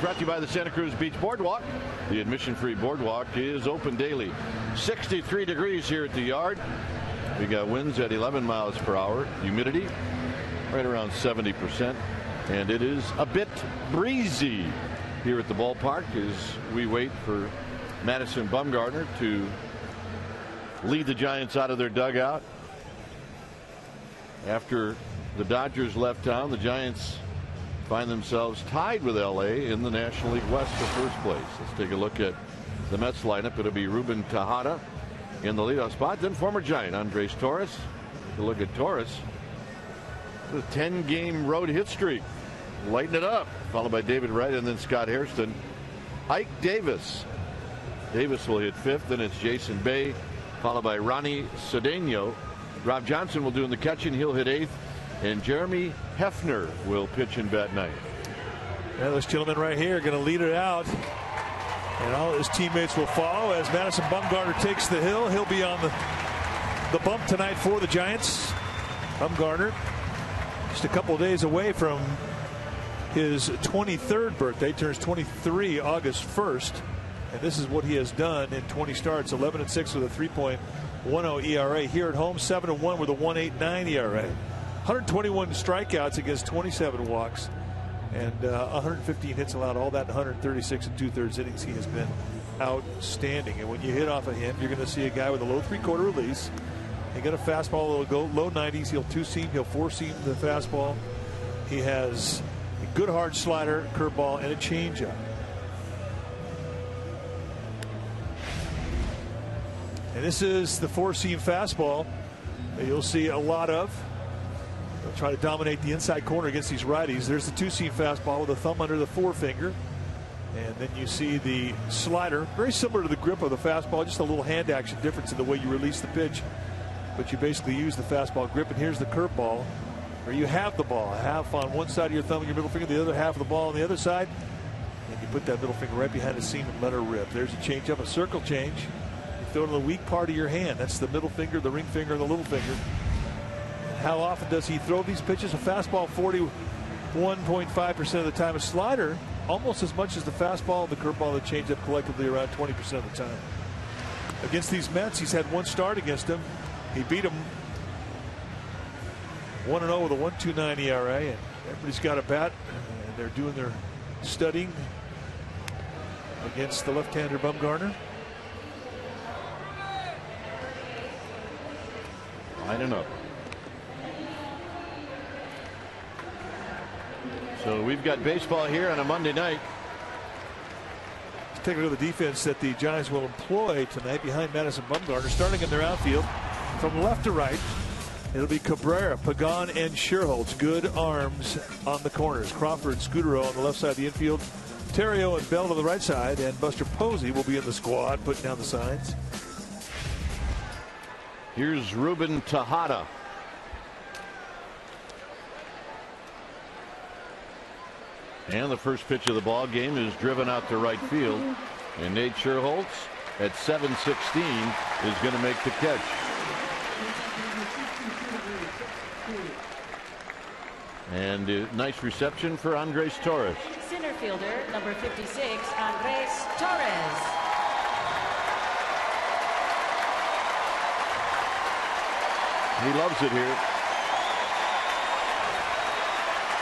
brought to you by the Santa Cruz Beach Boardwalk. The admission-free boardwalk is open daily. 63 degrees here at the yard. We got winds at 11 miles per hour. Humidity right around 70%. And it is a bit breezy here at the ballpark as we wait for Madison Bumgarner to lead the Giants out of their dugout. After the Dodgers left town, the Giants find themselves tied with LA in the National League West for first place. Let's take a look at the Mets lineup. It'll be Ruben Tejada in the leadoff spot, then former Giant Andres Torres. Take a look at Torres. The 10-game road hit streak. Lighten it up. Followed by David Wright and then Scott Hairston. Ike Davis. Davis will hit fifth. Then it's Jason Bay, followed by Ronnie Cedeno. Rob Johnson will do in the catching. He'll hit eighth. And Jeremy Hefner will pitch and bat ninth. Yeah, this gentleman right here going to lead it out. And all his teammates will follow as Madison Bumgarner takes the hill. He'll be on the bump tonight for the Giants. Bumgarner just a couple of days away from his 23rd birthday. Turns 23 August 1st. And this is what he has done in 20 starts. 11-6 with a 3.10 ERA. Here at home, 7-1 with a 1.89 ERA. 121 strikeouts against 27 walks. And 115 hits allowed. All that in 136 and 2/3 innings. He has been outstanding. And when you hit off of him, you're going to see a guy with a low 3/4 release. He got a fastball that'll go low 90s. He'll two-seam. He'll four-seam the fastball. He has a good hard slider, curveball, and a changeup. And this is the four-seam fastball that you'll see a lot of. They'll try to dominate the inside corner against these righties. There's the two-seam fastball with a thumb under the forefinger. And then you see the slider, very similar to the grip of the fastball, just a little hand action difference in the way you release the pitch. But you basically use the fastball grip. And here's the curveball, where you have the ball, half on one side of your thumb and your middle finger, the other half of the ball on the other side. And you put that middle finger right behind the seam and let her rip. There's a changeup, a circle change. You throw it in the weak part of your hand. That's the middle finger, the ring finger, and the little finger. How often does he throw these pitches? A fastball 41.5% of the time. A slider almost as much as the fastball, the curveball, the changeup collectively around 20% of the time. Against these Mets, he's had one start against them. He beat them 1-0 with a 1.29 ERA. And everybody's got a bat, and they're doing their studying against the left-hander Bumgarner. I don't know. So we've got baseball here on a Monday night. Let's take a look at the defense that the Giants will employ tonight behind Madison Bumgarner. Starting in their outfield from left to right, it'll be Cabrera, Pagan, and Sherholtz. Good arms on the corners. Crawford, Scudero on the left side of the infield. Terrio and Bell on the right side, and Buster Posey will be in the squad, putting down the signs. Here's Ruben Tejada. And the first pitch of the ball game is driven out to right field. And Nate Sherholtz at 7:16 is going to make the catch. And a nice reception for Andres Torres. Center fielder, number 56, Andres Torres. He loves it here.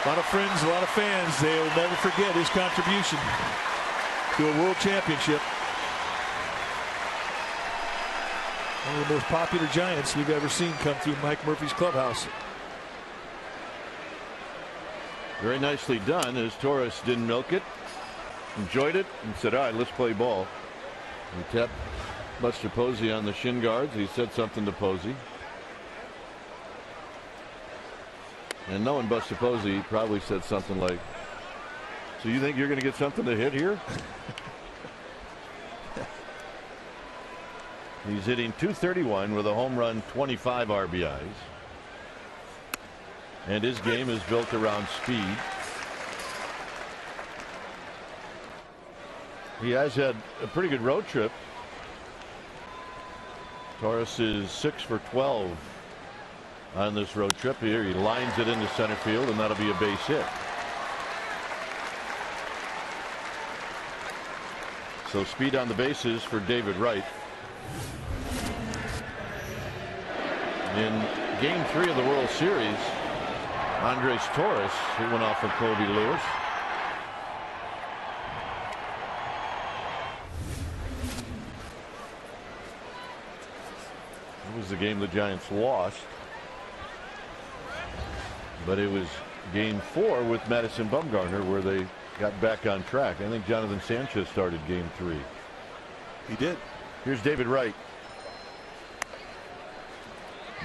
A lot of friends, a lot of fans. They'll never forget his contribution to a world championship. One of the most popular Giants we've ever seen come through Mike Murphy's clubhouse. Very nicely done, as Torres didn't milk it, enjoyed it, and said, all right, let's play ball. He tapped Buster Posey on the shin guards. He said something to Posey. And knowing Buster Posey, he probably said something like, so you think you're going to get something to hit here? He's hitting .231 with a home rn, 25 RBIs. And his game is built around speed. He has had a pretty good road trip. Torres is 6 for 12 on this road trip here. He lines it into center field, and that'll be a base hit. So speed on the bases for David Wright. In Game 3 of the World Series, Andres Torres, he went off of Kobe Lewis. It was the game the Giants lost, but it was Game 4 with Madison Bumgarner where they got back on track. I think Jonathan Sanchez started Game 3. He did. Here's David Wright.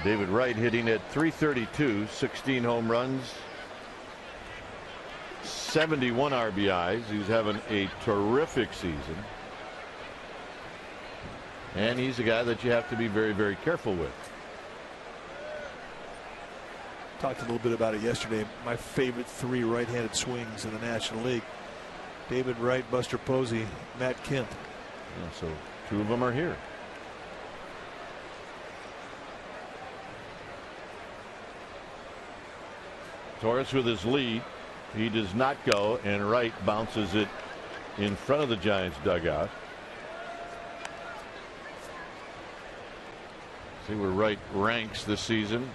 David Wright hitting at .332, 16 home runs, 71 RBIs. He's having a terrific season. And he's a guy that you have to be very, very careful with. Talked a little bit about it yesterday. My favorite 3 right-handed swings in the National League: David Wright, Buster Posey, Matt Kemp. Yeah, so 2 of them are here. Torres with his lead. He does not go, and Wright bounces it in front of the Giants dugout. See where Wright ranks this season.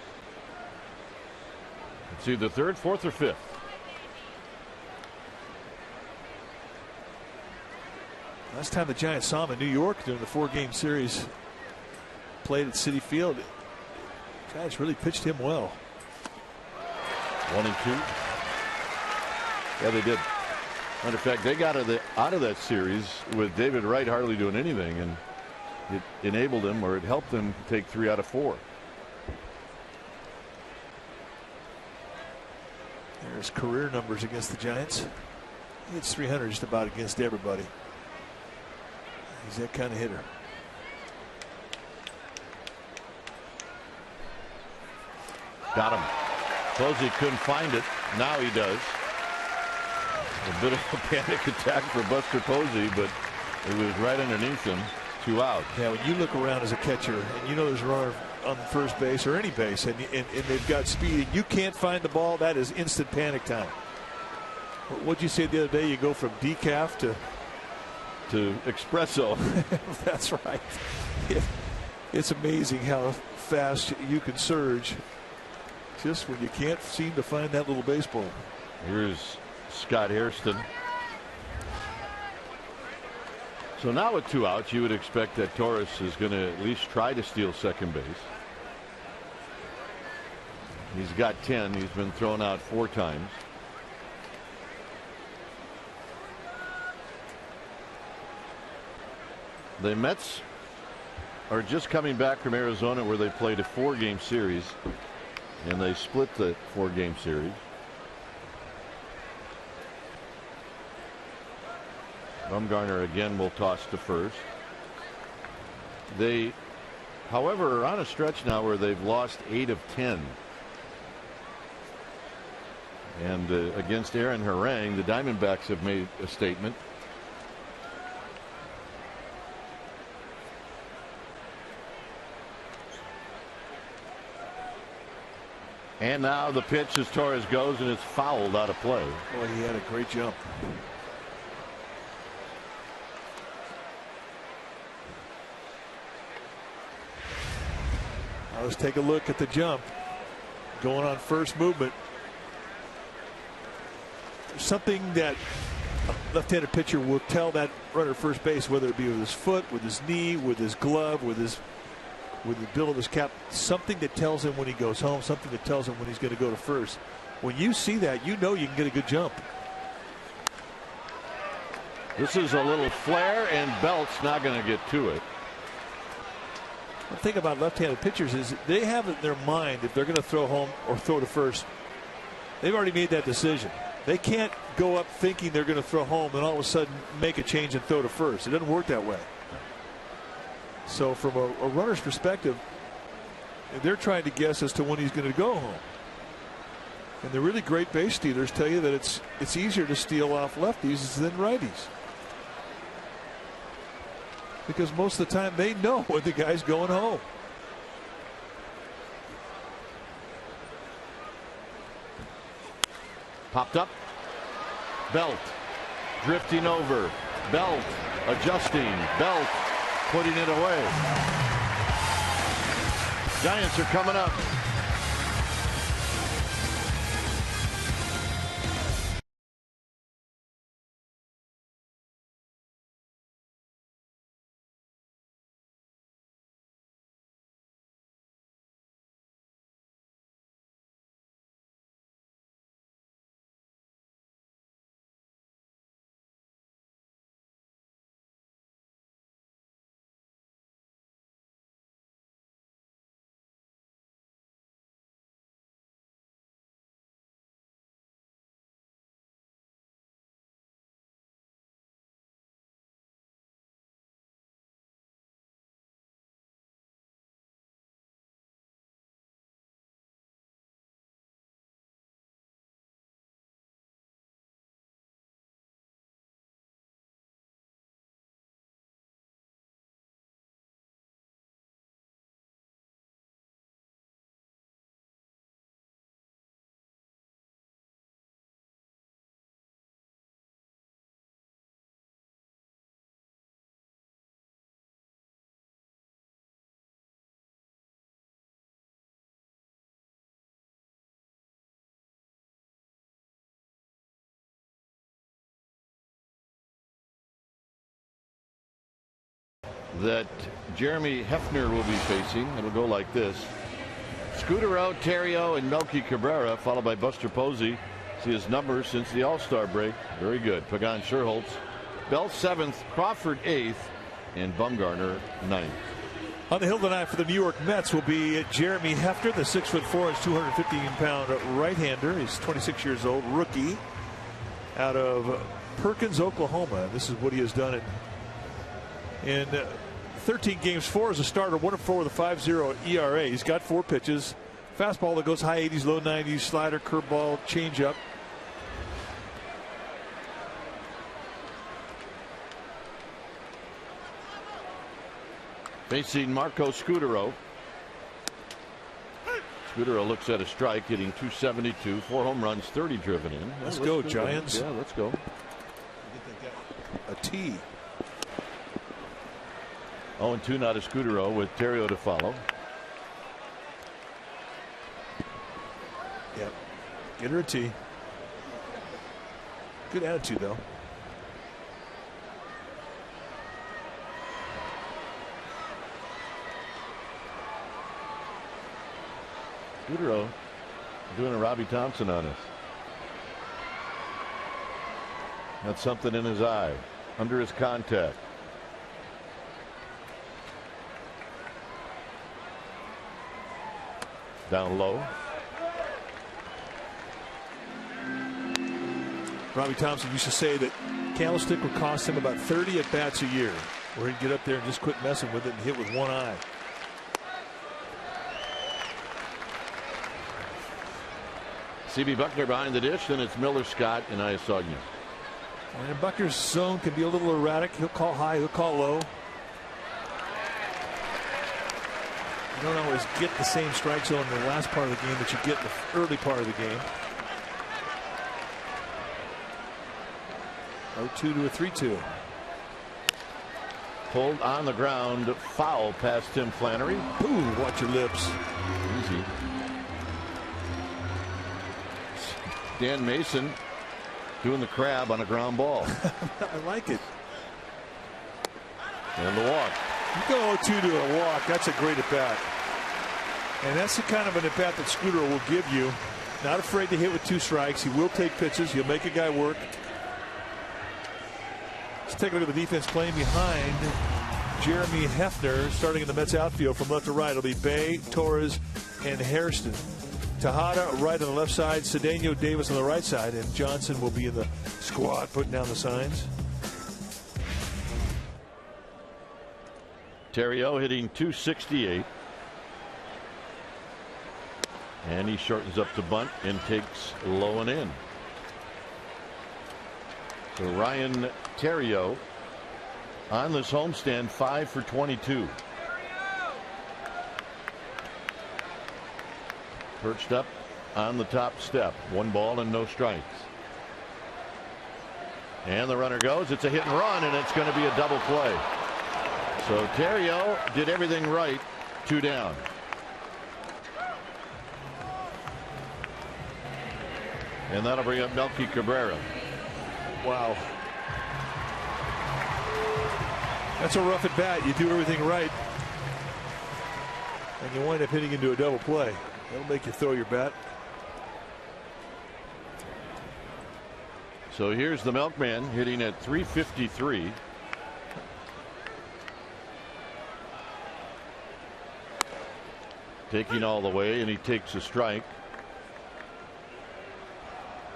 It's either 3rd, 4th, or 5th. Last time the Giants saw him in New York during the 4-game series, played at Citi Field, the Giants really pitched him well. 1 and 2. Yeah, they did. Matter of fact, they got out of that series with David Wright hardly doing anything, and it enabled him, or it helped them take 3 out of 4. There's career numbers against the Giants. He hits .300 just about against everybody. He's that kind of hitter. Got him. Posey couldn't find it. Now he does. A bit of a panic attack for Buster Posey, but it was right underneath him. 2 out. Yeah, when you look around as a catcher and you know there's a runner on first base or any base, and they've got speed and you can't find the ball, that is instant panic time. What'd you say the other day? You go from decaf to espresso. That's right. It's amazing how fast you can surge just when you can't seem to find that little baseball. Here's Scott Hairston. So now with 2 outs, you would expect that Torres is going to at least try to steal second base. He's got 10. He's been thrown out 4 times. The Mets are just coming back from Arizona, where they played a 4-game series, and they split the 4-game series. Bumgarner again will toss to first. They, however, are on a stretch now where they've lost 8 of 10. And against Aaron Harang, the Diamondbacks have made a statement. And now the pitch as Torres goes, and it's fouled out of play. Boy, he had a great jump. Now let's take a look at the jump. Going on first movement. There's something that a left-handed pitcher will tell that runner at first base, whether it be with his foot, with his knee, with his glove, with the bill of his cap, something that tells him when he goes home, something that tells him when he's going to go to first. When you see that, you know you can get a good jump. This is a little flare, and Belt's not going to get to it. The thing about left-handed pitchers is they have in their mind if they're going to throw home or throw to first. They've already made that decision. They can't go up thinking they're going to throw home and all of a sudden make a change and throw to first. It doesn't work that way. So from a runner's perspective, they're trying to guess as to when he's going to go home. And the really great base stealers tell you that it's easier to steal off lefties than righties. Because most of the time they know when the guy's going home. Popped up. Belt drifting over. Belt adjusting. Belt putting it away. Giants are coming up. That Jeremy Hefner will be facing. It'll go like this: Scudero, Terrio, and Melky Cabrera, followed by Buster Posey. See his numbers since the All-Star break. Very good. Pagan Scherholtz, Bell 7th, Crawford 8th, and Bumgarner 9th. On the hill tonight for the New York Mets will be Jeremy Hefner, the 6'4" and 215-pound right-hander. He's 26 years old, rookie out of Perkins, Oklahoma. This is what he has done in 13 games, 4 as a starter, 1-4 with a 5.0 ERA. He's got 4 pitches. Fastball that goes high 80s, low 90s, slider, curveball, changeup. Facing Marco Scudero. Scudero looks at a strike, hitting .272, 4 home runs, 30 driven in. Let's go, Giants. Yeah, let's go. A T. 0-2 now to Scudero with Terrio to follow. Yep. Get her a T. Good attitude, though. Scudero doing a Robbie Thompson on us. Got something in his eye, under his contact. Down low. Robbie Thompson used to say that Candlestick would cost him about 30 at-bats a year, where he'd get up there and just quit messing with it and hit with one eye. CB Buckner behind the dish, then it's Miller, Scott, and Iasogna. And Buckner's zone can be a little erratic. He'll call high, he'll call low. You don't always get the same strike zone in the last part of the game that you get in the early part of the game. 0-2 to a 3-2. Pulled on the ground, foul past Tim Flannery. Ooh, watch your lips. Easy. Dan Mason doing the crab on a ground ball. I like it. And the walk. You go 0-2 to a walk. That's a great at-bat. And that's the kind of an at-bat that Scudero will give you. Not afraid to hit with 2 strikes. He will take pitches. He'll make a guy work. Let's take a look at the defense playing behind Jeremy Hefner. Starting in the Mets outfield from left to right, it'll be Bay, Torres, and Hairston. Tejada right on the left side, Cedeno, Davis on the right side, and Johnson will be in the squad putting down the signs. Terrio hitting .268. And he shortens up to bunt and takes low and in. So Ryan Terrio on this homestand, 5 for 22. Perched up on the top step. 1 ball and no strikes. And the runner goes. It's a hit and run, and it's going to be a double play. So Theriot did everything right. 2 down. And that'll bring up Melky Cabrera. Wow. That's a rough at bat. You do everything right, and you wind up hitting into a double play. That'll make you throw your bat. So here's the Milkman hitting at 353. Taking all the way, and he takes a strike.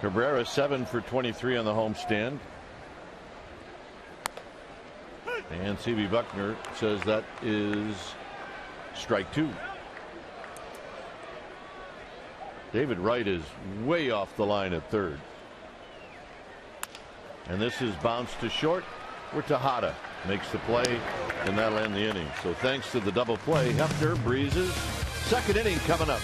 Cabrera 7 for 23 on the homestand. And C.B. Buckner says that is strike 2. David Wright is way off the line at third. And this is bounced to short, where Tejada makes the play, and that'll end the inning. So thanks to the double play, Hefner breezes. Second inning coming up.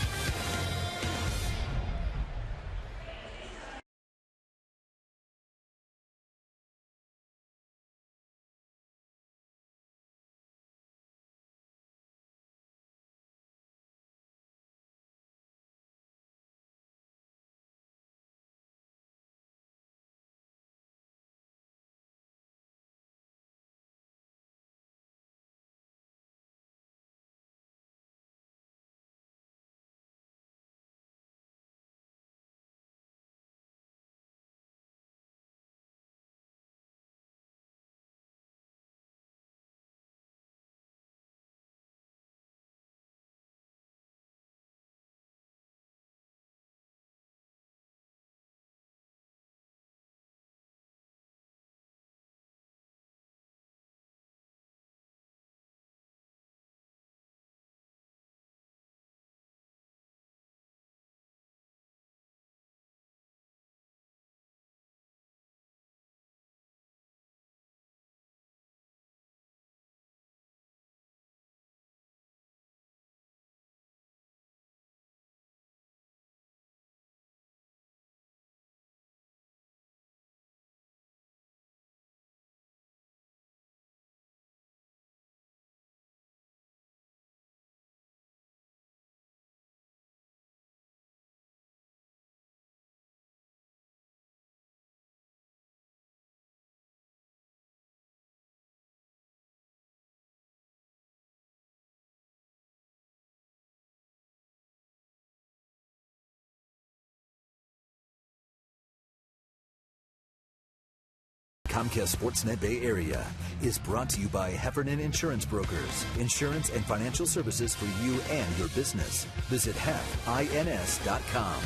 Comcast Sportsnet Bay Area is brought to you by Heffernan Insurance Brokers. Insurance and financial services for you and your business. Visit HEFINS.com.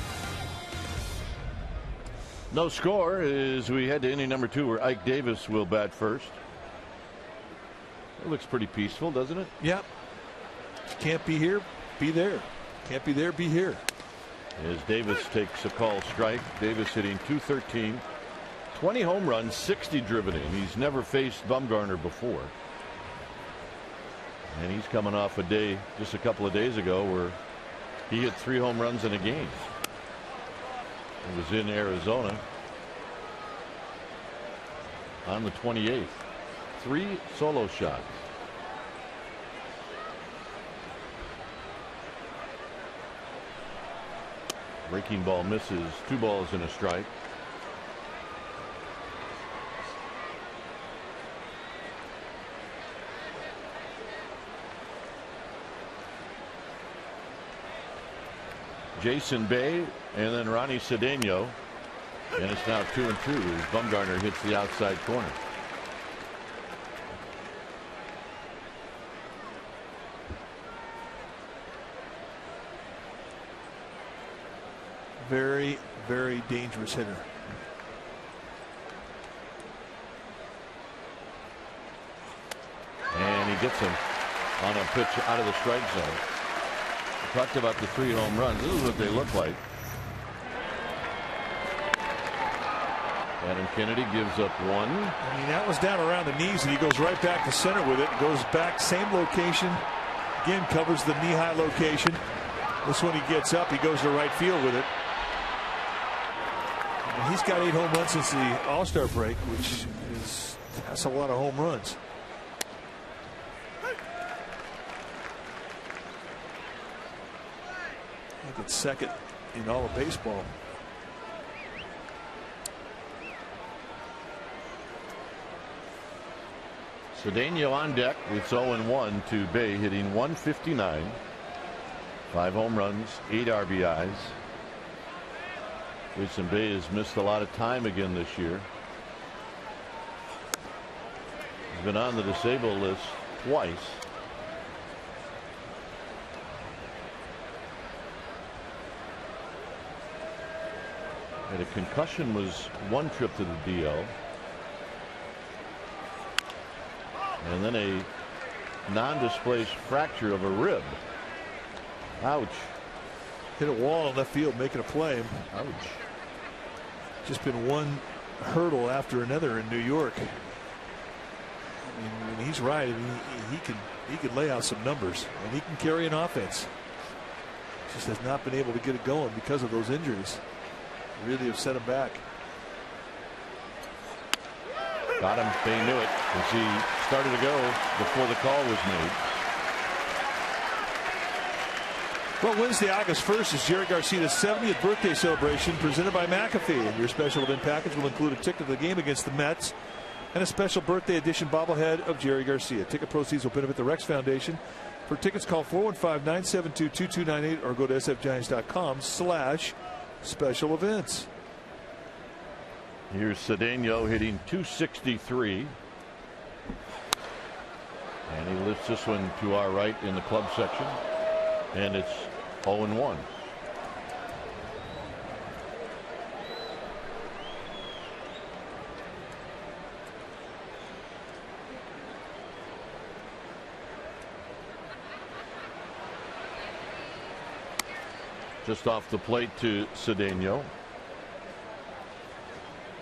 No score as we head to inning number 2, where Ike Davis will bat first. It looks pretty peaceful, doesn't it? Yep. Can't be here, be there. Can't be there, be here. As Davis takes a call strike. Davis hitting .213. 20 home runs, 60 driven in. He's never faced Bumgarner before. And he's coming off a day just a couple of days ago where he hit 3 home runs in a game. It was in Arizona on the 28th. 3 solo shots. Breaking ball misses. 2 balls and a strike. Jason Bay and then Ronnie Cedeno, and it's now 2-2 as Bumgarner hits the outside corner. Very, very dangerous hitter. And he gets him on a pitch out of the strike zone. We talked about the 3 home runs. This is what they look like. Adam Kennedy gives up 1. I mean, that was down around the knees, and he goes right back to center with it. Goes back, same location. Again, covers the knee-high location. This one he gets up, he goes to right field with it. He's got 8 home runs since the All-Star break, which is that's a lot of home runs. I think it's second in all of baseball. Cedeno on deck with 0-1 to Bay, hitting 159. 5 home runs, 8 RBIs. Jason Bay has missed a lot of time again this year. He's been on the disabled list twice. And a concussion was one trip to the DL. And then a non-displaced fracture of a rib. Ouch. Hit a wall in left field, making a play. Ouch. Just been one hurdle after another in New York. I mean, he's right. I mean, he can lay out some numbers, and he can carry an offense. Just has not been able to get it going because of those injuries. Really have set him back. Got him. They knew it as he started to go before the call was made. Well, Wednesday, August 1st is Jerry Garcia's 70th birthday celebration presented by McAfee. And your special event package will include a ticket to the game against the Mets and a special birthday edition bobblehead of Jerry Garcia. Ticket proceeds will benefit the Rex Foundation. For tickets, call 415-972-2298 or go to sfgiants.com/special events. Here's Cedeno hitting 263. And he lifts this one to our right in the club section. And it's 0-1. Just off the plate to Cedeno.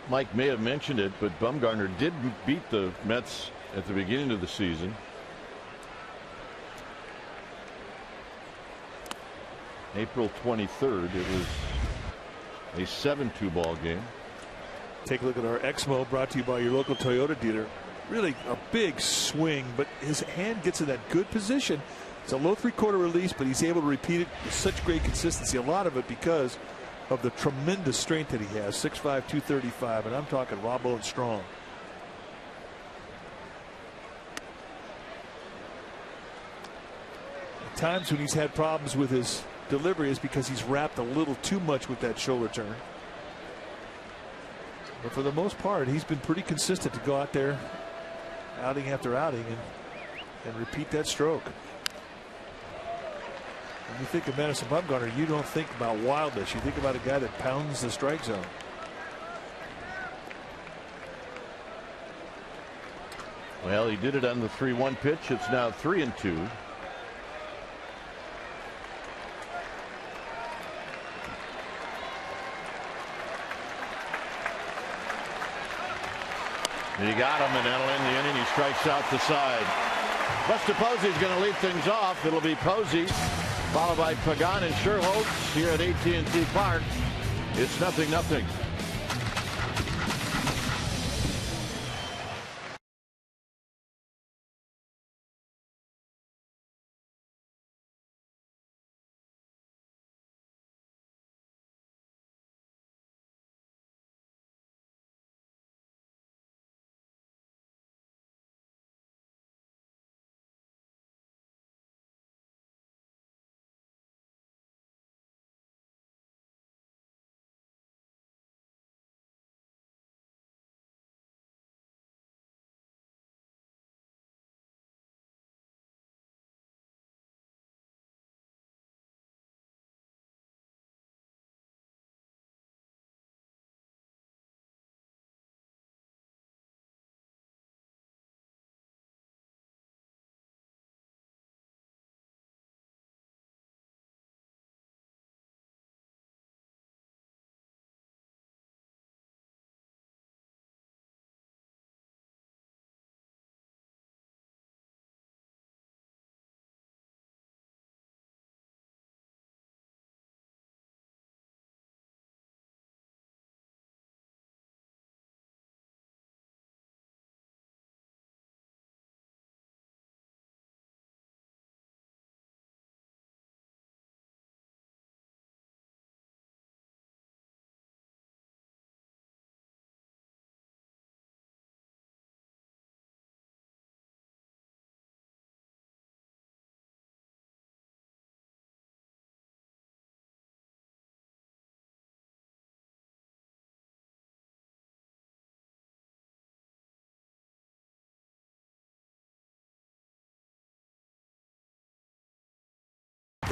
Mike may have mentioned it, but Bumgarner did beat the Mets at the beginning of the season. April 23rd. It was a 7-2 ball game. Take a look at our Exmo, brought to you by your local Toyota dealer. Really a big swing, but his hand gets in that good position. It's a low 3/4 release, but he's able to repeat it with such great consistency. A lot of it because of the tremendous strength that he has. 6'5", 235, and I'm talking raw bone strong. At times when he's had problems with his delivery is because he's wrapped a little too much with that shoulder turn. But for the most part, he's been pretty consistent to go out there outing after outing and repeat that stroke. When you think of Madison Bumgarner, you don't think about wildness. You think about a guy that pounds the strike zone. Well, he did it on the 3-1 pitch. It's now 3-2. He got him, and that'll end the inning. He strikes out the side. Buster Posey's going to lead things off. It'll be Posey, followed by Pagan and Sherholtz here at AT&T Park. It's 0-0.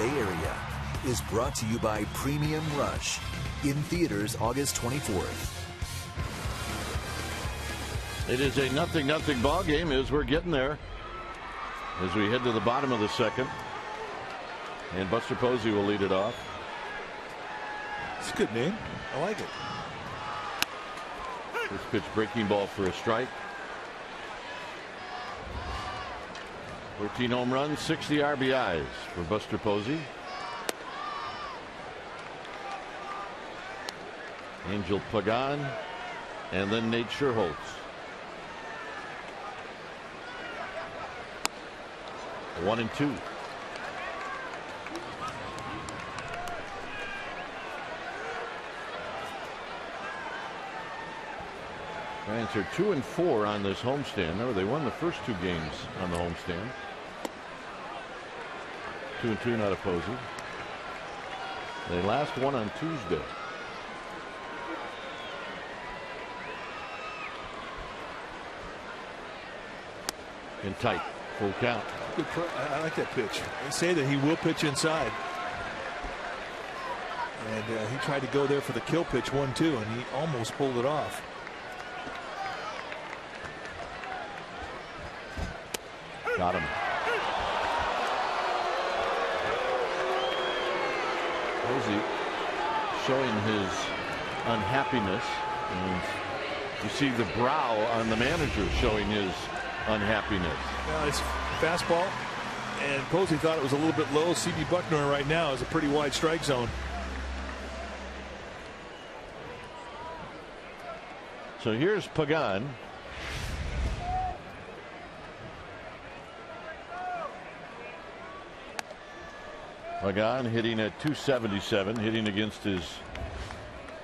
Bay Area is brought to you by Premium Rush, in theaters August 24th. It is a 0-0 ball game as we're getting there. As we head to the bottom of the second. And Buster Posey will lead it off. It's a good name. I like it. This pitch breaking ball for a strike. 14 home runs, 60 RBIs for Buster Posey. Angel Pagan and then Nate Sherholtz. 1-2. Giants are 2-4 on this homestand. Remember, they won the first 2 games on the homestand. 2-2 not a Posey. They last won on Tuesday. And tight, full count. Good. I like that pitch. They say that he will pitch inside. And he tried to go there for the kill pitch 1-2, and he almost pulled it off. Got him. Posey showing his unhappiness, and you see the brow on the manager showing his unhappiness. Now it's fastball, and Posey thought it was a little bit low. C.B. Buckner right now is a pretty wide strike zone. So here's Pagan. Pagan hitting at .277, hitting against his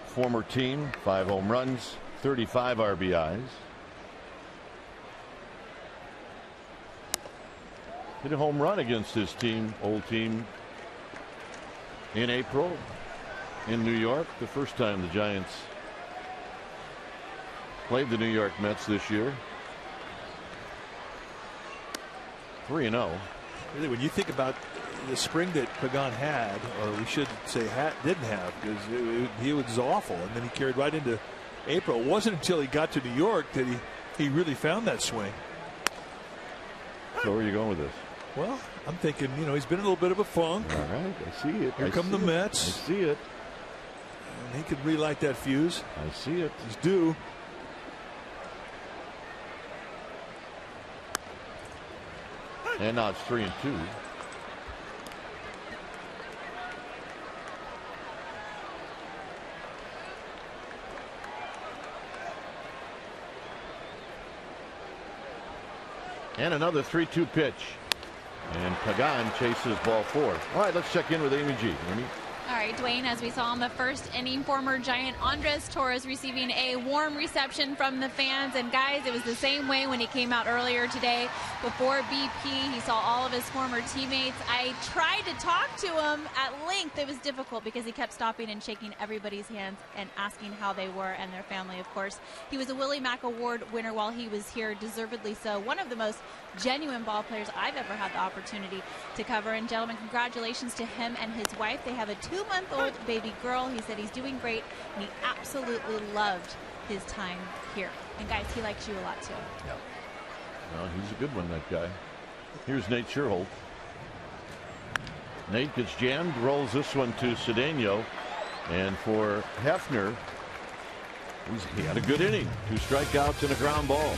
former team. 5 home runs, 35 RBIs. Hit a home run against his team, old team, in April in New York. The first time the Giants played the New York Mets this year. 3-0. Really, when you think about the spring that Pagan had, or we should say didn't have, because he was awful, and then he carried right into April. It wasn't until he got to New York that he really found that swing. So where are you going with this? Well, I'm thinking, he's been in a little bit of a funk. All right, I see it. Here come the Mets. I see it. And he could relight that fuse. I see it. He's due. And now it's 3-2. And another 3-2 pitch. And Pagan chases ball 4. All right, let's check in with Amy G. Amy? All right, Dwayne, as we saw in the first inning, former Giant Andres Torres receiving a warm reception from the fans. And guys, it was the same way when he came out earlier today. Before BP, he saw all of his former teammates. I tried to talk to him at length. It was difficult because he kept stopping and shaking everybody's hands and asking how they were and their family, of course. He was a Willie Mack Award winner while he was here, deservedly so. One of the most genuine ball players I've ever had the opportunity to cover. And gentlemen, congratulations to him and his wife. They have a 2-month-old baby girl. He said he's doing great, and he absolutely loved his time here. And guys, he likes you a lot too. Yeah. Well, he's a good one, that guy. Here's Nate Sherholtz. Nate gets jammed, rolls this one to Cedeno, and for Hefner, he had a good inning. 2 strikeouts and a ground ball.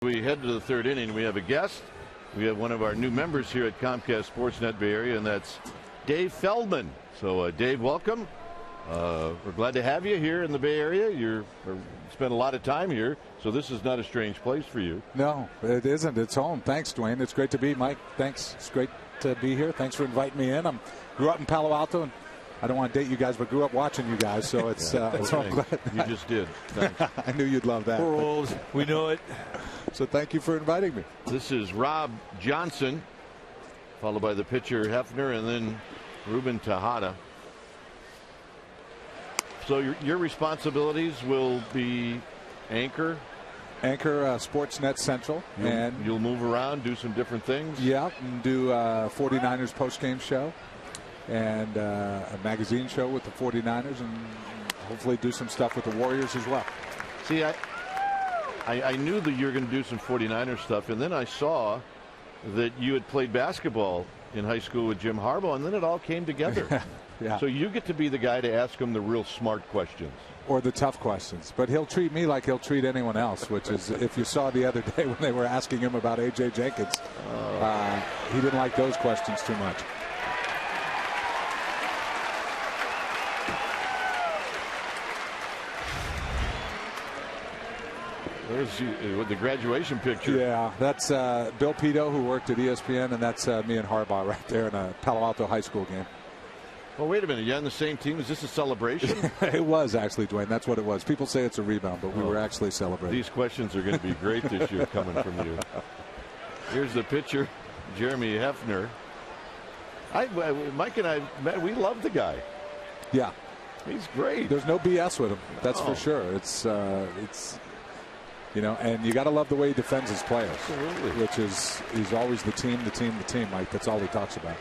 We head to the third inning. We have a guest. We have one of our new members here at Comcast Sportsnet Bay Area, and that's Dave Feldman. So, Dave, welcome. We're glad to have you here in the Bay Area. You spent a lot of time here, so this is not a strange place for you. No, it isn't. It's home. Thanks, Dwayne. It's great to be, Mike. Thanks. It's great to be here. Thanks for inviting me in. I grew up in Palo Alto, and I don't want to date you guys, but grew up watching you guys, so it's so I'm glad. You just did. Thanks. I knew you'd love that. We're old. We know it. So thank you for inviting me. This is Rob Johnson, followed by the pitcher Hefner, and then Ruben Tejada. So your responsibilities will be anchor Sportsnet Central, and you'll move around, do some different things. Yeah, and do 49ers post-game show, and a magazine show with the 49ers, and hopefully do some stuff with the Warriors as well. See, I knew that you were going to do some 49ers stuff, and then I saw that you had played basketball in high school with Jim Harbaugh, and then it all came together. Yeah. So you get to be the guy to ask him the real smart questions. Or the tough questions. But he'll treat me like he'll treat anyone else, which is, if you saw the other day when they were asking him about A.J. Jenkins, he didn't like those questions too much. There's the graduation picture. Yeah, that's Bill Pito, who worked at ESPN, and that's me and Harbaugh right there in a Palo Alto high school game. Well, wait a minute. You're on the same team? Is this a celebration? It was, actually, Dwayne. That's what it was. People say it's a rebound, but we were actually celebrating. These questions are going to be great this year coming from you. Here's the pitcher, Jeremy Hefner. Mike and I, we love the guy. Yeah. He's great. There's no BS with him. That's for sure. It's you know, and you got to love the way he defends his players. Absolutely. Which is, he's always the team, Mike. That's all he talks about.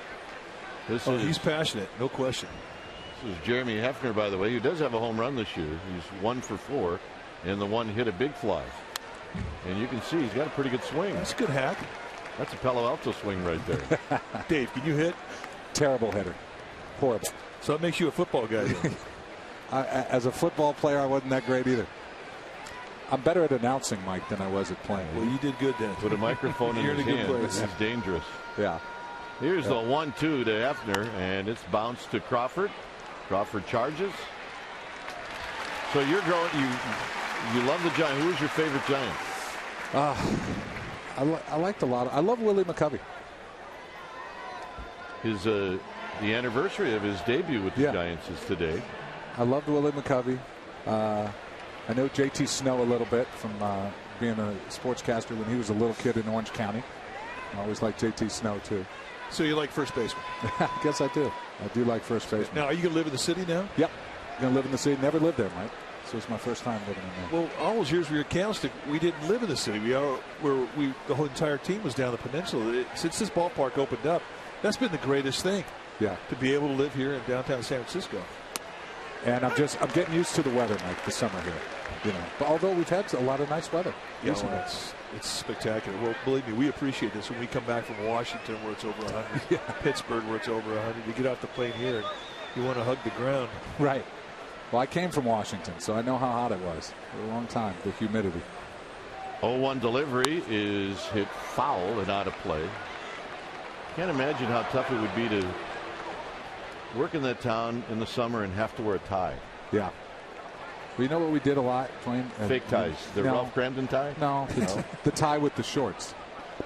He's passionate, no question. This is Jeremy Hefner, by the way, who does have a home run this year. He's 1 for 4, and the one hit a big fly. And you can see he's got a pretty good swing. That's a good hack. That's a Palo Alto swing right there. Dave, can you hit? Terrible hitter. Horrible. So that makes you a football guy. As a football player, I wasn't that great either. I'm better at announcing, Mike, than I was at playing. Well, you did good then. With a microphone in his hand, this is dangerous. Yeah. Here's the 1-2 to Hefner, and it's bounced to Crawford. Crawford charges. So you're growing. You love the Giant. Who's your favorite Giant? I liked a lot. I love Willie McCovey. His the anniversary of his debut with the Giants is today. I loved Willie McCovey. I know JT Snow a little bit from being a sportscaster when he was a little kid in Orange County. I always liked JT Snow too. So you like first baseman? I guess I do. I do like first baseman. Now, are you going to live in the city now? Yep. Going to live in the city. Never lived there, Mike. So it's my first time living in there. Well, all those years we were counting, we didn't live in the city. The whole entire team was down the peninsula. Since this ballpark opened up, that's been the greatest thing. Yeah. To be able to live here in downtown San Francisco. And I'm getting used to the weather, Mike, this summer here. You know, but although we've had a lot of nice weather. Yeah, well, it's spectacular. Well, believe me, we appreciate this when we come back from Washington where it's over 100, Pittsburgh where it's over 100. You get off the plane here and you want to hug the ground. Right. Well, I came from Washington, so I know how hot it was for a long time, the humidity. 0-1 delivery is hit foul and out of play. Can't imagine how tough it would be to work in that town in the summer and have to wear a tie. Yeah. Well, you know what we did a lot, Dwayne? Fake ties. The Ralph Cramden tie? No. The tie with the shorts.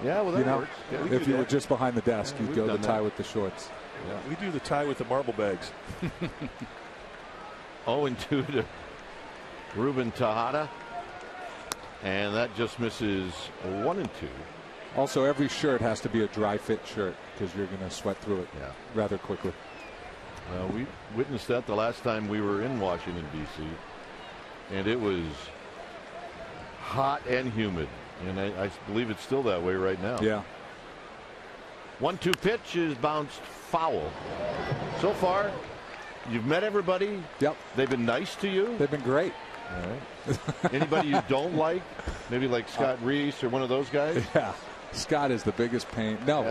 Yeah, well, that works. Yeah, if you were just behind the desk, you'd go the tie with the shorts. Yeah. We do the tie with the marble bags. 0-2 to Ruben Tejada. And that just misses 1-2. Also, every shirt has to be a dry fit shirt because you're going to sweat through it rather quickly. We witnessed that the last time we were in Washington, D.C. And it was hot and humid. And I believe it's still that way right now. Yeah. 1-2 pitch is bounced foul. So far, you've met everybody. Yep. They've been nice to you. They've been great. All right. Anybody you don't like? Maybe like Scott Reese or one of those guys? Yeah. Scott is the biggest pain. No.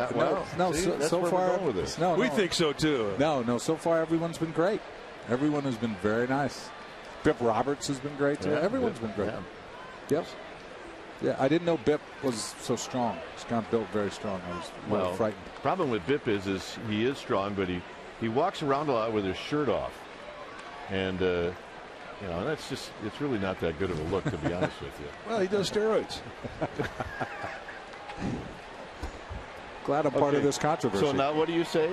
See, so far, with this. no. We think so too. No. So far, everyone's been great. Everyone has been very nice. Bip Roberts has been great too. Everyone's been great. Yeah. Yep. Yeah, I didn't know Bip was so strong. He's kind of built very strong. I was a little frightened. Problem with Bip is he is strong, but he walks around a lot with his shirt off. And, you know, that's just, it's really not that good of a look, to be honest with you. Well, he does steroids. Glad I'm part of this controversy. So now what do you say?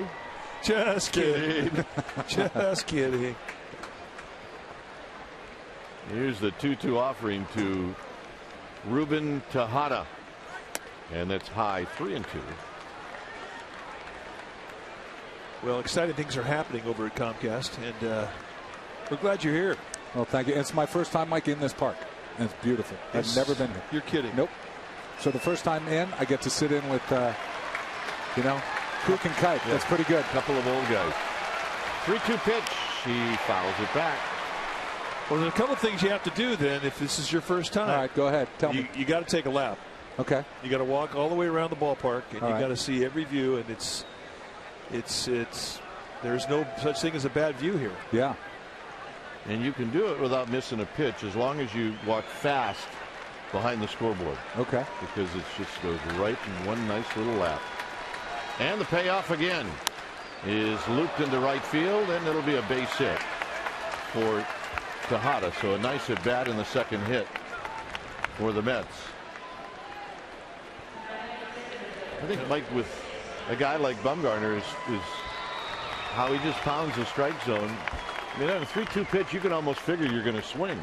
Just kidding. Just kidding. Here's the 2-2 offering to Ruben Tejada. And that's high, 3-2. Well, exciting things are happening over at Comcast, and we're glad you're here. Well, thank you. It's my first time, Mike, in this park, and it's beautiful. I've never been here. You're kidding. Nope. So the first time in, I get to sit in with, you know, who can kite. Yeah. That's pretty good. Couple of old guys. 3-2 pitch. He fouls it back. Well, there's a couple of things you have to do then if this is your first time. All right, go ahead. Tell me. You got to take a lap. Okay. You got to walk all the way around the ballpark, and All you right. got to see every view, and it's there's no such thing as a bad view here. Yeah. And you can do it without missing a pitch as long as you walk fast behind the scoreboard. Okay. Because it just goes right in one nice little lap. And the payoff again is looped into right field, and it'll be a base hit for Tejada. So a nice at bat in the second hit for the Mets. I think, Mike, with a guy like Bumgarner is how he just pounds the strike zone. I mean, on a 3-2 pitch, you can almost figure you're going to swing.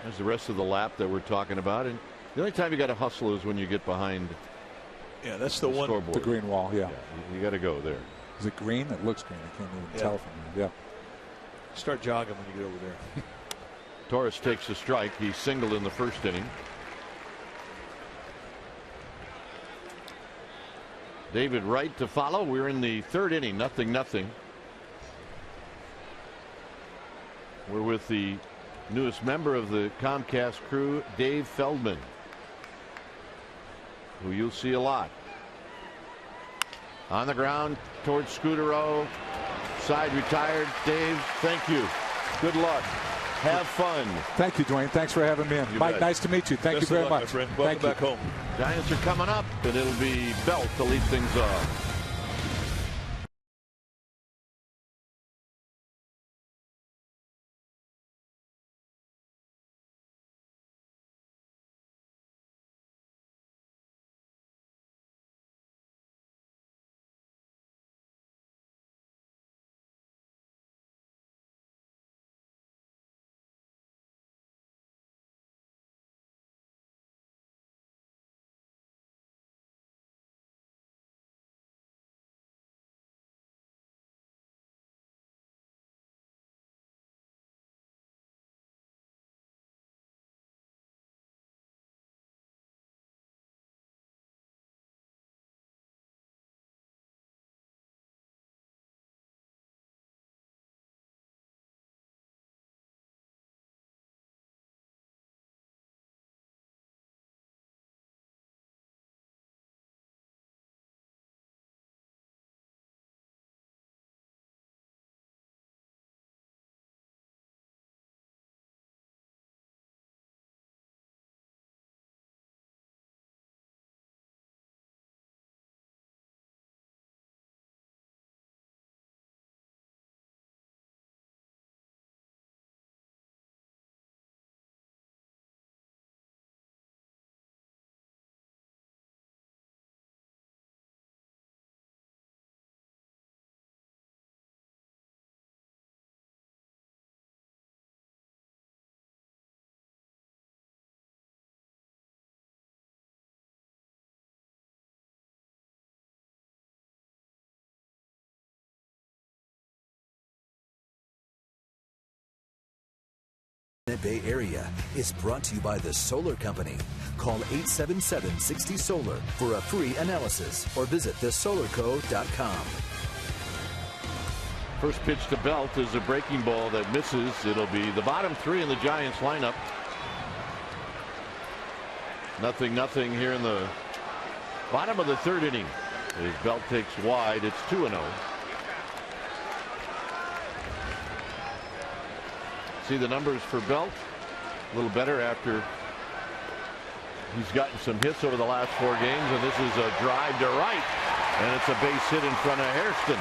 There's the rest of the lap that we're talking about. And the only time you got to hustle is when you get behind. Yeah, that's the one. Scoreboard. The green wall, yeah. You got to go there. Is it green? It looks green. I can't even tell from here. Yeah. Start jogging when you get over there. Torres takes a strike. He singled in the first inning. David Wright to follow. We're in the third inning. 0-0. We're with the newest member of the Comcast crew, Dave Feldman, who you'll see a lot. On the ground towards Scudero. Side retired. Dave, thank you. Good luck. Have fun. Thank you, Dwayne. Thanks for having me in. You Mike, bet. nice to meet you. Thank Best you of very luck, much. my friend. Welcome back home. Giants are coming up, and it'll be Belt to lead things off. Bay Area is brought to you by the Solar Company. Call 877-60-SOLAR for a free analysis or visit thesolarco.com. First pitch to Belt is a breaking ball that misses. It'll be the bottom three in the Giants lineup. 0-0 here in the bottom of the third inning. As Belt takes wide, it's 2-0. See the numbers for Belt. a little better after he's gotten some hits over the last 4 games, and this is a drive to right, and it's a base hit in front of Hairston.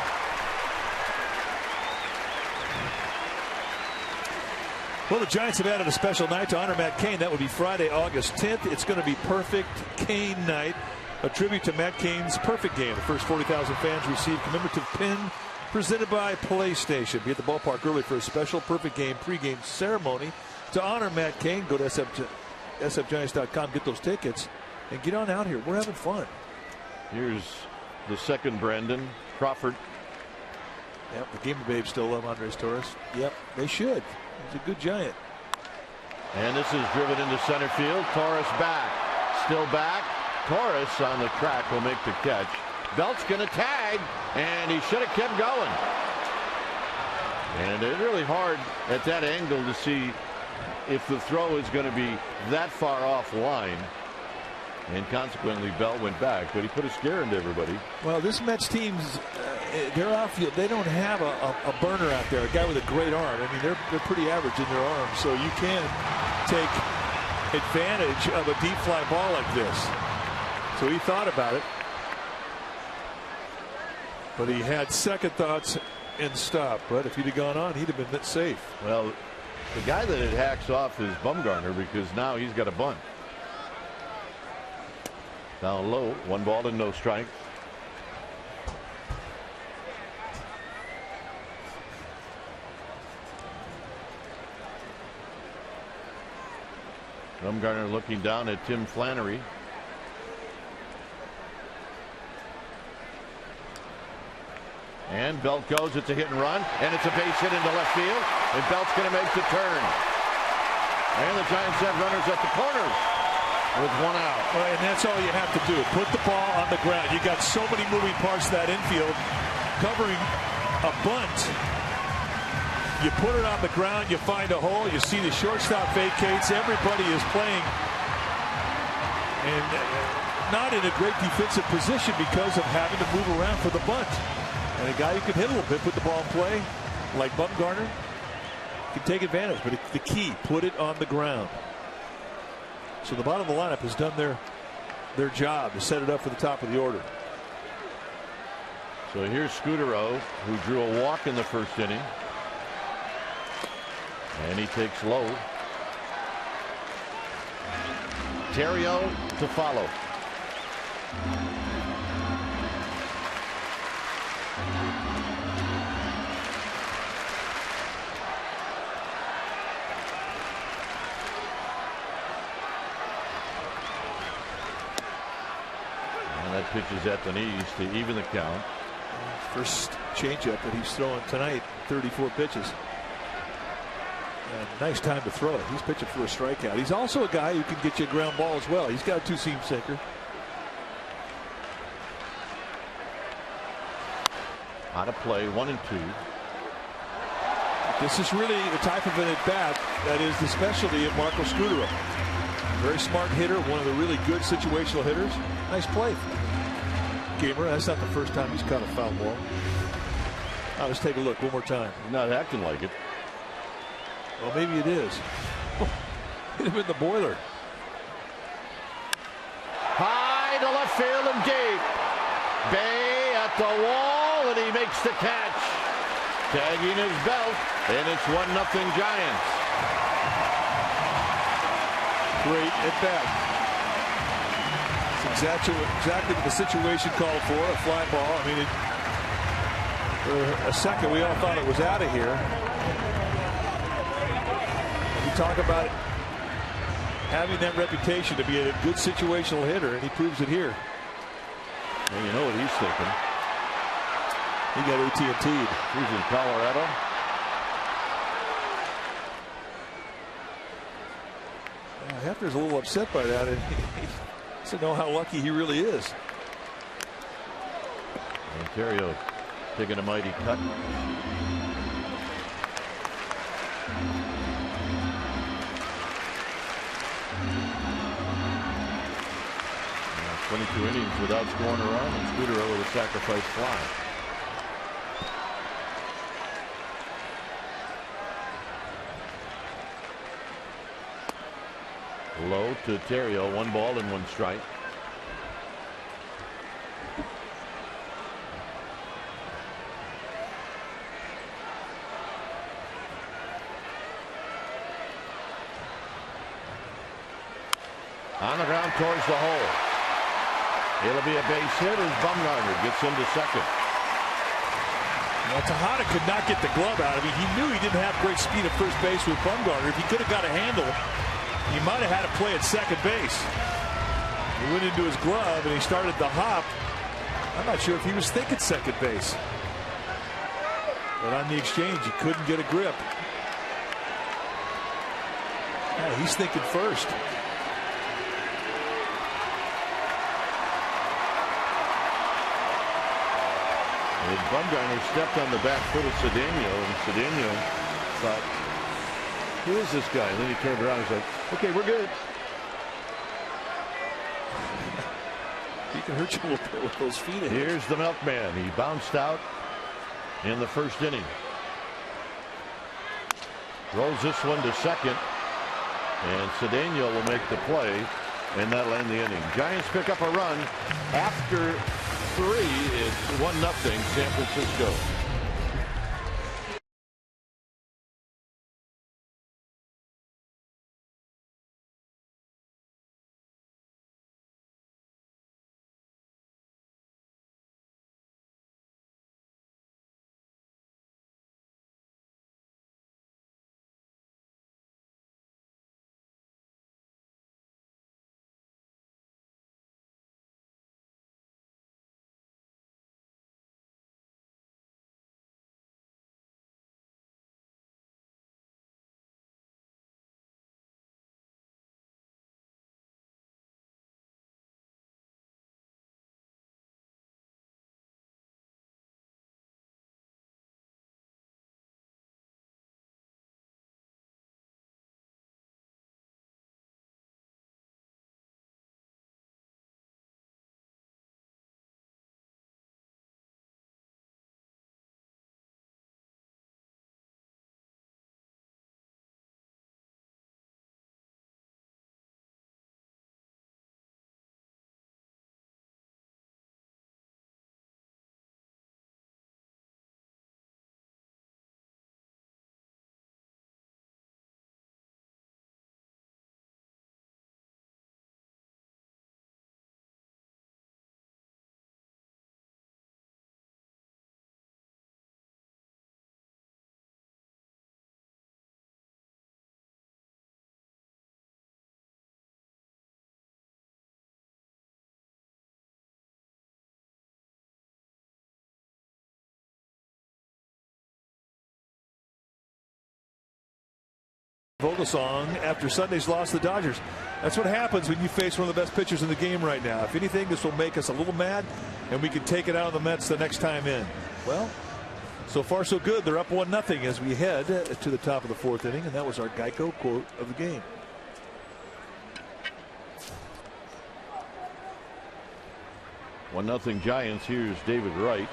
Well, the Giants have added a special night to honor Matt Cain. That would be Friday, August 10th. It's going to be Perfect Cain Night, a tribute to Matt Cain's perfect game. The first 40,000 fans receive commemorative pin presented by PlayStation. Be at the ballpark early for a special Perfect Game pregame ceremony to honor Matt Cain. Go to sfgiants.com, get those tickets, and get on out here. We're having fun. Here's the second Brandon Crawford. Yep, the Gamer Babes still love Andres Torres. Yep, they should. He's a good Giant. And this is driven into center field. Torres back. Still back. Torres on the track will make the catch. Belt's going to tag, and he should have kept going. And it's really hard at that angle to see if the throw is going to be that far off line. And consequently, Belt went back, but he put a scare into everybody. Well, this Mets team's their outfield, they don't have a burner out there, a guy with a great arm. I mean, they're pretty average in their arms, so you can take advantage of a deep fly ball like this. So he thought about it, but he had second thoughts and stopped. But if he'd have gone on, he'd have been safe. Well, the guy that it hacks off is Bumgarner, because now he's got a bunt. Down low, 1 ball and no strike. Bumgarner looking down at Tim Flannery. And Belt goes. It's a hit and run, and it's a base hit into left field, and Belt's going to make the turn. And the Giants have runners at the corners with 1 out. Well, and that's all you have to do. Put the ball on the ground. You got so many moving parts to that infield. Covering a bunt, you put it on the ground, you find a hole, you see the shortstop vacates, everybody is playing and not in a great defensive position because of having to move around for the bunt. And a guy who can hit a little bit, put the ball in play, like Bumgarner, can take advantage. But the key, put it on the ground. So the bottom of the lineup has done their job to set it up for the top of the order. So here's Scudero, who drew a walk in the first inning. And he takes low. Terrio to follow. And that pitch is at the knees to even the count. First changeup that he's throwing tonight, 34 pitches. Nice time to throw it. He's pitching for a strikeout. He's also a guy who can get you a ground ball as well. He's got a 2-seam sinker. Out of play, 1-2. This is really the type of an at-bat that is the specialty of Marco Scudero. Very smart hitter, one of the really good situational hitters. Nice play. Gamer, that's not the first time he's caught a foul ball. Let's take a look one more time. He's not acting like it. Well, maybe it is. Hit him in the boiler. High to left field and deep. Bay at the wall, and he makes the catch. Tagging his Belt, and it's 1-0 Giants. Great at bat. It's exactly what the situation called for, a fly ball. I mean, for a second, we all thought it was out of here. Talk about having that reputation to be a good situational hitter, and he proves it here. Well, you know what he's thinking. He got AT&T'd. He's in Colorado. Hefner's a little upset by that, and he doesn't know how lucky he really is. Ontario taking a mighty cut. 22 innings without scoring a run, and Scudero with a sacrifice fly. Low to Terrio, 1 ball and 1 strike. On the ground towards the hole. It'll be a base hit as Bumgarner gets into second. Well, Tejada could not get the glove out of him. He knew he didn't have great speed at first base with Bumgarner. If he could have got a handle, he might have had to play at second base. He went into his glove and he started the hop. I'm not sure if he was thinking second base. But on the exchange, he couldn't get a grip. Yeah, he's thinking first. And Bumgarner stepped on the back foot of Cedeno, and Cedeno thought, who is this guy? And then he turned around and was like, okay, we're good. He can hurt you a little bit with those feet. Here's the milkman. He bounced out in the first inning. Rolls this one to second, and Cedeno will make the play, and that'll end the inning. Giants pick up a run after 3. It's 1-0 San Francisco. Vogelsong after Sunday's loss to the Dodgers. That's what happens when you face one of the best pitchers in the game right now. If anything, this will make us a little mad, and we can take it out of the Mets the next time in. Well, so far so good. They're up 1-0 as we head to the top of the 4th inning, and that was our Geico quote of the game. One nothing Giants. Here's David Wright.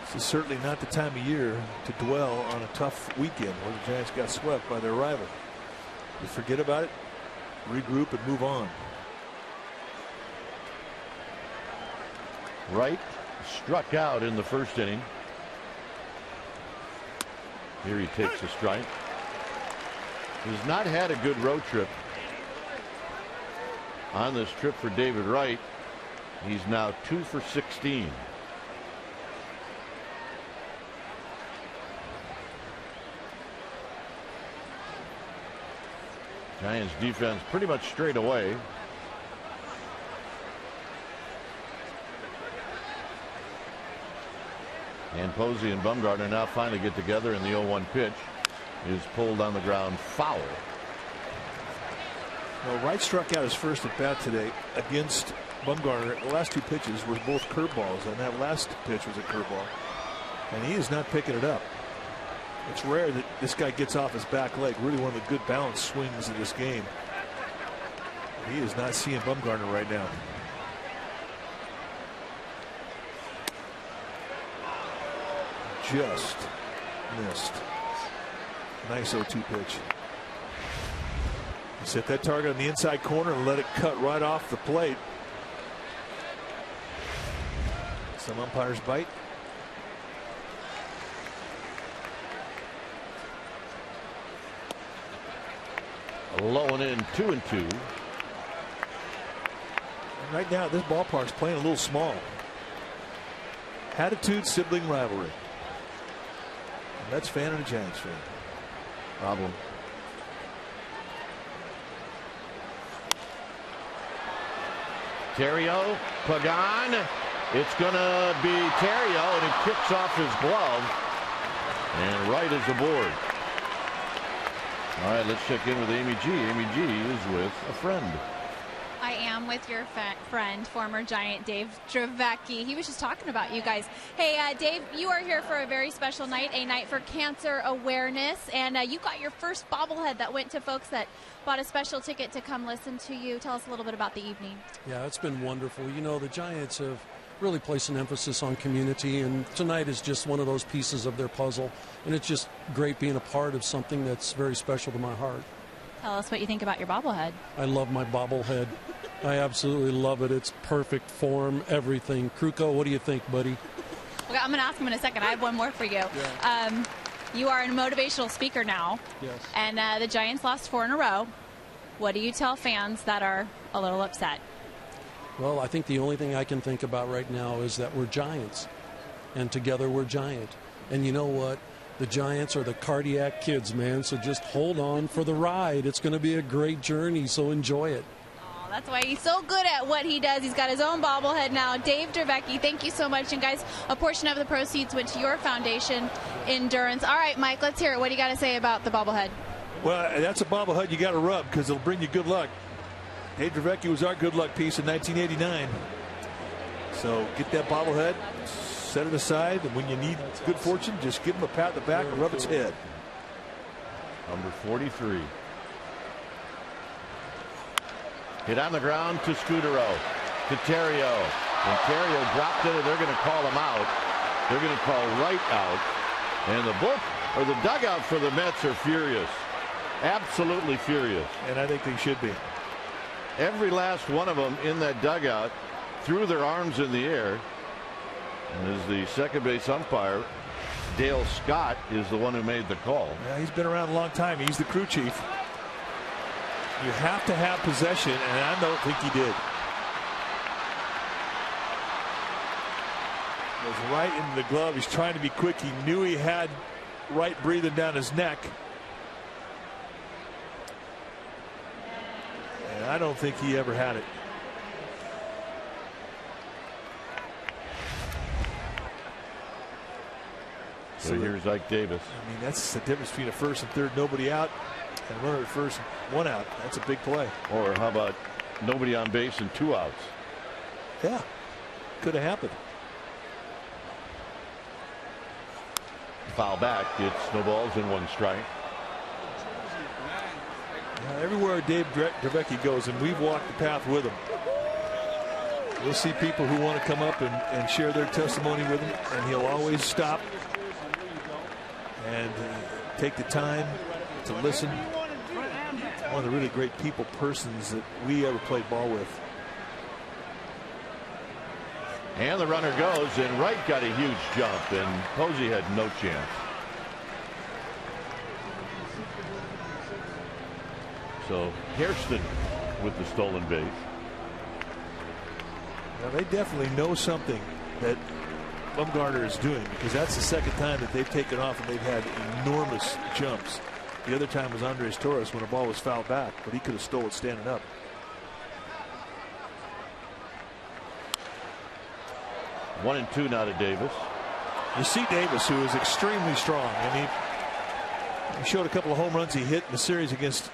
This is certainly not the time of year to dwell on a tough weekend where the Giants got swept by their rival. You forget about it, regroup, and move on. Wright struck out in the first inning. Here he takes a strike. He's not had a good road trip on this trip for David Wright. He's now 2 for 16. Giants defense pretty much straight away. And Posey and Bumgarner now finally get together, and the 0-1 pitch is pulled on the ground foul. Well, Wright struck out his first at bat today against Bumgarner. The last 2 pitches were both curveballs, and that last pitch was a curveball. And he is not picking it up. It's rare that this guy gets off his back leg. Really one of the good balance swings in this game. He is not seeing Bumgarner right now. Just missed. Nice 0-2 pitch. Set that target on the inside corner and let it cut right off the plate. Some umpires bite. Low and in, 2-2. And right now, this ballpark's playing a little small. Attitude, sibling rivalry. A Mets fan and a Giants fan. Problem. Terrio, Pagan. It's going to be Terrio, and he kicks off his glove. And right is aboard. All right, let's check in with Amy G. Amy G is with a friend. I am with your friend, former Giant Dave Dravecky. He was just talking about you guys. Hey, Dave, you are here for a very special night, a night for cancer awareness. And you got your first bobblehead that went to folks that bought a special ticket to come listen to you. Tell us a little bit about the evening. Yeah, it's been wonderful. You know, the Giants have really placed an emphasis on community, and tonight is just one of those pieces of their puzzle. And it's just great being a part of something that's very special to my heart. Tell us what you think about your bobblehead. I love my bobblehead. I absolutely love it. It's perfect form, everything. Kruko, what do you think, buddy? Okay, I'm going to ask him in a second. I have one more for you. Yeah. You are a motivational speaker now. Yes. And the Giants lost 4 in a row. What do you tell fans that are a little upset? Well, I think the only thing I can think about right now is that we're Giants. And together we're Giant. And you know what? The Giants are the cardiac kids, man. So just hold on for the ride. It's going to be a great journey, so enjoy it. Oh, that's why he's so good at what he does. He's got his own bobblehead now. Dave Dravecky, thank you so much. And guys, a portion of the proceeds went to your foundation, Endurance. All right, Mike, let's hear it. What do you got to say about the bobblehead? Well, that's a bobblehead you got to rub because it'll bring you good luck. Dave Dravecky was our good luck piece in 1989. So get that bobblehead, set it aside, and when you need good fortune, just give him a pat on the back and rub its head. Number 43. Hit on the ground to Scudero. To Terrio. And Terrio dropped it, and they're going to call him out. They're going to call right out. And the dugout for the Mets are furious. Absolutely furious. And I think they should be. Every last one of them in that dugout threw their arms in the air. And as the second base umpire, Dale Scott, is the one who made the call. Yeah, he's been around a long time. He's the crew chief. You have to have possession, and I don't think he did. It was right into the glove. He's trying to be quick. He knew he had right breathing down his neck. And I don't think he ever had it. So here's Ike Davis. I mean, that's the difference between a first and third, nobody out, and a runner at first, one out. That's a big play. Or how about nobody on base and 2 outs? Yeah, could have happened. Foul back. It's no balls and 1 strike. Everywhere Dave Dravecky goes, and we've walked the path with him, we'll see people who want to come up and share their testimony with him, and he'll always stop and take the time to listen. One of the really great people persons that we ever played ball with. And the runner goes, and Wright got a huge jump, and Posey had no chance. So Hairston with the stolen base. Now they definitely know something that Bumgarner is doing, because that's the second time that they've taken off and they've had enormous jumps. The other time was Andres Torres when a ball was fouled back, but he could have stole it standing up. One and two now to Davis. You see Davis, who is extremely strong. I mean, he showed a couple of home runs he hit in the series against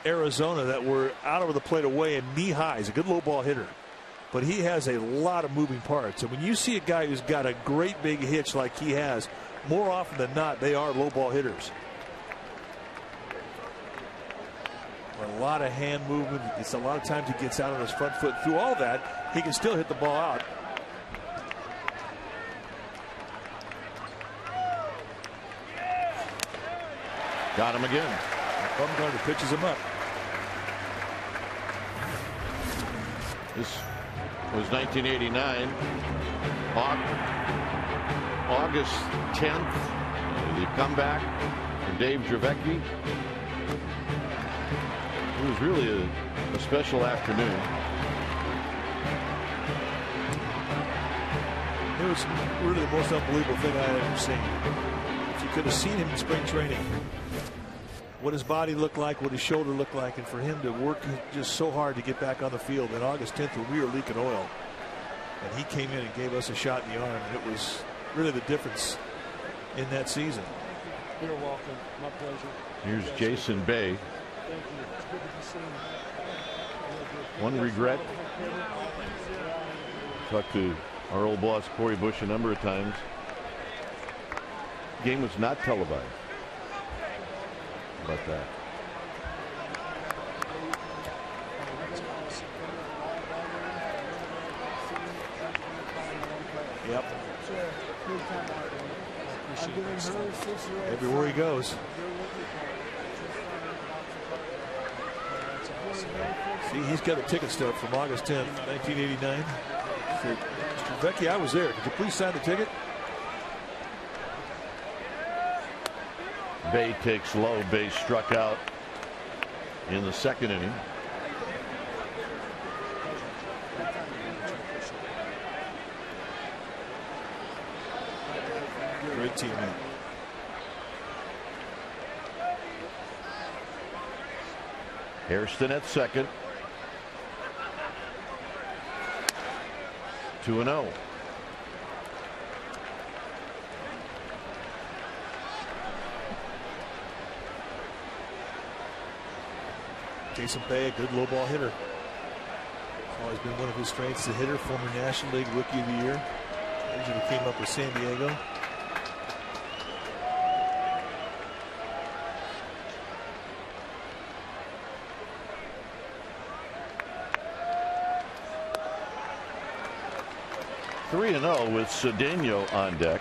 Arizona that were out over the plate away and knee high. He's a good low ball hitter, but he has a lot of moving parts. And when you see a guy who's got a great big hitch like he has, more often than not, they are low ball hitters. A lot of hand movement. It's a lot of times he gets out on his front foot. Through all that, he can still hit the ball out. Got him again. Bumgarner pitches him up. This was 1989. August 10th. The comeback from Dave Dravecki. It was really a special afternoon. It was really the most unbelievable thing I had ever seen. If you could have seen him in spring training, what his body looked like, what his shoulder looked like, and for him to work just so hard to get back on the field on August 10th when we were leaking oil. And he came in and gave us a shot in the arm. And it was really the difference in that season. You're welcome. My pleasure. Here's Jason Bay. Thank you. It's good to be seen. One regret. Talked to our old boss Corey Bush a number of times. Game was not televised. How about that? Yep. Everywhere he goes. See, he's got a ticket stub from August 10th, 1989. Mr. Vecchi, I was there. Could you please sign the ticket? Bay takes low. Bay struck out in the second inning. Great teammate. Hairston at second. 2-0. Jason Bay, a good low ball hitter. Always been one of his strengths, the hitter, former National League Rookie of the Year. Originally came up with San Diego. Three 3-0 with Cedeno on deck.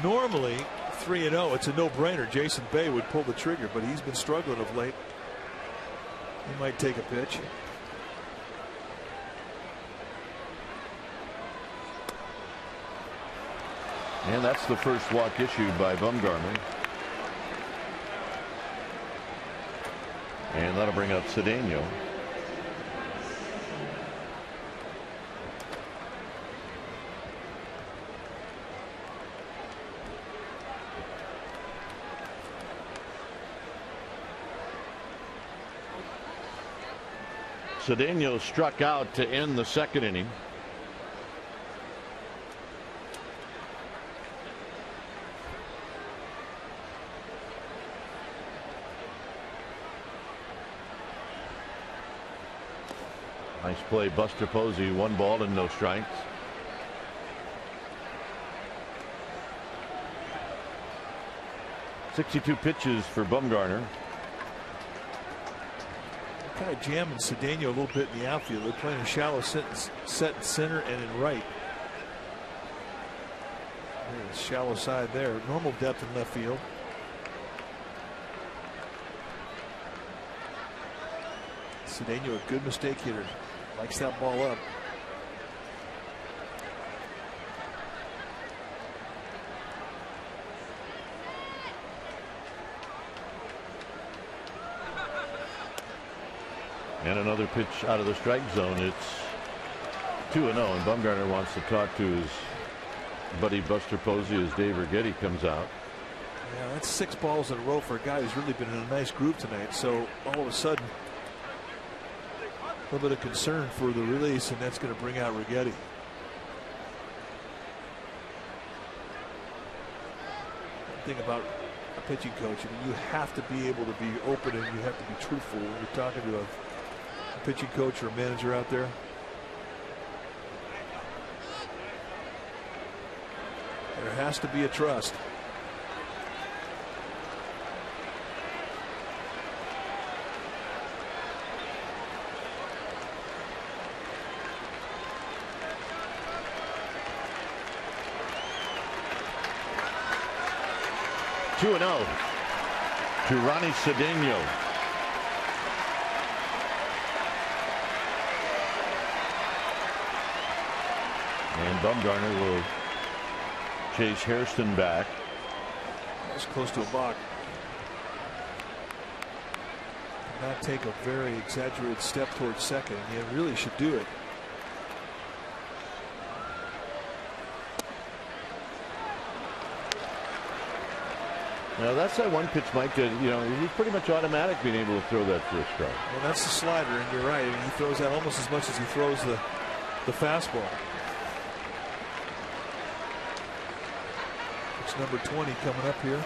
Normally 3-0, it's a no-brainer. Jason Bay would pull the trigger, but he's been struggling of late. He might take a pitch. And that's the first walk issued by Bumgarner. And that'll bring up Cedeno. Cedeno struck out to end the second inning. Nice play, Buster Posey, 1 ball and no strikes. .62 pitches for Bumgarner. Kind of jamming Cedeno a little bit in the outfield. They're playing a shallow set in center and in right. There's shallow side there. Normal depth in left field. Cedeno, a good mistake hitter. Likes that ball up. And another pitch out of the strike zone. It's 2-0, and Bumgarner wants to talk to his buddy Buster Posey as Dave Righetti comes out. Yeah, that's 6 balls in a row for a guy who's really been in a nice groove tonight. So all of a sudden, a little bit of concern for the release, and that's going to bring out Righetti. One thing about a pitching coach, I mean, you have to be able to be open and you have to be truthful when you're talking to a pitching coach or a manager out there. There has to be a trust. Two 2-0 to Ronnie Cedeno. And Bumgarner will chase Hairston back. That's close to a balk. Not take a very exaggerated step towards second. You really should do it. Now that's that one pitch, Mike, that, you know, he's pretty much automatic being able to throw that first strike. Well, that's the slider, and you're right. He throws that almost as much as he throws the fastball. It's number 20 coming up here.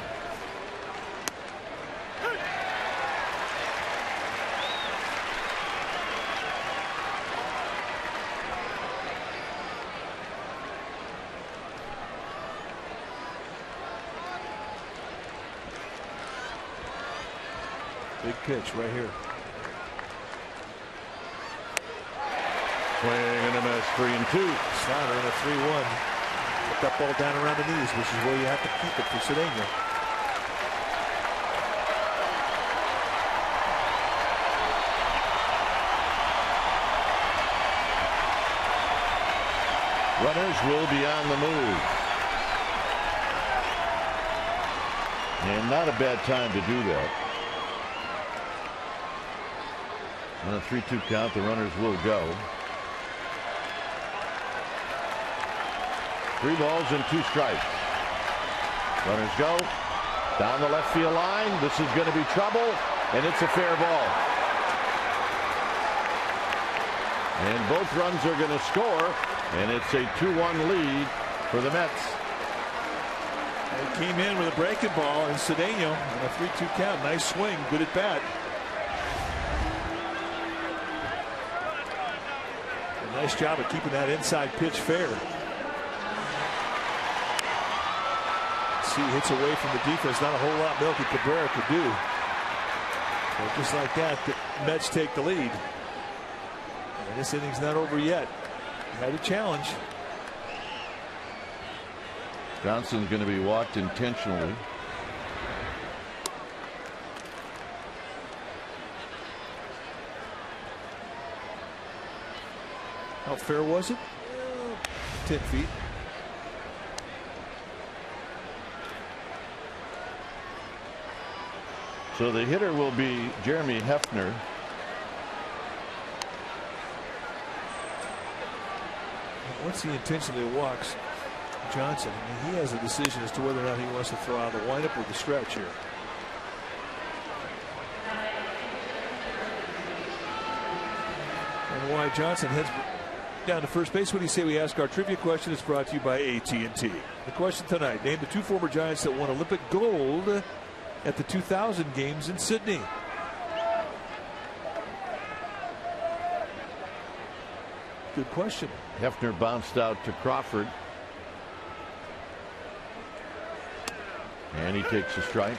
Big pitch right here. Swing and a miss, 3-2. Slider and a 3-1. Put that ball down around the knees, which is where you have to keep it for Cedeno. Runners will be on the move. And not a bad time to do that. On a 3-2 count, the runners will go. 3 balls and 2 strikes. Runners go down the left field line. This is going to be trouble, and it's a fair ball. And both runs are going to score, and it's a 2-1 lead for the Mets. They came in with a breaking ball, and Cedeno on a 3-2 count. Nice swing, good at bat. Nice job of keeping that inside pitch fair. See, hits away from the defense. Not a whole lot Melky Cabrera could do. But just like that, the Mets take the lead. And this inning's not over yet. Had a challenge. Johnson's going to be walked intentionally. How fair was it? 10 feet. So the hitter will be Jeremy Hefner. Once he intentionally walks Johnson, I mean, he has a decision as to whether or not he wants to throw out the windup or the stretch here. And why Johnson heads down to first base. What do you say we ask our trivia question? It's brought to you by AT&T. The question tonight: name the 2 former Giants that won Olympic gold at the 2000 games in Sydney. Good question. Hefner bounced out to Crawford. And he takes a strike.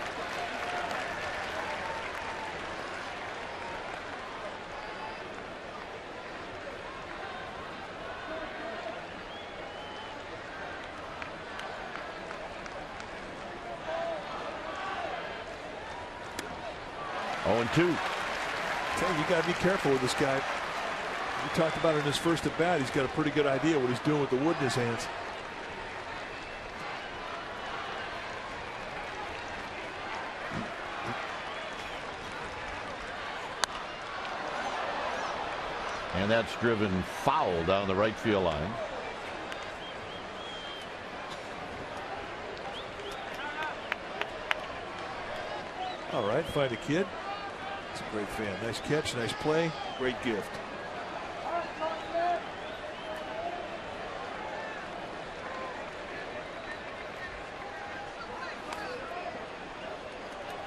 Oh, 2. Tell you got to be careful with this guy. We talked about it in his first at bat. He's got a pretty good idea what he's doing with the wood in his hands. And that's driven foul down the right field line. All right, find a kid. It's a great fan. Nice catch, nice play, great gift.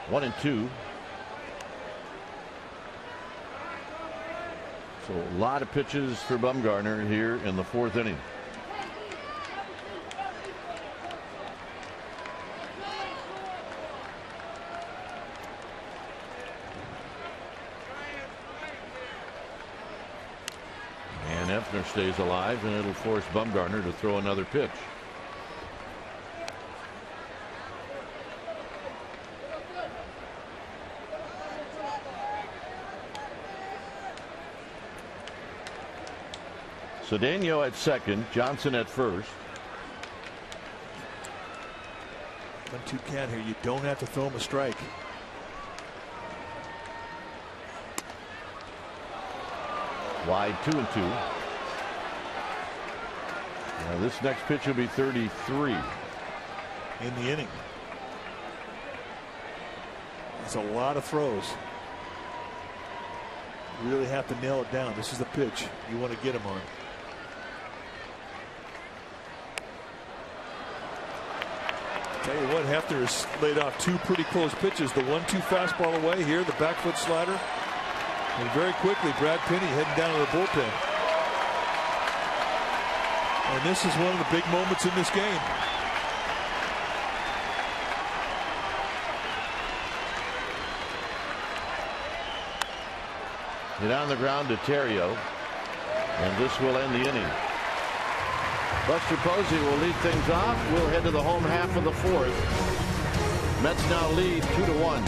One and 2. So a lot of pitches for Bumgarner here in the 4th inning. And Hefner stays alive, and it'll force Bumgarner to throw another pitch. Cedeno at second, Johnson at first. 1-2 count here. You don't have to throw him a strike. Wide 2-2. Now this next pitch will be 33 in the inning. That's a lot of throws. You really have to nail it down. This is the pitch you want to get him on. Tell you what, Hefner has laid off 2 pretty close pitches. The 1-2 fastball away here, the back foot slider. And very quickly, Brad Penny heading down to the bullpen. And this is one of the big moments in this game. Hit on the ground to Terrio, and this will end the inning. Buster Posey will lead things off. We'll head to the home half of the 4th. Mets now lead 2-1.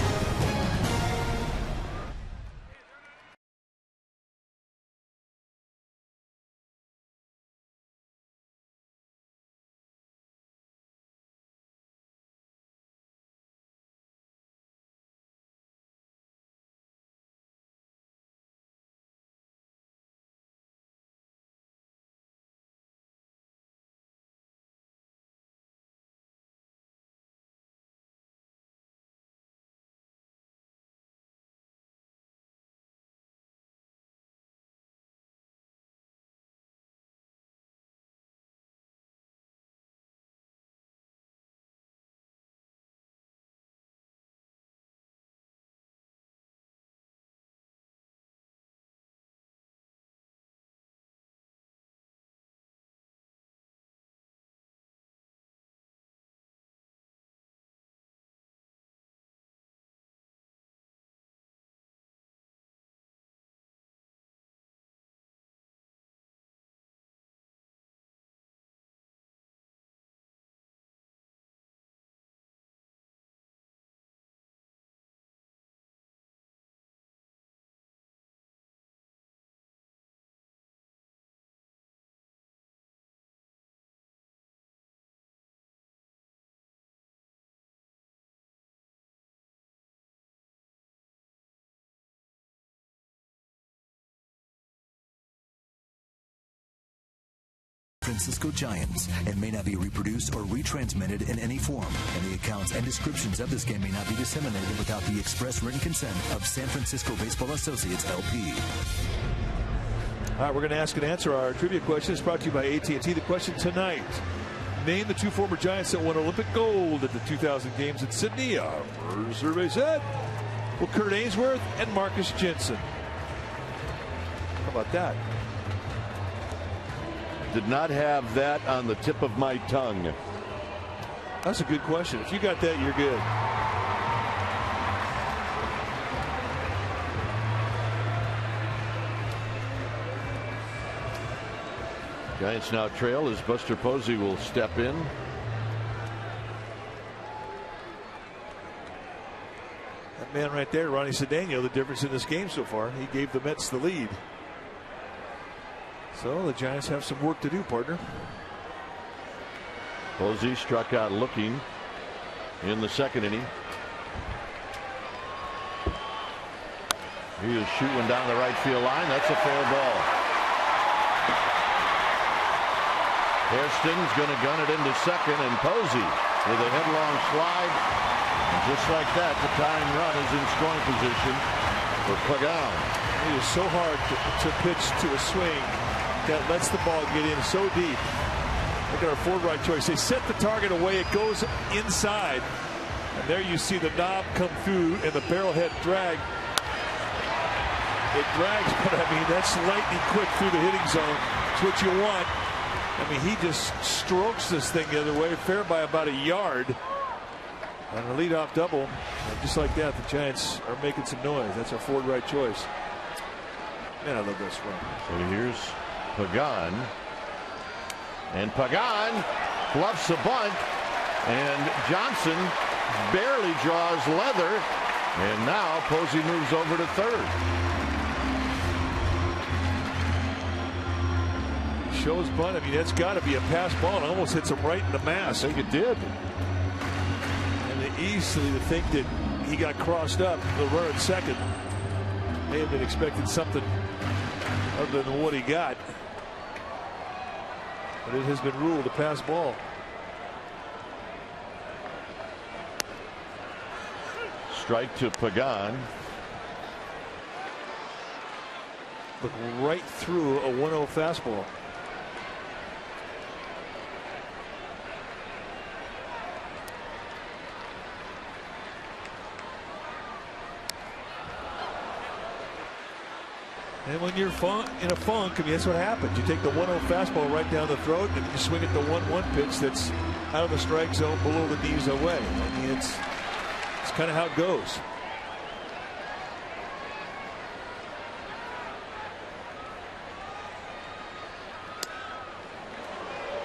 Francisco Giants and may not be reproduced or retransmitted in any form. Any accounts and descriptions of this game may not be disseminated without the express written consent of San Francisco Baseball Associates, LP. All right, we're going to ask and answer our trivia question. It's brought to you by AT&T. The question tonight: name the 2 former Giants that won Olympic gold at the 2000 games in Sydney. Our first survey said, well, Kurt Ainsworth and Marcus Jensen. How about that? Did not have that on the tip of my tongue. That's a good question. If you got that, you're good. Giants now trail as Buster Posey will step in. That man right there, Ronnie Cedeno, the difference in this game so far. He gave the Mets the lead. So the Giants have some work to do, partner. Posey struck out looking in the 2nd inning. He is shooting down the right field line. That's a fair ball. Hairston's going to gun it into 2nd, and Posey with a headlong slide. And just like that, the tying run is in scoring position for Pagan. It is so hard to pitch to a swing that lets the ball get in so deep. Look at our forward right choice. They set the target away. It goes inside. And there you see the knob come through and the barrel head drag. It drags, but I mean, that's lightning quick through the hitting zone. It's what you want. I mean, he just strokes this thing the other way, fair by about a yard. On a leadoff double. And just like that, the Giants are making some noise. That's our forward right choice. Man, I love this one. So here's Pagan, and Pagan bluffs a bunt, and Johnson barely draws leather, and now Posey moves over to 3rd. Shows bunt. I mean, that's got to be a pass ball. It almost hits him right in the mask. I think it did. And they easily to think that he got crossed up. The runner at second may have been expecting something other than what he got. But it has been ruled a pass ball. Strike to Pagan. Look right through a 1-0 fastball. And when you're in a funk, I mean, that's what happens. You take the 1-0 fastball right down the throat, and you swing at the 1-1 pitch that's out of the strike zone, below the knees, away. I mean, it's kind of how it goes.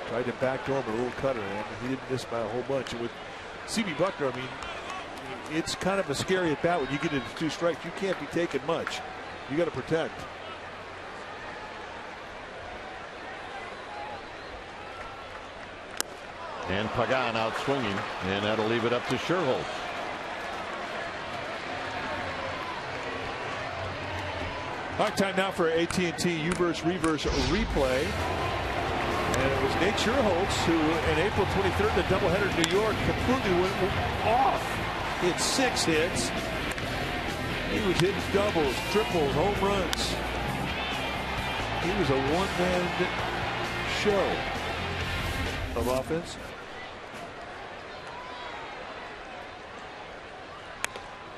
Tried to backdoor him a little cutter, and he didn't miss by a whole bunch. And with C.B. Buckner, I mean, it's kind of a scary at bat when you get into 2 strikes. You can't be taking much. You got to protect. And Pagan out swinging, and that'll leave it up to Sherholtz. All right, time now for AT&T Uverse Reverse Replay. And it was Nate Sherholtz who, in April 23rd, the doubleheader in New York, completely went off. He had 6 hits. He was hitting doubles, triples, home runs. He was a one-man show of offense.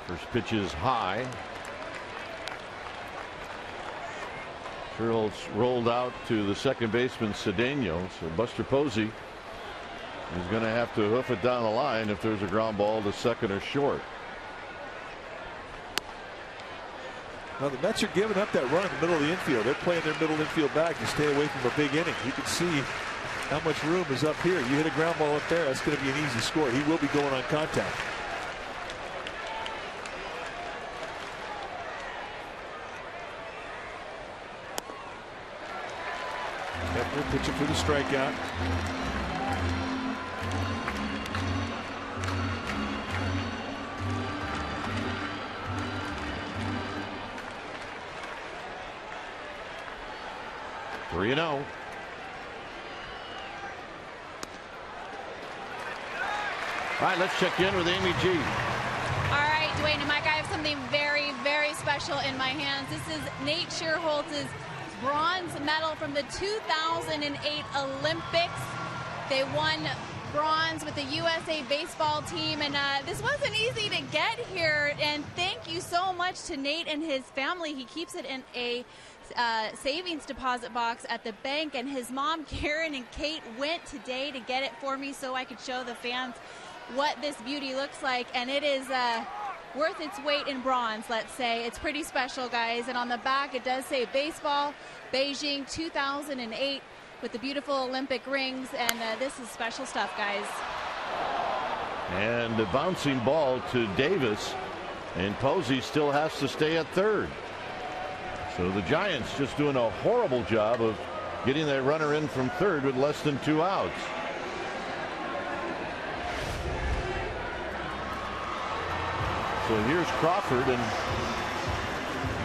First pitch is high. Sherholtz rolled out to the second baseman Cedeno, so Buster Posey is going to have to hoof it down the line if there's a ground ball to second or short. Now the Mets are giving up that run in the middle of the infield. They're playing their middle infield back to stay away from a big inning. You can see how much room is up here. You hit a ground ball up there, that's going to be an easy score. He will be going on contact. Kepler pitching for the strikeout. Three and 0. All right, let's check in with Amy G. All right, Dwayne and Mike, I have something very, very special in my hands. This is Nate Sherholtz's bronze medal from the 2008 Olympics. They won bronze with the USA baseball team, and this wasn't easy to get here. And thank you so much to Nate and his family. He keeps it in a savings deposit box at the bank, and his mom Karen and Kate went today to get it for me so I could show the fans what this beauty looks like, and it is worth its weight in bronze, let's say. It's pretty special, guys. And on the back it does say baseball Beijing 2008 with the beautiful Olympic rings, and this is special stuff, guys. And the bouncing ball to Davis, and Posey still has to stay at third. So the Giants just doing a horrible job of getting that runner in from third with less than 2 outs. So here's Crawford, and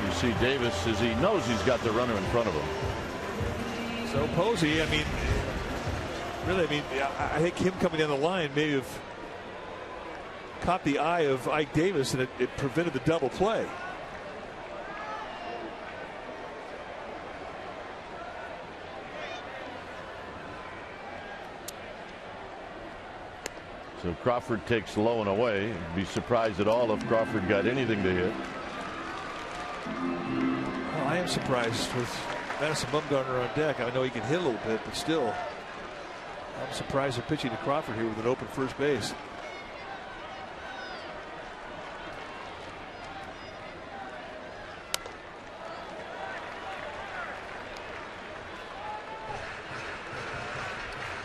you see Davis as he knows he's got the runner in front of him. So Posey, I mean, really, I think him coming down the line may have caught the eye of Ike Davis, and it prevented the double play. So Crawford takes low and away. Be surprised at all if Crawford got anything to hit. Well, I am surprised with Madison Bumgarner on deck. I know he can hit a little bit, but still, I'm surprised they're pitching to Crawford here with an open first base.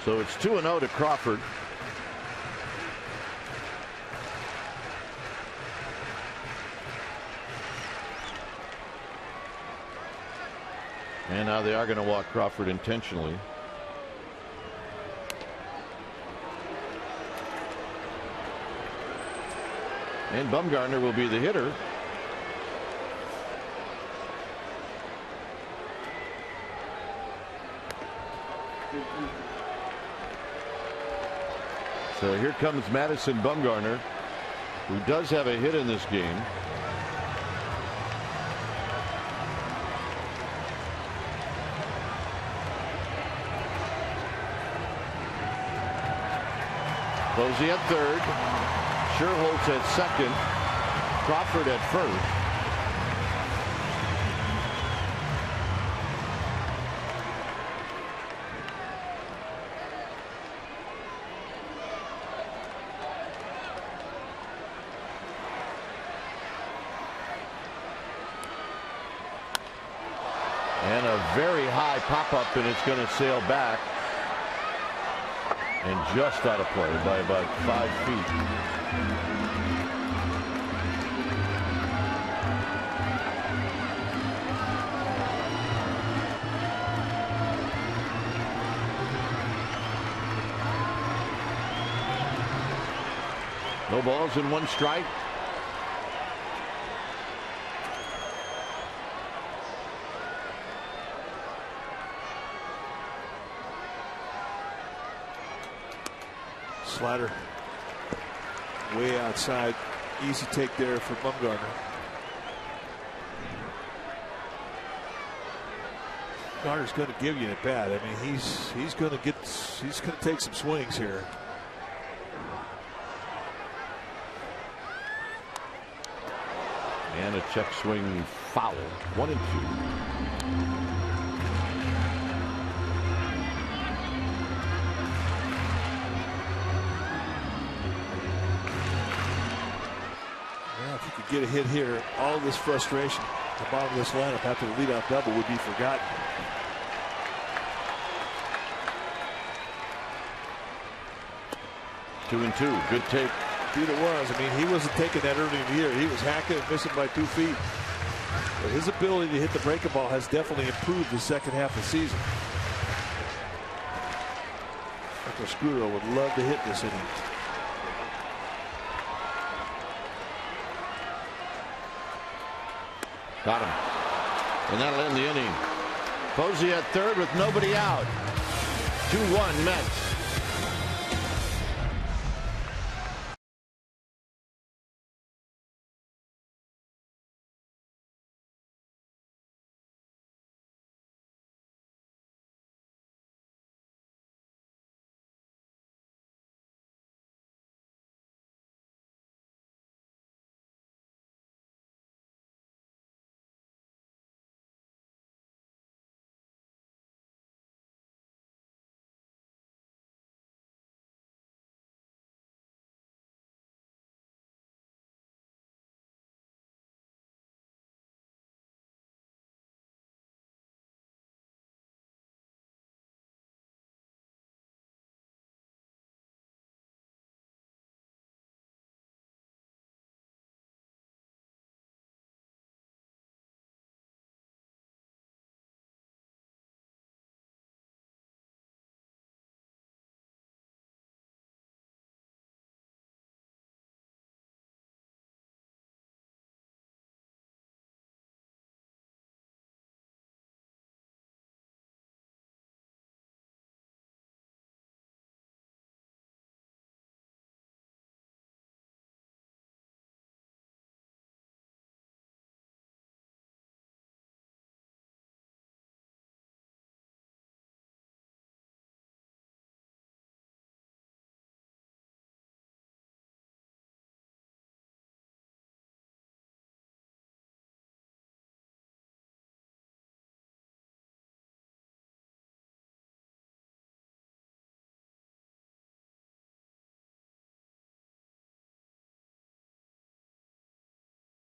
So it's 2-0 to Crawford. And now they are going to walk Crawford intentionally. And Bumgarner will be the hitter. So here comes Madison Bumgarner, who does have a hit in this game. Posey at third, Sherholtz at second, Crawford at first. And a very high pop-up, and it's going to sail back. And just out of play by about 5 feet. No balls and 1 strike. Slider way outside. Easy take there for Bumgarner. Garner's going to give you an at bat. I mean, he's going to take some swings here. And a check swing foul. 1-2. Get a hit here, all this frustration at the bottom of this lineup after the leadoff double would be forgotten. Two and two. Good take. Indeed it was. I mean, he wasn't taking that early in the year. He was hacking and missing by 2 feet. But his ability to hit the breaking ball has definitely improved the second half of the season. Michael Scudero would love to hit this inning. Got him. And that'll end the inning. Posey at third with nobody out. 2-1 Mets.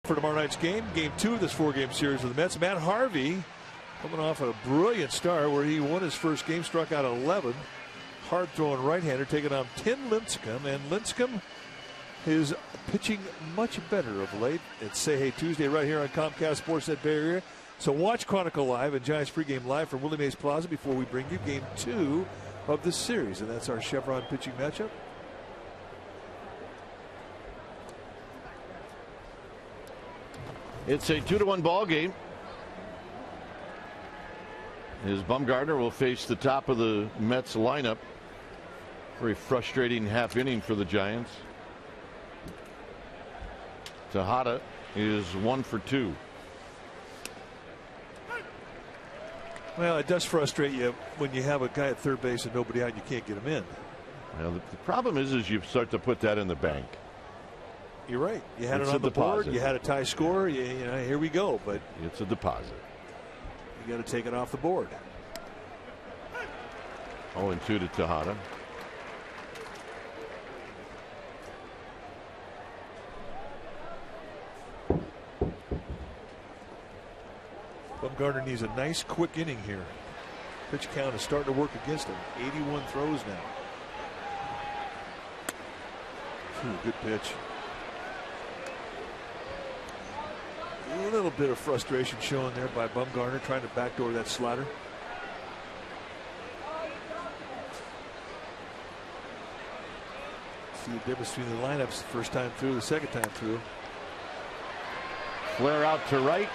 For tomorrow night's game 2 of this 4-game series of the Mets. Matt Harvey coming off a brilliant start where he won his first game, struck out 11. Hard throwing right-hander taking on Tim Lincecum, and Lincecum is pitching much better of late. It's Say Hey Tuesday right here on Comcast Sportsnet Bay Area. So watch Chronicle Live and Giants pregame live from Willie Mays Plaza before we bring you game 2 of this series. And that's our Chevron pitching matchup. It's a 2-1 ball game. As Bumgarner will face the top of the Mets lineup. Very frustrating half inning for the Giants. Tejada is 1 for 2. Well, it does frustrate you when you have a guy at third base and nobody out and you can't get him in. Well, the problem is you start to put that in the bank. You're right. You had It's it on the board. deposit. You had a tie score. You know, here we go. But it's a deposit. You got to take it off the board. 0-2 to Tejada. Bumgarner needs a nice quick inning here. Pitch count is starting to work against him. 81 throws now. Good pitch. A little bit of frustration showing there by Bumgarner trying to backdoor that slider. See the difference between the lineups the first time through, the second time through. Flare out to right.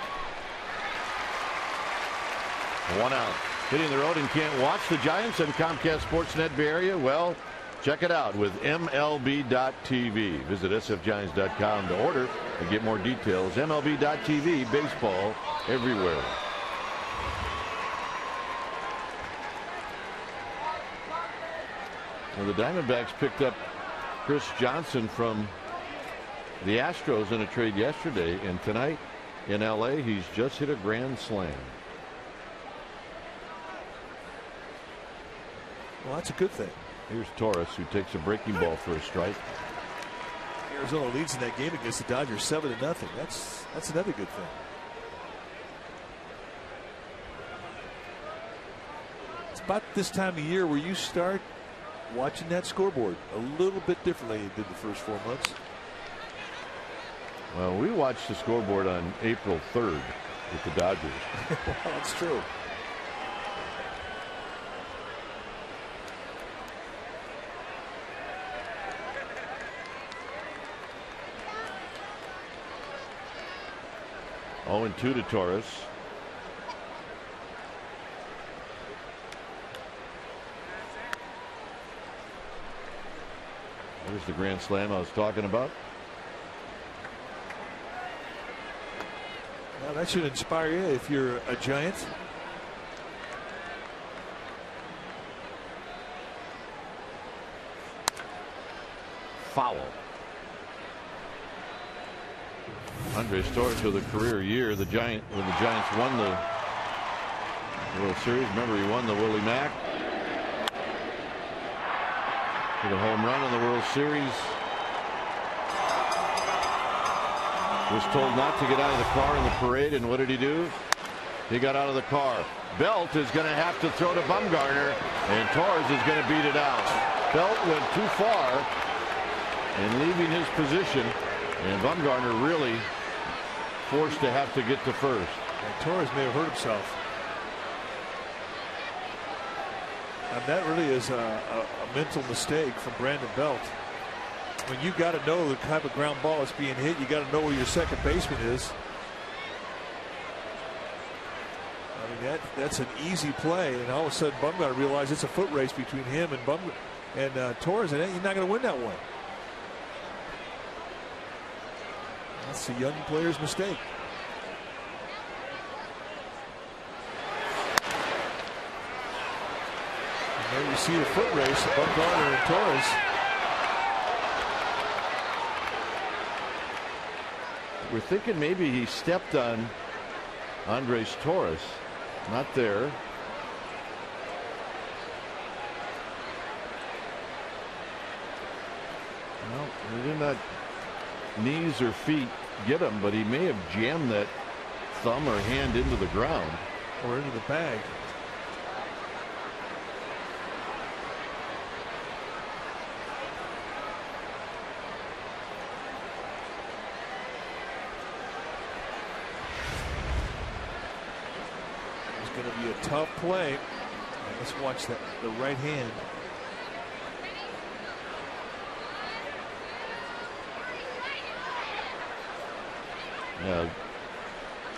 1 out. Hitting the road and can't watch the Giants on Comcast Sportsnet Bay Area? Well, check it out with MLB.TV. Visit sfgiants.com to order and get more details. MLB.TV, baseball everywhere. Well, the Diamondbacks picked up Chris Johnson from the Astros in a trade yesterday, and tonight in LA he's just hit a grand slam. Well, that's a good thing. Here's Torres, who takes a breaking ball for a strike. Arizona leads in that game against the Dodgers 7-0. That's another good thing. It's about this time of year where you start watching that scoreboard a little bit differently than you did the first 4 months. Well, we watched the scoreboard on April 3rd with the Dodgers. Well, that's true. Oh, and 2 to Torres. There's the grand slam I was talking about. Well, that should inspire you if you're a Giant. Foul. Andres Torres with a career year. When the Giants won the World Series, remember he won the Willie Mack. Hit a home run in the World Series. Was told not to get out of the car in the parade, and what did he do? He got out of the car. Belt is going to have to throw to Bumgarner, and Torres is going to beat it out. Belt went too far and leaving his position, and Bumgarner really forced to have to get to first. And Torres may have hurt himself. And that really is a mental mistake from Brandon Belt. When you got to know the type of ground ball that's being hit, you got to know where your second baseman is. I mean, that's an easy play, and all of a sudden Bumgarner realizes it's a foot race between him and Torres, and you're not going to win that one. That's a young player's mistake. And there you see the foot race of Bumgarner and Torres. We're thinking maybe he stepped on Andres Torres. Not there. Well, he did not knees or feet get him, but he may have jammed that thumb or hand into the ground. Or into the bag. a tough play. Let's watch that. The right hand.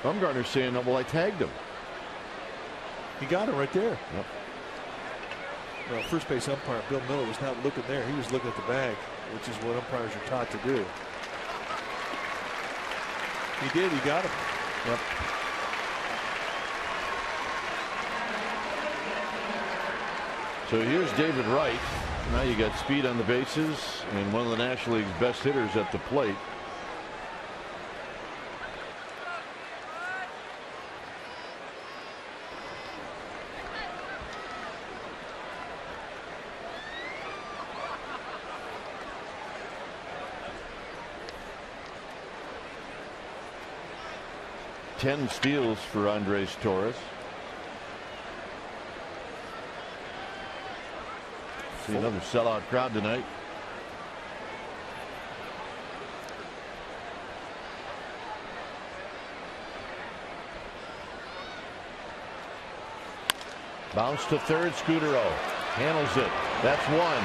Bumgarner's saying, well, I tagged him. He got him right there. Yep. Well, first base umpire Bill Miller was not looking there. He was looking at the bag, which is what umpires are taught to do. He did. He got him. Yep. So here's David Wright. Now you got speed on the bases and one of the National League's best hitters at the plate. Ten steals for Andres Torres. See another sellout crowd tonight. Bounce to third. Scudero handles it. That's one.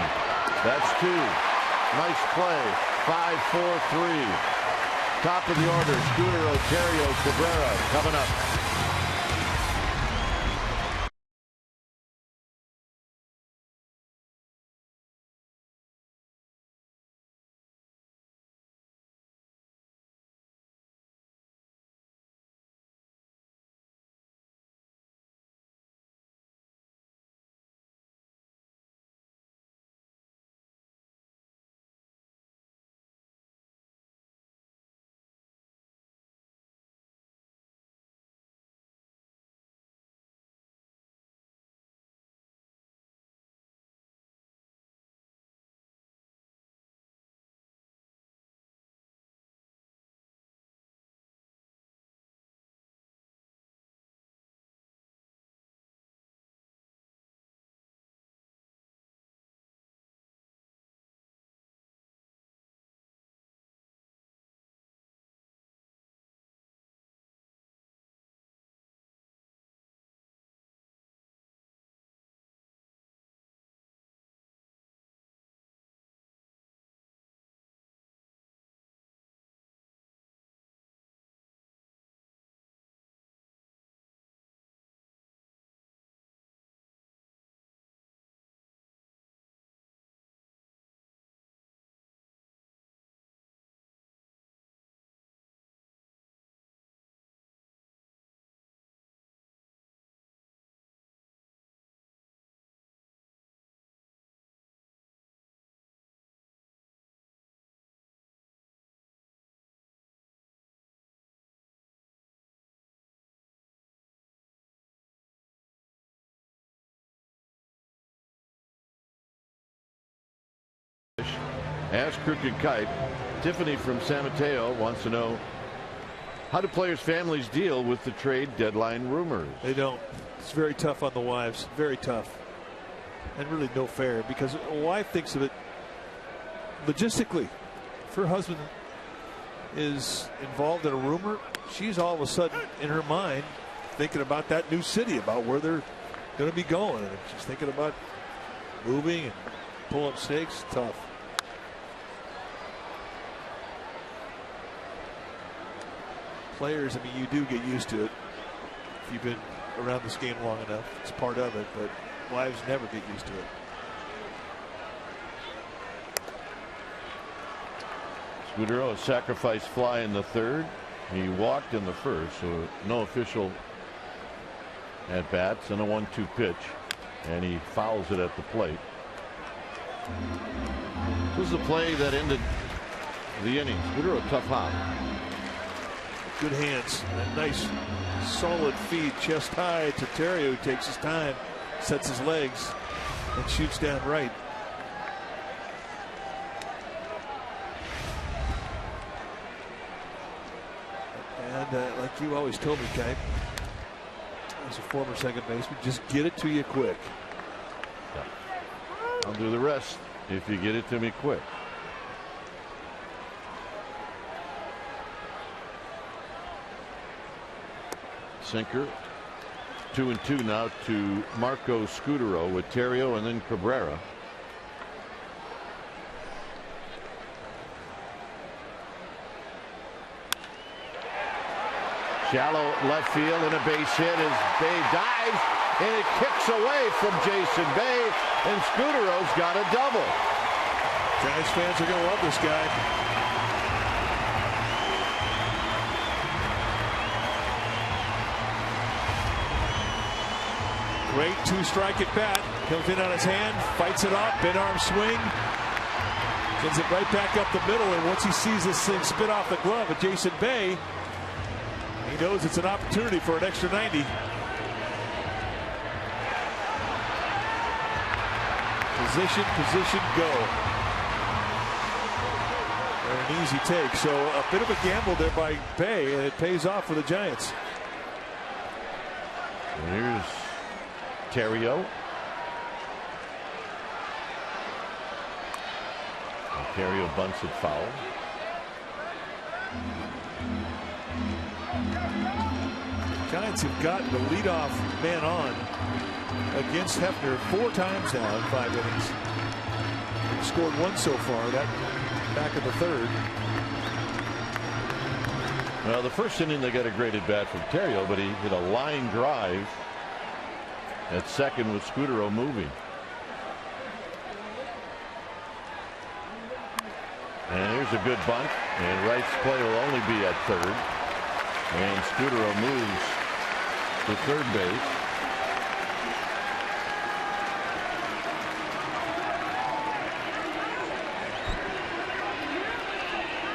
That's two. Nice play. 5-4-3. Top of the order. Scudero, Terrio, Cabrera coming up. As Crooked Kite, Tiffany from San Mateo wants to know, how do players' families deal with the trade deadline rumors? They don't. It's very tough on the wives. Very tough. And really no fair, because a wife thinks of it logistically. If her husband is involved in a rumor, she's all of a sudden in her mind thinking about that new city, about where they're going to be going. And she's thinking about moving and pulling up stakes. Tough. Players, I mean, you do get used to it if you've been around this game long enough. It's part of it, but wives never get used to it. Scudero, a sacrifice fly in the third. He walked in the first, so no official at bats, and a 1-2 pitch, and he fouls it at the plate. This is the play that ended the inning. Scudero, a tough hop. Good hands. A nice solid feed, chest high to Terrio, who takes his time, sets his legs, and shoots down right. And like you always told me, Kite, as a former second baseman, just get it to you quick. Yeah. I'll do the rest if you get it to me quick. Sinker. 2-2 now to Marco Scutero with Terrio and then Cabrera. Shallow left field and a base hit as Bay dives and it kicks away from Jason Bay, and Scutero's got a double. Giants fans are going to love this guy. Great two-strike at bat. Comes in on his hand, fights it off, bent-arm swing. Sends it right back up the middle, and once he sees this thing spit off the glove of Jason Bay, he knows it's an opportunity for an extra 90. Position, go. And an easy take. So a bit of a gamble there by Bay, and it pays off for the Giants. And here's Terrio. And Terrio bunts it foul. Giants have gotten the leadoff man on against Hefner 4 times now in 5 innings. They've scored 1 so far, that back of the 3rd. Well, the first inning they got a great at bat from Terrio, but he hit a line drive at second with Scutero moving. And here's a good bunt, and Wright's play will only be at third. And Scutero moves to third base.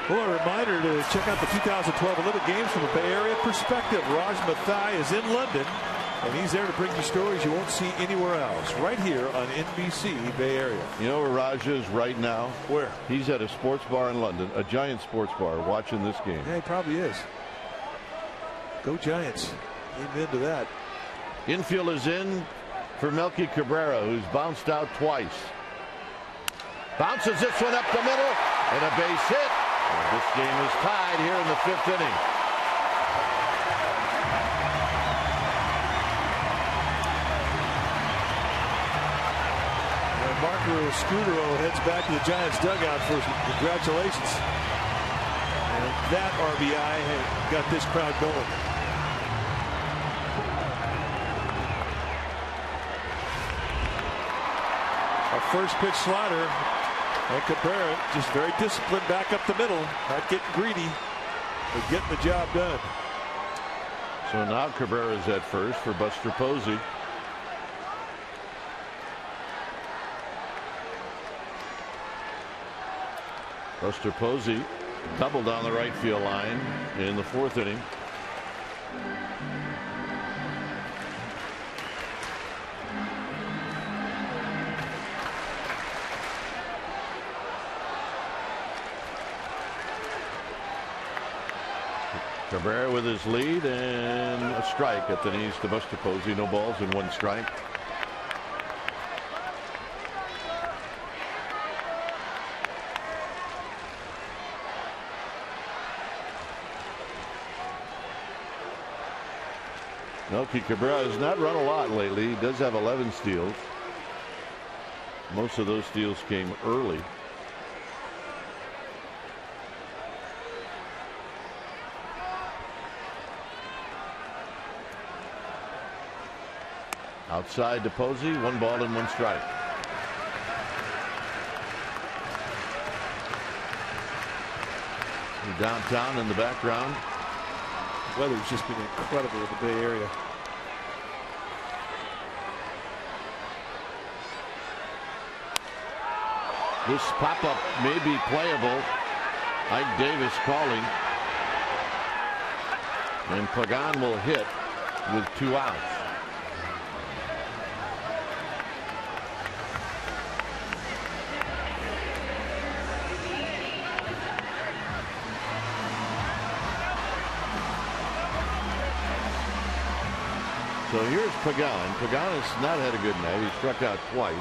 Well, a reminder to check out the 2012 Olympic Games from a Bay Area perspective. Raj Mathai is in London, and he's there to bring you stories you won't see anywhere else, right here on NBC Bay Area. You know where Raj is right now? Where? He's at a sports bar in London, a Giant sports bar, watching this game. Yeah, he probably is. Go Giants. Amen to that. Infield is in for Melky Cabrera, who's bounced out twice. Bounces this one up the middle, and a base hit. And this game is tied here in the 5th inning. And Marco Scutero heads back to the Giants dugout for some congratulations. And that RBI had got this crowd going. A first pitch slider, and Cabrera just very disciplined back up the middle, not getting greedy, but getting the job done. So now Cabrera's at first for Buster Posey. Buster Posey doubled down the right field line in the 4th inning. Cabrera with his lead and a strike at the knees to Buster Posey. No balls and 1 strike. Melky Cabrera has not run a lot lately. He does have 11 steals. Most of those steals came early. Outside to Posey, 1 ball and 1 strike. Downtown in the background. Weather's just been incredible in the Bay Area. This pop-up may be playable. Ike Davis calling. And Pagan will hit with 2 outs. So here's Pagan. Pagan has not had a good night. He struck out twice.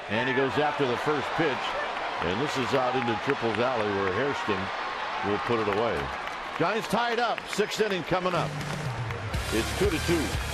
And he goes after the first pitch. And this is out into Triples Alley where Hairston will put it away. Giants tied up. 6th inning coming up. It's 2-2.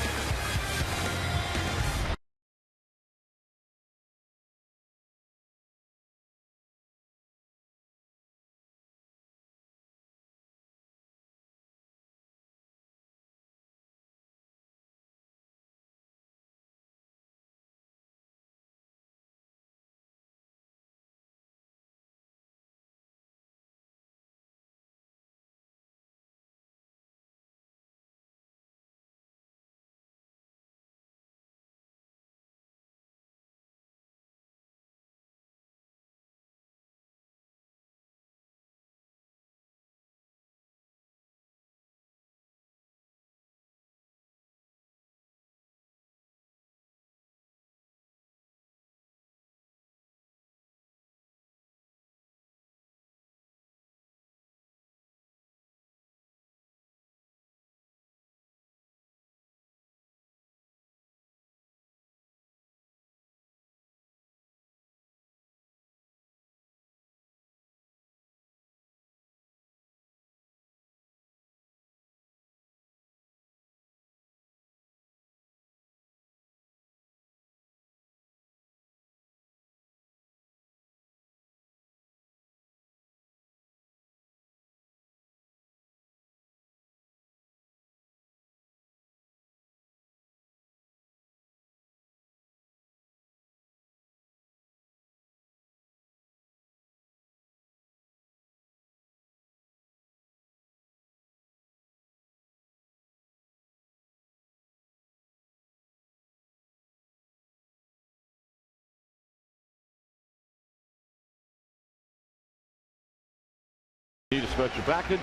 Need a special package,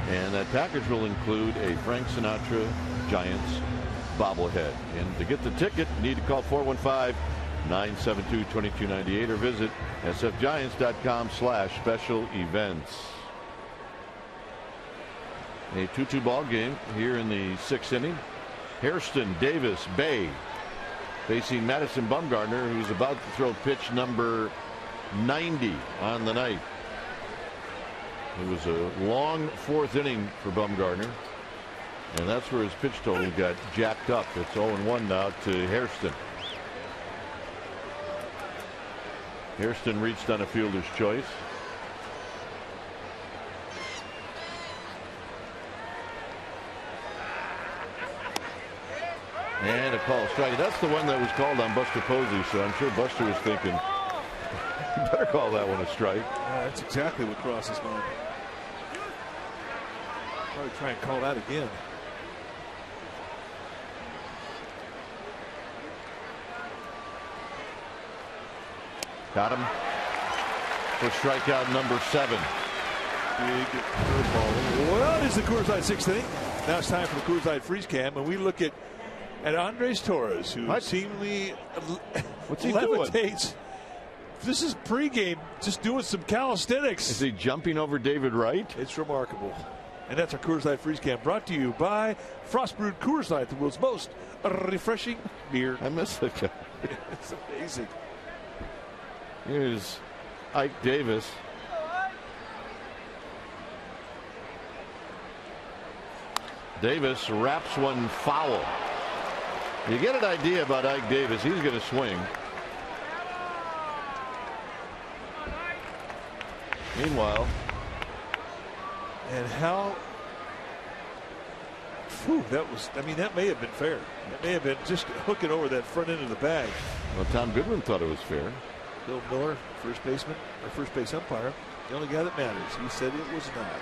and that package will include a Frank Sinatra Giants bobblehead. And to get the ticket, you need to call 415-972-2298 or visit sfgiants.com/special events. A 2-2 ball game here in the 6th inning. Hairston, Davis, Bay facing Madison Bumgarner, who's about to throw pitch number 90 on the night. It was a long 4th inning for Bumgarner, and that's where his pitch total got jacked up. It's 0-1 now to Hairston. Hairston reached on a fielder's choice. And a call strike. That's the one that was called on Buster Posey, so I'm sure Buster was thinking, you better call that one a strike. That's exactly what crossed his mind. Probably try and call that again. Got him for strikeout number 7. Big curveball. Well, it is the Coors Light 6th inning. Now it's time for the Coors Light freeze cam, and we look at Andres Torres, who seemingly levitates. This is pregame, just doing some calisthenics. Is he jumping over David Wright? It's remarkable. And that's our Coors Light freeze cam, brought to you by Frost Brewed Coors Light, the world's most refreshing beer. I miss that guy. It's amazing. Here's Ike Davis. Davis wraps one foul. You get an idea about Ike Davis. He's going to swing. Meanwhile, and how that was, I mean, that may have been fair. That may have been just hooking over that front end of the bag. Well, Tom Goodwin thought it was fair. Bill Miller, first baseman, or first base umpire, the only guy that matters. He said it was not.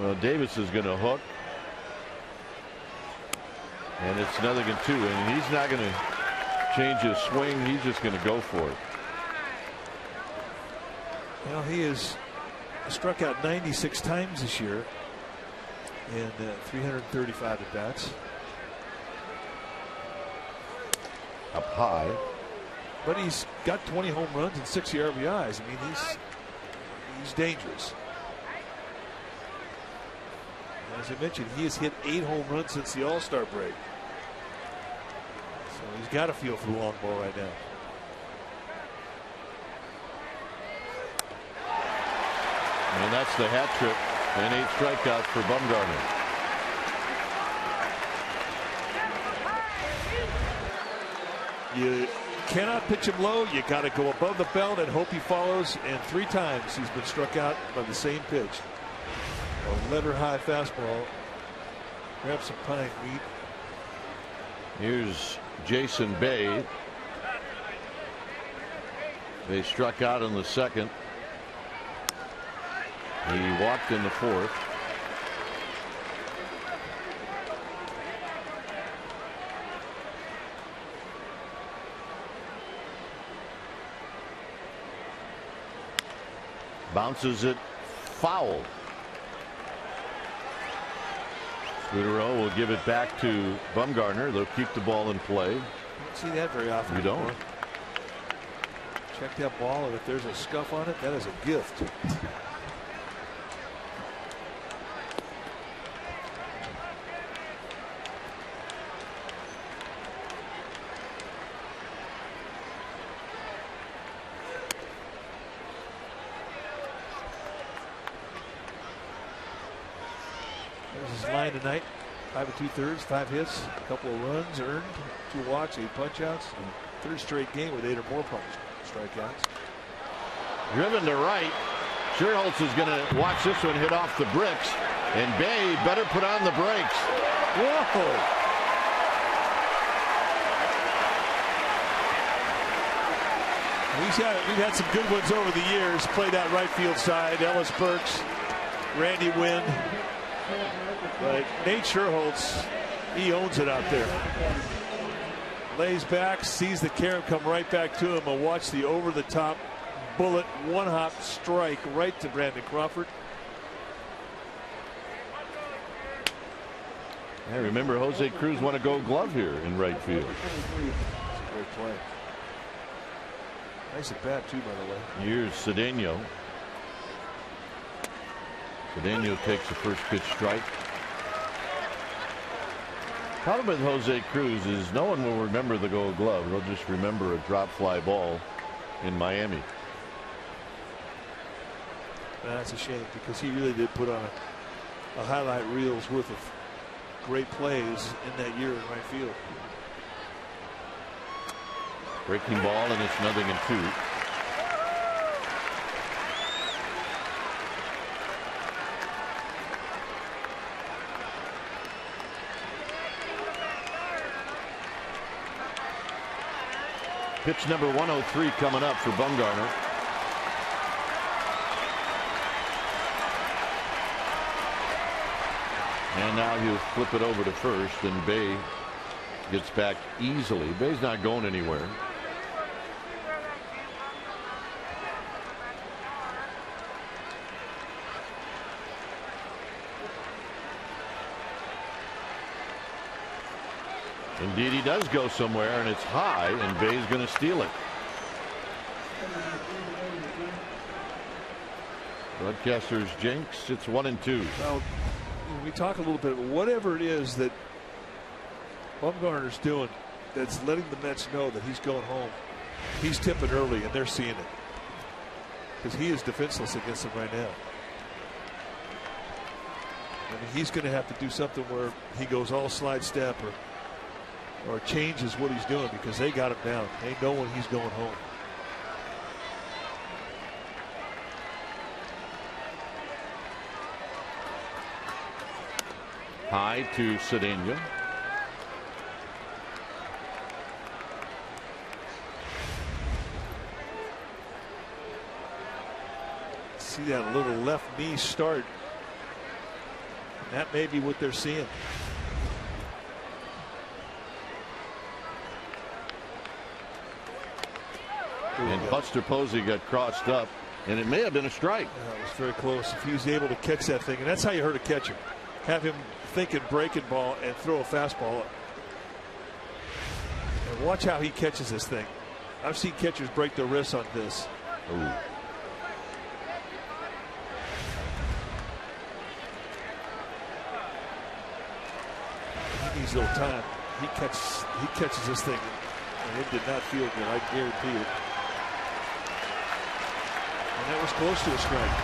Well, Davis is going to hook. And it's 0-2, and he's not going to change his swing. He's just going to go for it. Well, he has struck out 96 times this year in 335 at bats. Up high. But he's got 20 home runs and 60 RBIs. I mean, he's dangerous. As I mentioned, he has hit 8 home runs since the All-Star break. So He's got a feel for the long ball right now. And that's the hat trick and 8 strikeouts for Bumgarner. You cannot pitch him low. You got to go above the belt and hope he follows. And 3 times he's been struck out by the same pitch. A letter high fastball. Grab some pine wheat. Here's Jason Bay. They struck out in the 2nd. He walked in the 4th. Bounces it foul. Scudero will give it back to Bumgarner. They'll keep the ball in play. You don't see that very often. You don't. Anymore. Check that ball, and if there's a scuff on it, that is a gift. Line tonight, 5 2/3, 5 hits, a couple of runs earned, 2 walks, 8 punch-outs, and 3rd straight game with 8 or more strikeouts. Driven to right. Scherholz is going to watch this one hit off the bricks, and Bay better put on the brakes. Whoa! We've had some good ones over the years. Played that right field side. Ellis Burks, Randy Wynn. But Nate Scherholz, he owns it out there. Lays back, sees the carom come right back to him, and watch the over-the-top bullet, one-hop strike right to Brandon Crawford. I remember Jose Cruz won a Gold Glove here in right field. That's a great play. Nice at bat too, by the way. Here's Cedeno. Cedeno takes the first pitch strike. Problem with Jose Cruz is no one will remember the Gold Glove. They'll just remember a drop fly ball in Miami. That's a shame, because he really did put on a highlight reel's worth of great plays in that year in right field. Breaking ball, and it's 0-2. Pitch number 103 coming up for Bumgarner. And now he'll flip it over to first, and Bay gets back easily. Bay's not going anywhere. Indeed, he does go somewhere, and it's high, and Bay's going to steal it. Broadcaster's jinx. It's 1-2. Well, we talk a little bit about whatever it is that Bumgarner's doing that's letting the Mets know that he's going home. He's tipping early, and they're seeing it, because he is defenseless against them right now. I mean, he's going to have to do something where he goes all slide step or changes what he's doing, because they got him down. They know when he's going home. High to Cedeno. See that little left knee start. That may be what they're seeing. And Buster Posey got crossed up, and it may have been a strike. Yeah, it was very close. If he was able to catch that thing, and that's how you hurt a catcher. Have him thinking breaking ball and throw a fastball. And watch how he catches this thing. I've seen catchers break their wrists on this. Ooh. He needs a little time. he catches this thing, and it did not feel good. I guarantee it. And that was close to a strike.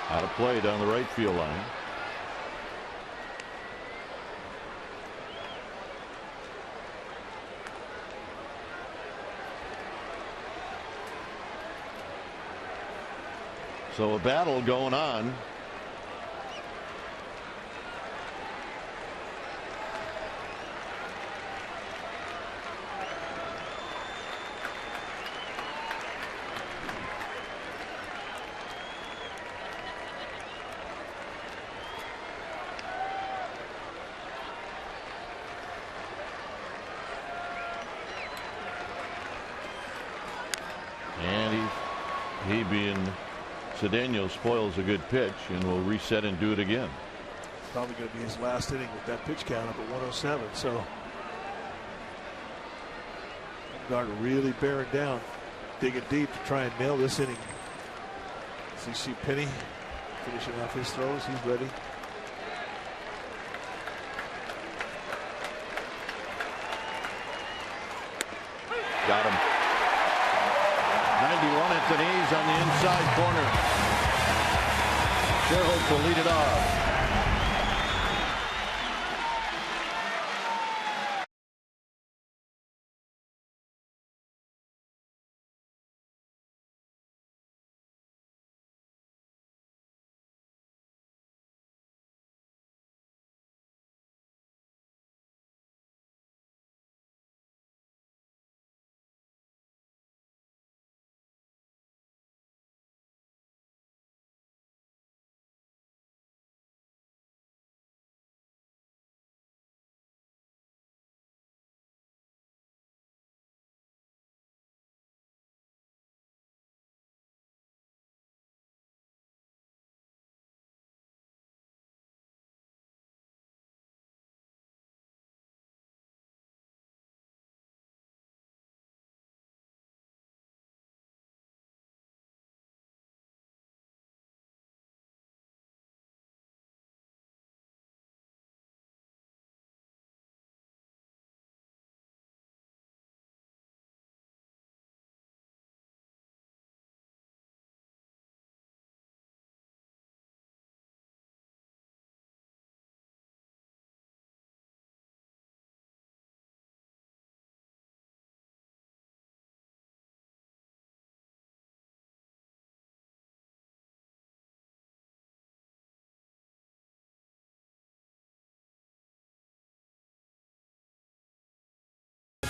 Out of play down the right field line. So a battle going on. And he being Cedeno spoils a good pitch and will reset and do it again. Probably going to be his last inning with that pitch count up at 107. So Gardner really bearing down, digging deep to try and nail this inning. So you see Penny finishing off his throws. He's ready. Got him. 91 at the knees on the inside corner. Sherholt will lead it off.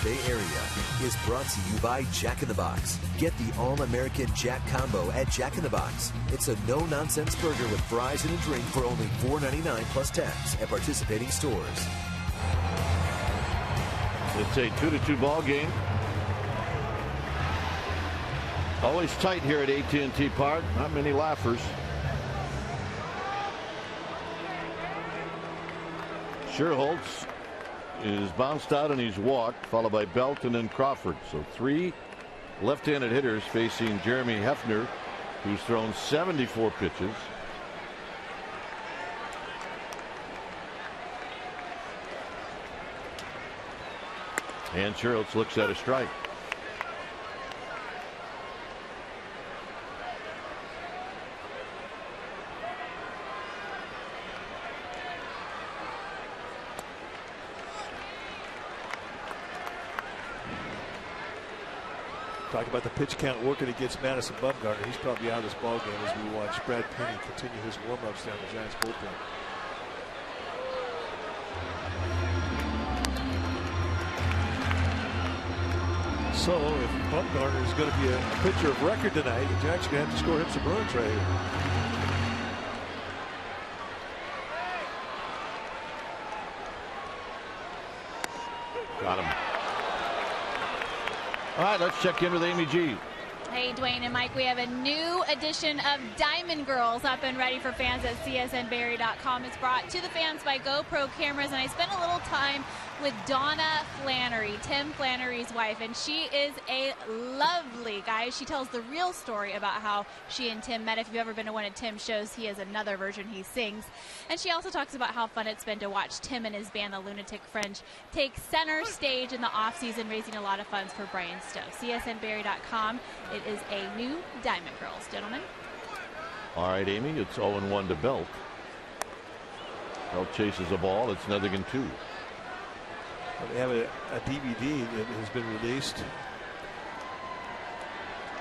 Bay Area is brought to you by Jack in the Box. Get the All-American Jack Combo at Jack in the Box. It's a no-nonsense burger with fries and a drink for only $4.99 plus tax at participating stores. It's a 2-2 ball game. Always tight here at AT&T Park. Not many laughers. Sherholtz is bounced out and he's walked, followed by Belton and Crawford. So 3 left-handed hitters facing Jeremy Hefner, who's thrown 74 pitches. And Sherholtz looks at a strike. Talk about the pitch count working against Madison Bumgarner. He's probably out of this ball game as we watch Brad Penny continue his warm-ups down the Giants bullpen. So if Bumgarner is going to be a pitcher of record tonight, the Giants are going to have to score him some runs right here. Got him. All right, let's check in with Amy G. Hey, Dwayne and Mike, we have a new edition of Diamond Girls up and ready for fans at csnberry.com. It's brought to the fans by GoPro cameras, and I spent a little time with Donna Flannery, Tim Flannery's wife, and she is a lovely guy. She tells the real story about how she and Tim met. If you've ever been to one of Tim's shows, he has another version he sings. And she also talks about how fun it's been to watch Tim and his band, the Lunatic Fringe, take center stage in the off-season, raising a lot of funds for Brian Stowe. csnberry.com. It is a new Diamond Girls, gentlemen. All right, Amy, it's 0-1 to Belt. Belt chases the ball. It's 0-2. They have a DVD that has been released.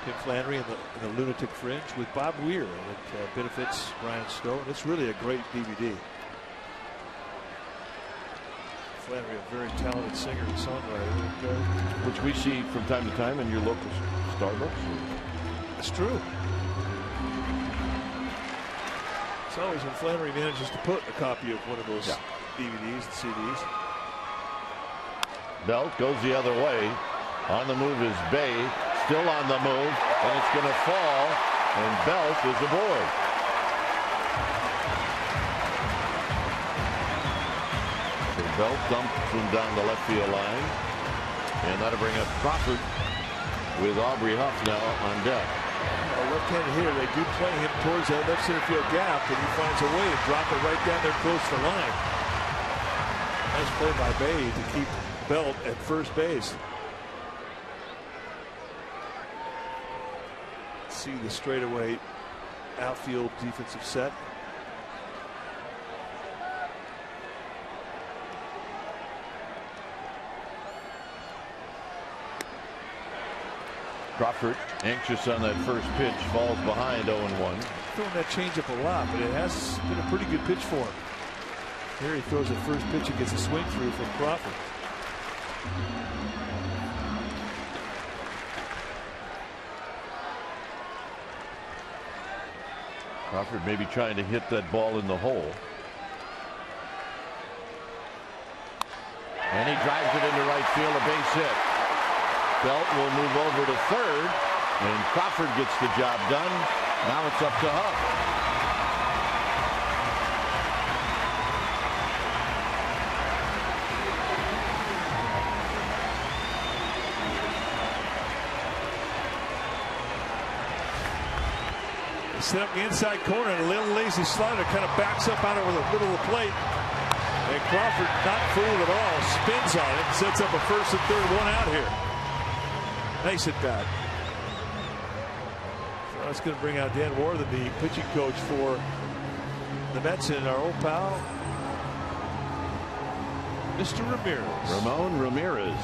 Tim Flannery and the Lunatic Fringe with Bob Weir. It benefits Brian Stowe. And it's really a great DVD. Flannery, a very talented singer and songwriter. Which we see from time to time in your local Starbucks. It's true. It's always when Flannery manages to put a copy of one of those DVDs and CDs. Belt goes the other way. On the move is Bay. Still on the move. And it's going to fall. And Belt is aboard. So Belt dumps him down the left field line. And that'll bring up Crawford with Aubrey Huff now on deck. Left-handed hitter, they do play him towards that left center field gap, and he finds a way to drop it right down there close to the line. Nice play by Bay to keep Belt at first base. See the straightaway outfield defensive set. Crawford, anxious on that first pitch, falls behind 0-1. Throwing that changeup a lot, but it has been a pretty good pitch for him. Here he throws the first pitch and gets a swing through from Crawford. Crawford maybe trying to hit that ball in the hole. And he drives it into right field, a base hit. Belt will move over to third, and Crawford gets the job done. Now it's up to Huff. They set up the inside corner, and a little lazy slider kind of backs up out over the middle of the plate. And Crawford, not fooled at all, spins on it, sets up a first and third, one out here. Nice at bat. So that's going to bring out Dan Worthen, the pitching coach for the Mets, and our old pal, Mr. Ramirez. Ramon Ramirez.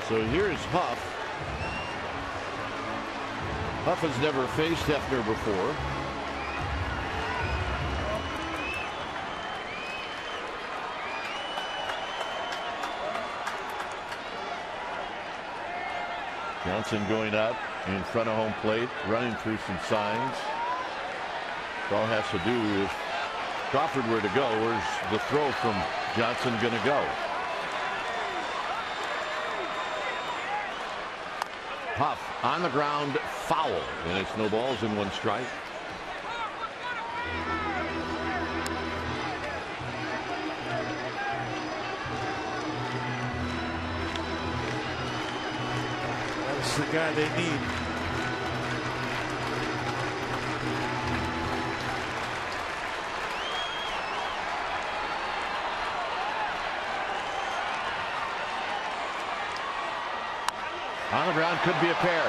So here's Huff. Huff has never faced Hefner before. Johnson going out in front of home plate, running through some signs. All has to do if Crawford were to go, where's the throw from Johnson going to go? Huff on the ground, foul, and it's no balls and one strike. That's the guy they need. On the ground, could be a pair.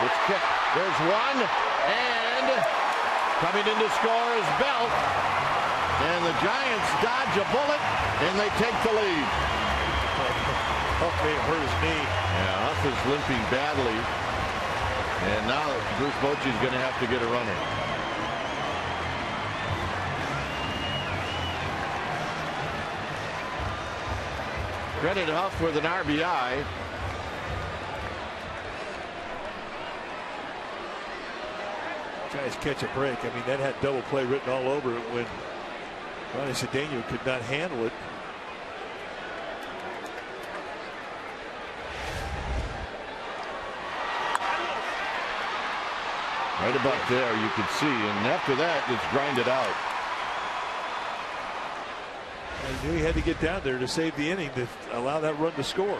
It's kicked. There's one, and coming in to score is Belt. And the Giants dodge a bullet, and they take the lead. Huff may have hurt his knee. Yeah, Huff is limping badly. And now Bruce Bochy's going to have to get a runner. Credit Huff with an RBI. Giants catch a break. I mean, that had double play written all over it when Ronnie Cedeno could not handle it. Right about there, you can see, and after that, it's grinded out. I knew he had to get down there to save the inning to allow that run to score.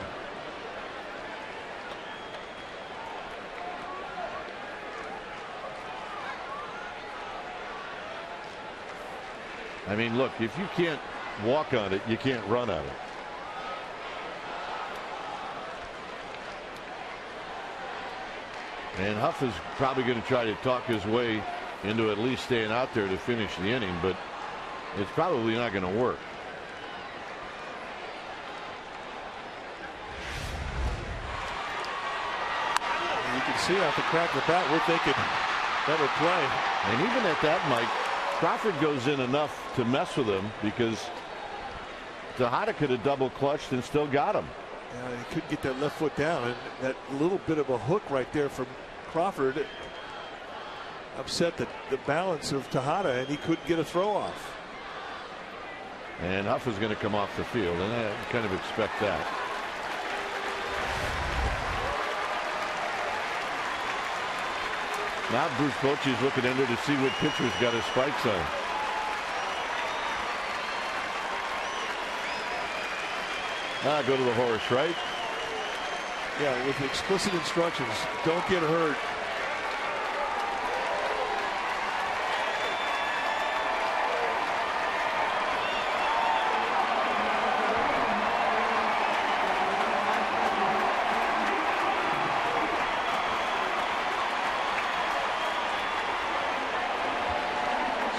I mean, look, if you can't walk on it, you can't run on it. And Huff is probably going to try to talk his way into at least staying out there to finish the inning, but it's probably not going to work. You can see off the crack of the bat, we're thinking better play. And even at that, Mike, Crawford goes in enough to mess with him because Tejada could have double clutched and still got him. Yeah, he couldn't get that left foot down, and that little bit of a hook right there from Crawford upset the balance of Tejada, and he couldn't get a throw off. And Huff is going to come off the field, and I kind of expect that. Now Bruce Bochy's looking in there to see what pitcher's got his spikes on. Go to the horse, right? Yeah, with explicit instructions, don't get hurt.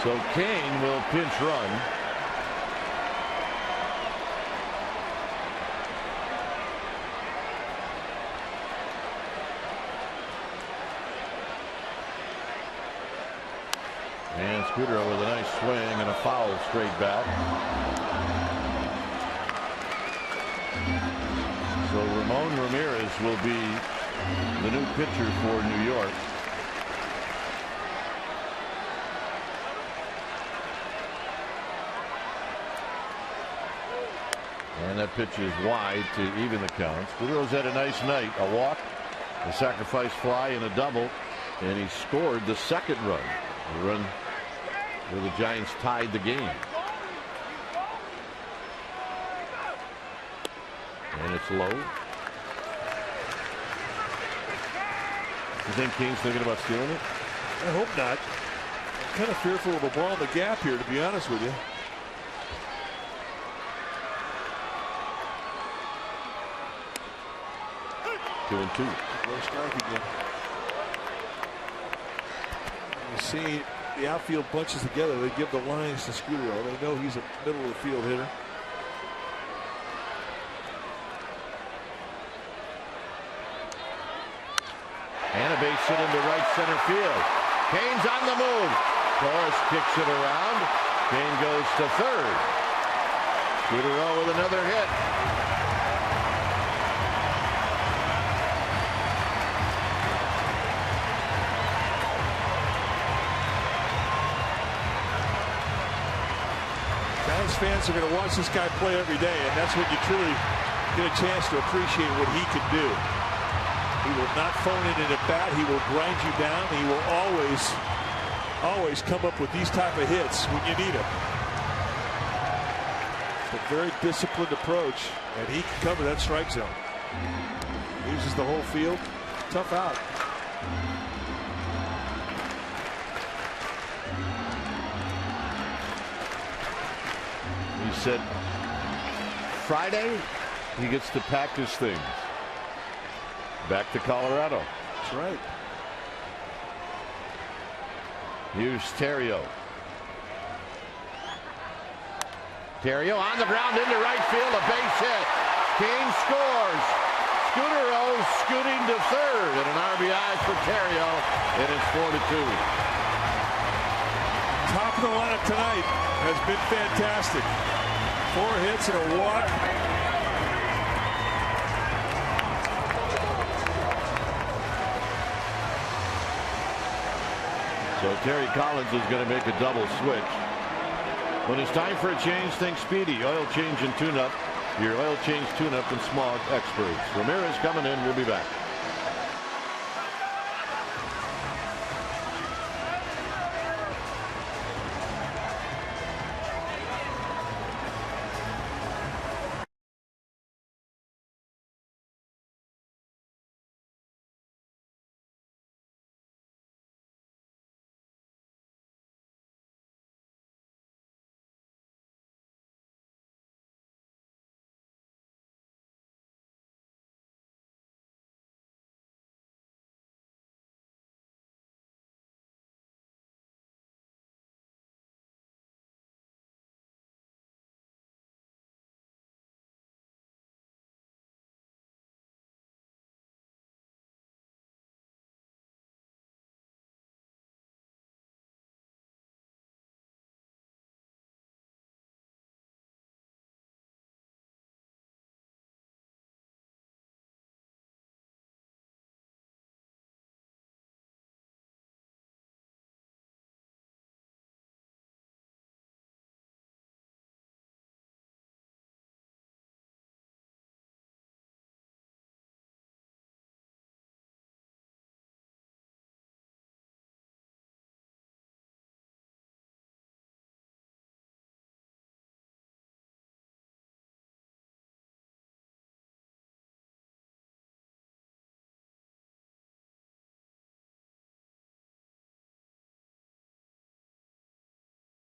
So Kane will pinch run. And Scudero with a nice swing and a foul straight back. So Ramon Ramirez will be the new pitcher for New York. And that pitch is wide to even the count. Scudero's had a nice night. A walk, a sacrifice fly, and a double. And he scored the second run. The run where the Giants tied the game. And it's low. You think Kane's thinking about stealing it? I hope not. I'm kind of fearful of a ball in the gap here, to be honest with you. Two and two. Low strike again. You see the outfield bunches together. They give the lines to Scudero. They know he's a middle of the field hitter. And a base hit into right center field. Kane's on the move. Torres kicks it around. Kane goes to third. Scudero with another hit. Giants fans are going to watch this guy play every day, and that's when you truly get a chance to appreciate what he can do. He will not phone it in at bat. He will grind you down. He will always come up with these type of hits when you need him. It's a very disciplined approach, and he can cover that strike zone. Uses the whole field. Tough out. He said Friday he gets to pack his things. Back to Colorado. That's right. Here's Terrio. Terrio on the ground into right field, a base hit. Kane scores. Scudero scooting to third, and an RBI for Terrio, and it's 4-2. Top of the lineup tonight has been fantastic. 4 hits and a walk. So Terry Collins is going to make a double switch. When it's time for a change, think Speedy. Oil change and tune-up. Your oil change, tune-up, and smog experts. Ramirez coming in. We'll be back.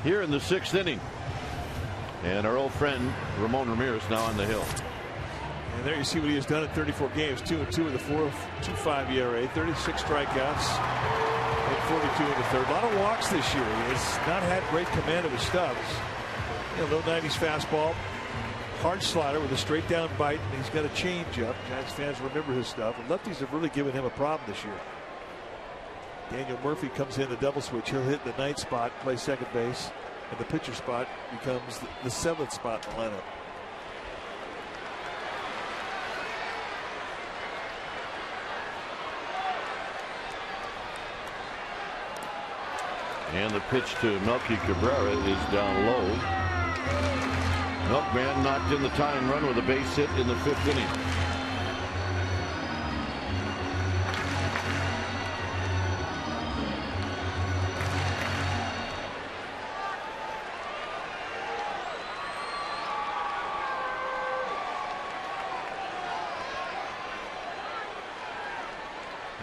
Here in the 6th inning. And our old friend Ramon Ramirez now on the hill. And there you see what he has done in 34 games. 2-2 in the fourth, 2.5 ERA, 36 strikeouts, and 42 in the third. A lot of walks this year. He has not had great command of his stubbs. Low 90s fastball, hard slider with a straight down bite, and he's got a changeup. Giants fans remember his stuff. And lefties have really given him a problem this year. Daniel Murphy comes in the double switch. He'll hit the 9th spot, play second base, and the pitcher spot becomes the 7th spot in the lineup. And the pitch to Melky Cabrera is down low. Milkman knocked in the tying run with a base hit in the 5th inning.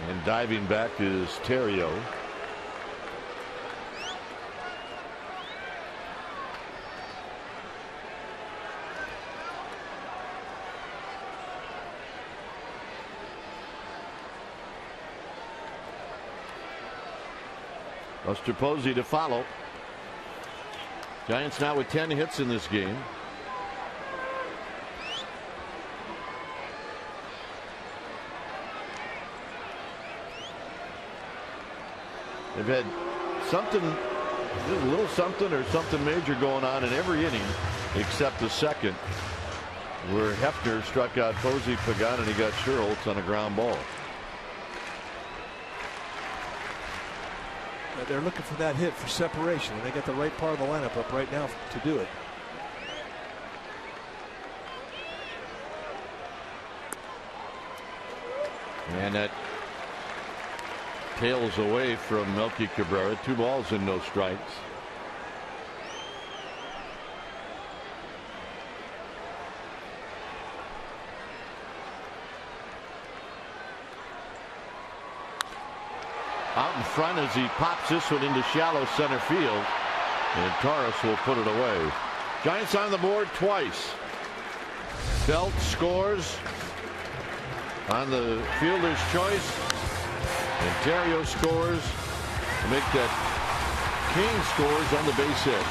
And diving back is Terrio. Buster Posey to follow. Giants now with 10 hits in this game. They've had something, a little something or something major going on in every inning except the second, where Hefner struck out Posey, Pagan, and he got Sherholtz on a ground ball. They're looking for that hit for separation, and they got the right part of the lineup up right now to do it. And that tails away from Melky Cabrera. 2 balls and no strikes. Out in front as he pops this one into shallow center field, and Torres will put it away. Giants on the board twice. Belt scores on the fielder's choice, and Terrio scores to make that. King scores on the base hit.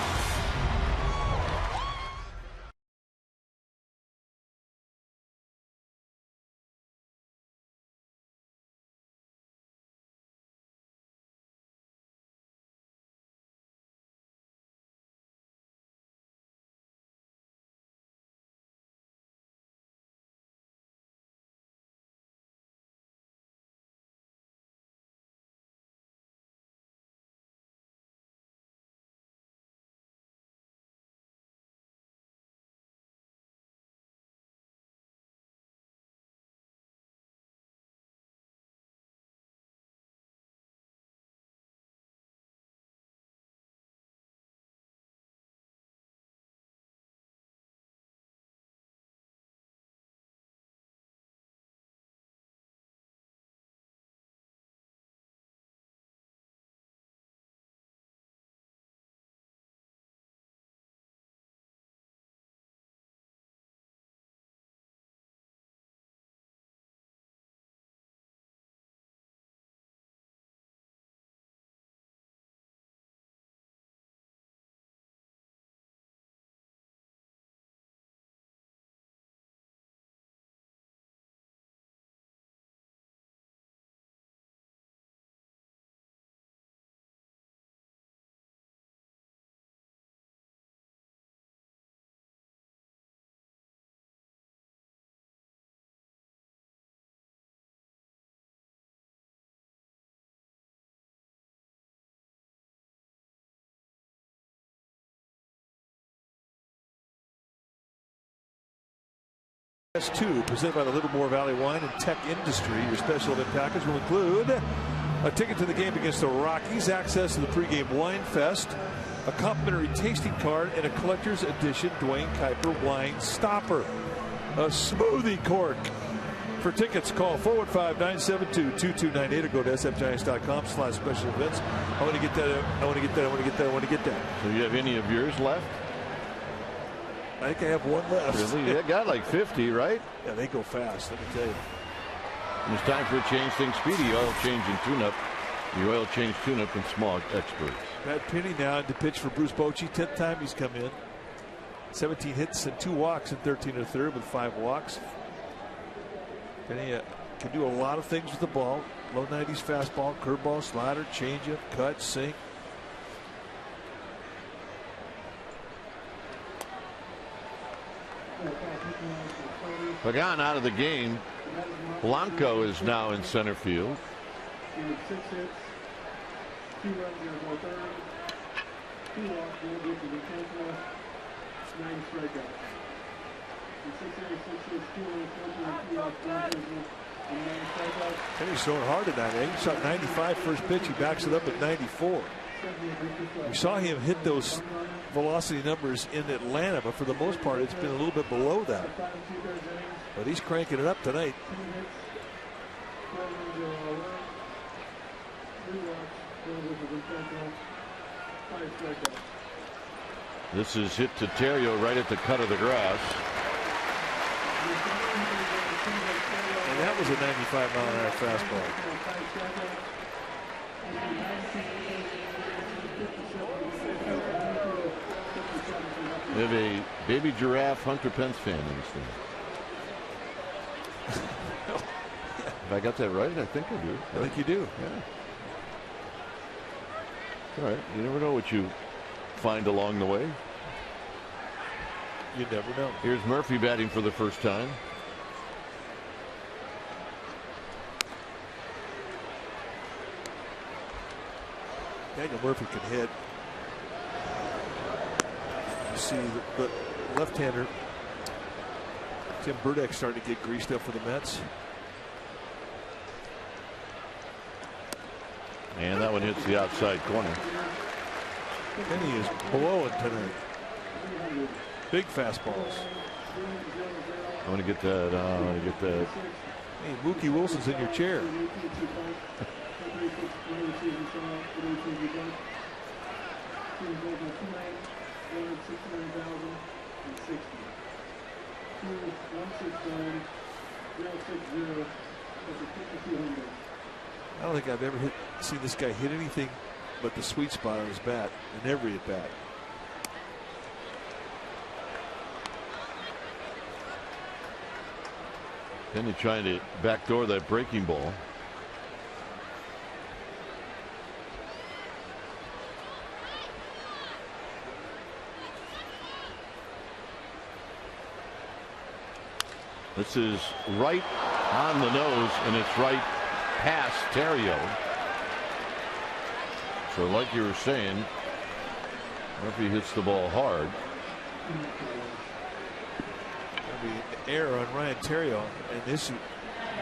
S2, presented by the Livermore Valley Wine and Tech Industry. Your special event package will include a ticket to the game against the Rockies, access to the pregame wine fest, a complimentary tasting card, and a collector's edition Dwayne Kuiper wine stopper. A smoothie cork. For tickets, call 415-972-2298 or go to sfgiants.com/special events. I want to get that. I want to get that. I want to get that. I want to get that. So you have any of yours left? I think I have one left. Really? You got like 50, right? Yeah, they go fast, let me tell you. And it's time for a change things speedy. Oil change and tune-up. The oil change tune-up and smog experts. Matt Penny now to pitch for Bruce Bochy. 10th time he's come in. 17 hits and 2 walks in 13 1/3 with 5 walks. Penny can do a lot of things with the ball. Low 90s fastball, curveball, slider, changeup, cut, sink. Pagan out of the game. Blanco is now in center field. 6 hits, 2 runs in the third, 2 walks, 1 hit to the 10th, 9 strikeouts. In 6 innings, 6 hits, 2 runs, 2 walks, 1 hit, and 9 strikeouts. Penny's throwing hard tonight. He shot 95 first pitch. He backs it up at 94. We saw him hit those velocity numbers in Atlanta, but for the most part, it's been a little bit below that. But he's cranking it up tonight. This is hit to Terrio right at the cut of the grass. And that was a 95-mile-an-hour fastball. We have a baby giraffe Hunter Pence fan in this thing. If I got that right, I think I do. I think you do. Yeah. All right. You never know what you find along the way. You never know. Here's Murphy batting for the first time. Daniel Murphy can hit. You see the left-hander Tim Burdick starting to get greased up for the Mets. And that one hits the outside corner. Penny is blowing tonight. Big fastballs. I want to get that. I want to get that. Hey, Mookie Wilson's in your chair. I don't think I've ever seen this guy hit anything but the sweet spot on his bat in every at bat. Penny trying to backdoor that breaking ball. This is right on the nose, and it's right past Terrio. So like you were saying, Murphy hits the ball hard. I mean, error on Ryan Terrio, and this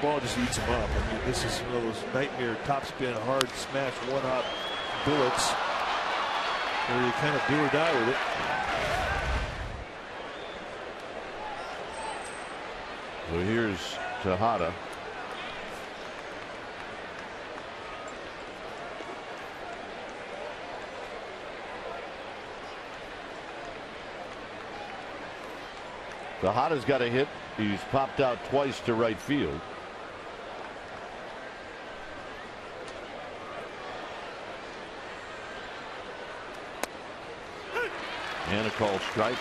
ball just eats him up. I mean, this is one of those nightmare topspin, hard smash, one-hop bullets where you kind of do or die with it. So here's Tejada. Tejada's got a hit. He's popped out twice to right field. And a called strike.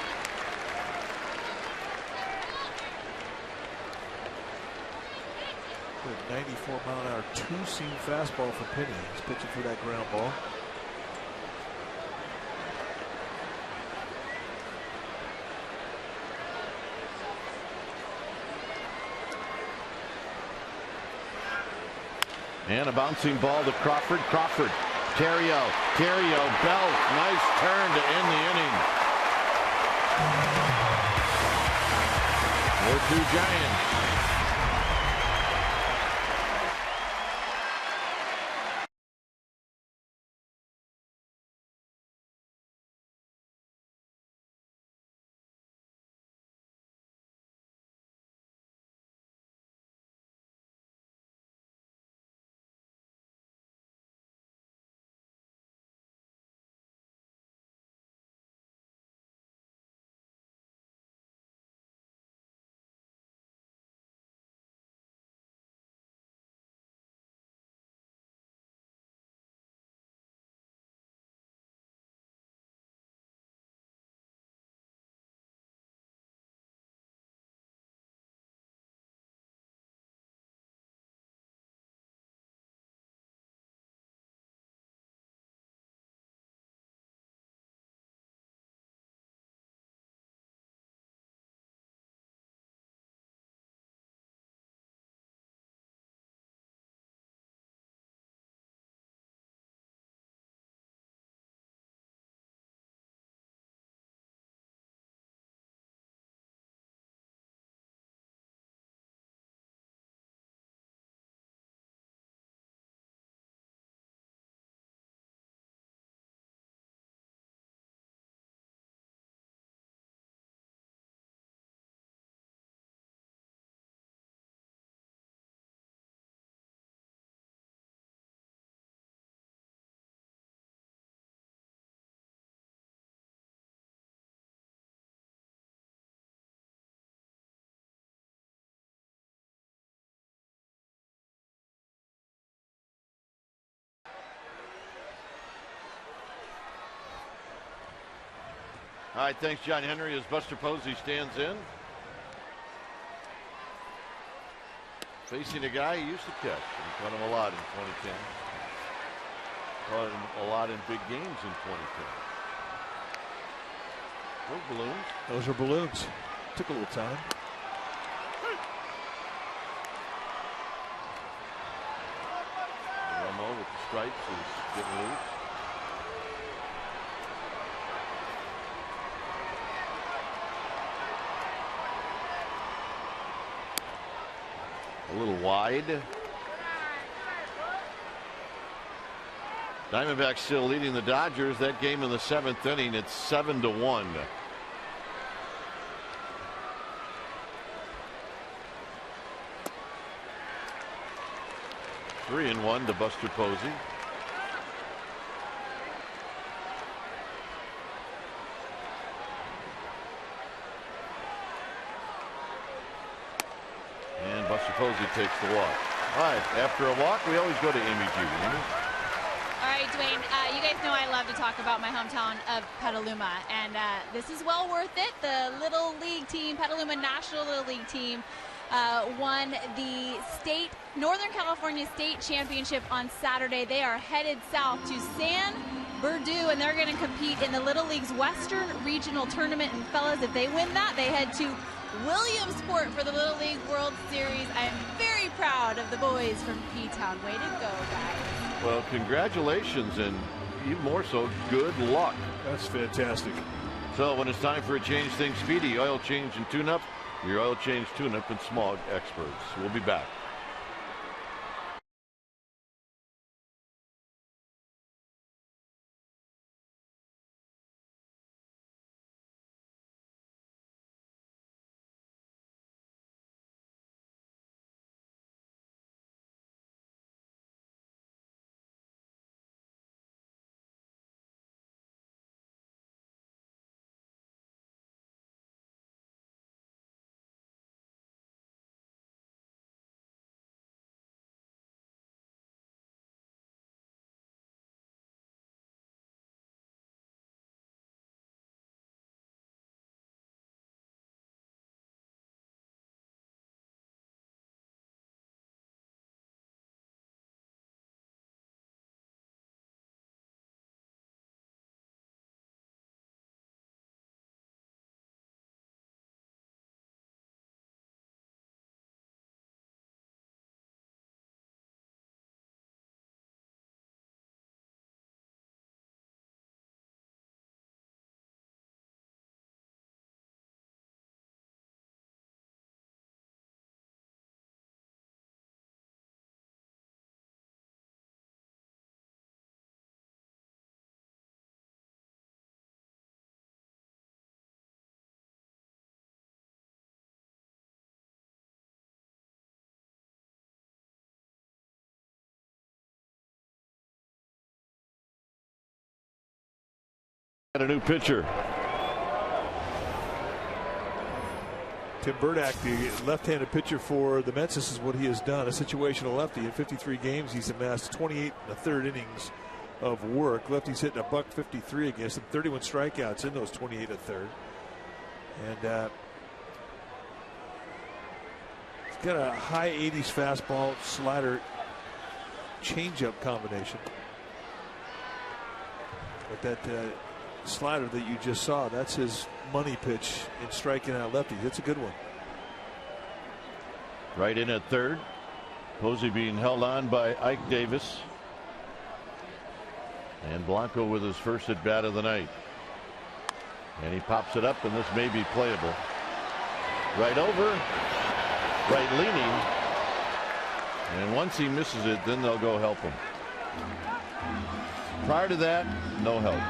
94-mile-an-hour two-seam fastball for Penny. He's pitching for that ground ball. And a bouncing ball to Crawford. Crawford. Terrio. Belt. Nice turn to end the inning. 4-2 Giants. All right, thanks, John Henry, as Buster Posey stands in. Facing a guy he used to catch. He caught him a lot in 2010. Caught him a lot in big games in 2010. Those balloons. Those are balloons. Took a little time. Romo with the stripes is getting loose. A little wide. Diamondbacks still leading the Dodgers. That game in the 7th inning, it's 7-1. Three and one to Buster Posey. And Buster Posey takes the walk. All right, after a walk, we always go to Amy G. Amy? All right, Dwayne, you guys know I love to talk about my hometown of Petaluma, and this is well worth it. The Little League team, Petaluma National Little League team, won the Northern California State Championship on Saturday. They are headed south to San Bernardino, and they're going to compete in the Little League's Western Regional Tournament. And fellas, if they win that, they head to Williamsport for the Little League World Series. I'm very proud of the boys from P-Town. Way to go, guys. Well, congratulations, and even more so, good luck. That's fantastic. So when it's time for a change things speedy, oil change and tune-up, your oil change tune-up and smog experts. We'll be back. a new pitcher. Tim Burdack, the left-handed pitcher for the Mets, this is what he has done. A situational lefty. In 53 games, he's amassed 28 1/3 innings of work. Lefty's hitting $153 against him. 31 strikeouts in those 28 1/3. And he's got a high 80s fastball, slider, changeup combination. But that slider that you just saw, that's his money pitch in striking out lefties. It's a good one. Right in at third. Posey being held on by Ike Davis. And Blanco with his first at bat of the night. And he pops it up, and this may be playable. Right over. Right leaning. And once he misses it, then they'll go help him. Prior to that, no help.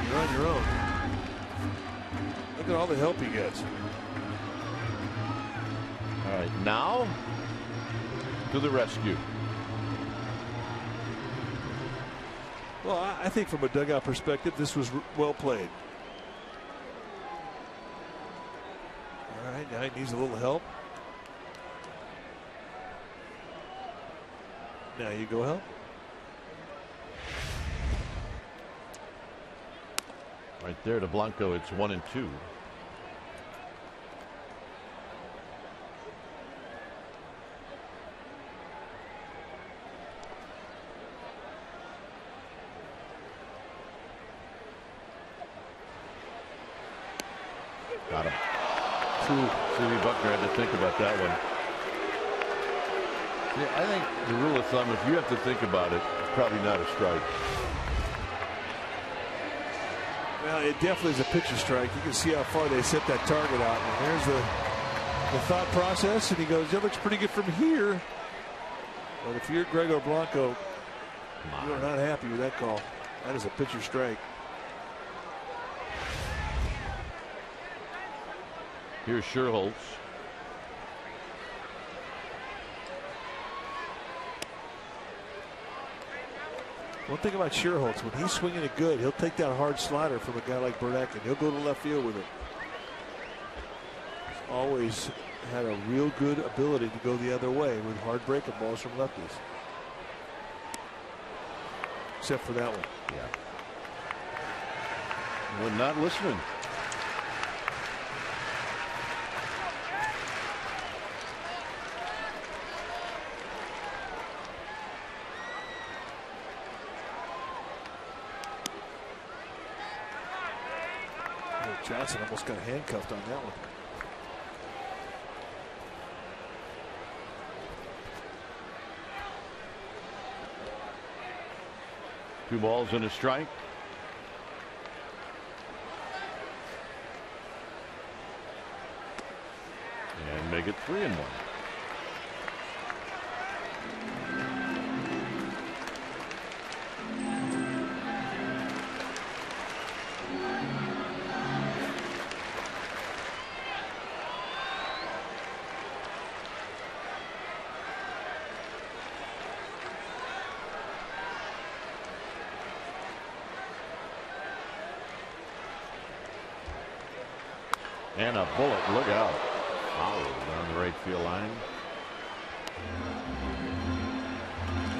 You're on your own. Look at all the help he gets. All right, now to the rescue. Well, I think from a dugout perspective, this was well played. All right, now he needs a little help. Now you go help. Right there to Blanco, it's 1-2. Got him. Susie Buckner had to think about that one. Yeah, I think the rule of thumb, if you have to think about it, it's probably not a strike. Well, it definitely is a pitcher strike. You can see how far they set that target out. And there's the thought process. And he goes, it looks pretty good from here. But if you're Gregor Blanco, you're not happy with that call. That is a pitcher strike. Here's Sherholtz. One thing about Sherholtz, when he's swinging it good, he'll take that hard slider from a guy like Burdack, and he'll go to left field with it. He's always had a real good ability to go the other way with hard breaking balls from lefties. Except for that one. Yeah. We're not listening. Johnson almost got handcuffed on that one. Two balls and a strike. And make it 3-1. And a bullet, look out. Foul down the right field line.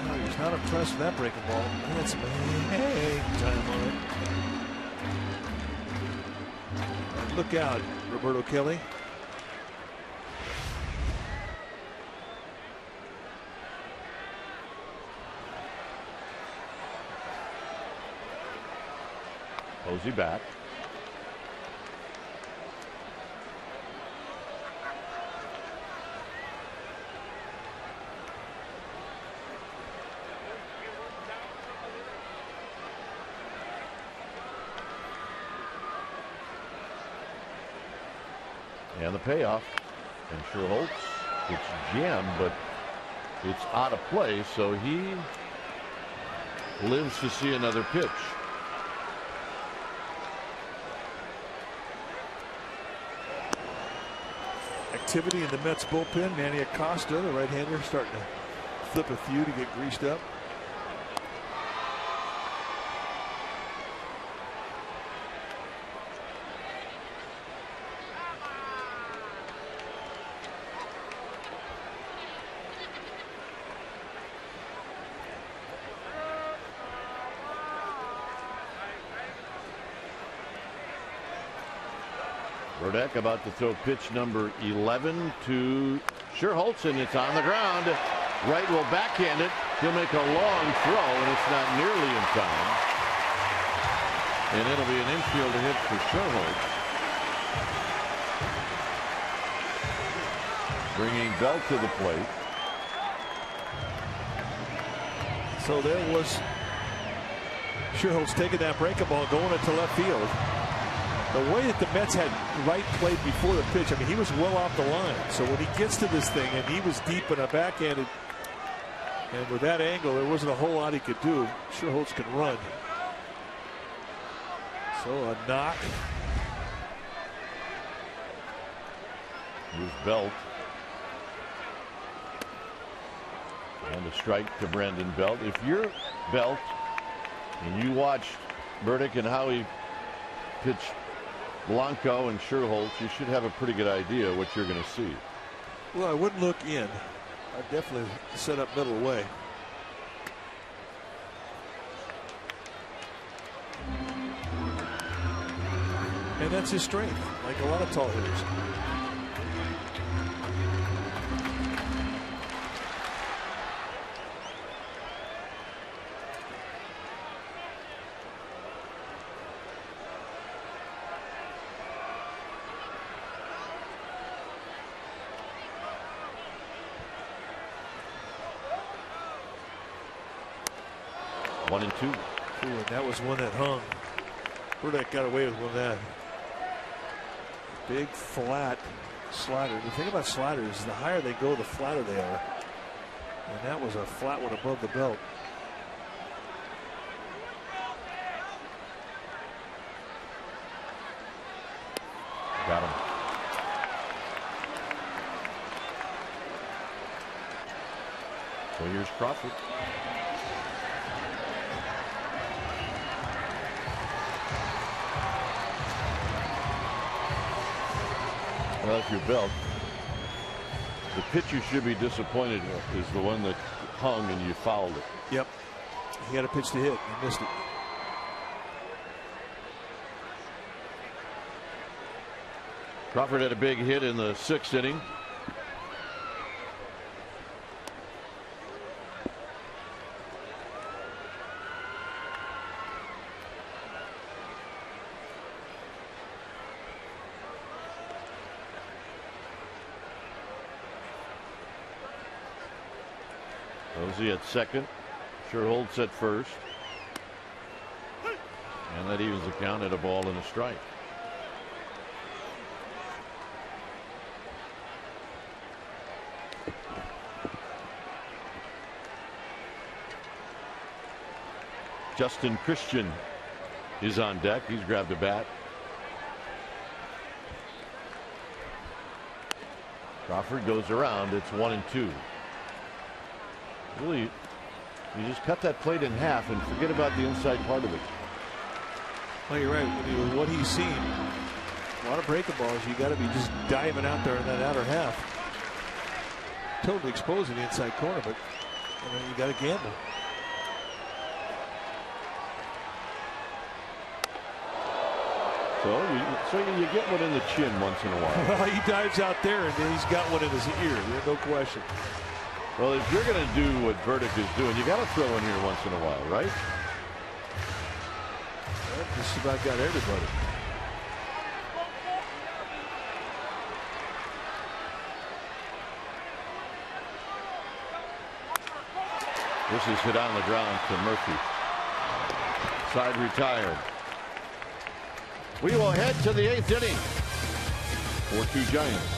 Oh, he's not impressed with that breaking ball. That's hang time on it. Look out, Roberto Kelly. Posey back. And the payoff. And Sherholtz, it's jammed, but it's out of play, so he lives to see another pitch. Activity in the Mets bullpen. Manny Acosta, the right-hander, starting to flip a few to get greased up. Burdick about to throw pitch number 11 to Sherholtz, and it's on the ground. Wright will backhand it. He'll make a long throw, and it's not nearly in time. And it'll be an infield hit for Sherholtz. Bringing Belt to the plate. So there was Sherholtz taking that breaking ball, going into left field. The way that the Mets had Wright played before the pitch, I mean, he was well off the line. So when he gets to this thing, and he was deep in a backhanded, and with that angle, there wasn't a whole lot he could do. Sherholtz can run. So a knock. Here's Belt. And a strike to Brandon Belt. If you're Belt and you watched Burdick and how he pitched Blanco and Sherholtz, you should have a pretty good idea what you're going to see. Well, I wouldn't look in. I'd definitely set up middle away. And that's his strength, like a lot of tall hitters. One and two. Ooh, and that was one that hung. Burdick got away with one of that. Big flat slider. The thing about sliders is the higher they go, the flatter they are. And that was a flat one above the belt. Got him. So here's Crawford. Well, if you're Belt, the pitch you should be disappointed with is the one that hung and you fouled it. Yep. He had a pitch to hit. He missed it. Crawford had a big hit in the 6th inning. Posey at second. Sherholtz at first. And that evens the count at a ball and a strike. Justin Christian is on deck. He's grabbed a bat. Crawford goes around. It's 1-2. Really, you just cut that plate in half and forget about the inside part of it. Well, you're right. With what he's seen, a lot of breaking balls, you got to be just diving out there in that outer half. Totally exposing the inside corner, but you got to gamble. So you get one in the chin once in a while. Well, he dives out there and then he's got one in his ear. There's no question. Well, if you're going to do what Burdick is doing, you got to throw in here once in a while, right? Well, just about got everybody. This is hit on the ground to Murphy. Side retired. We will head to the 8th inning. 4-2 Giants.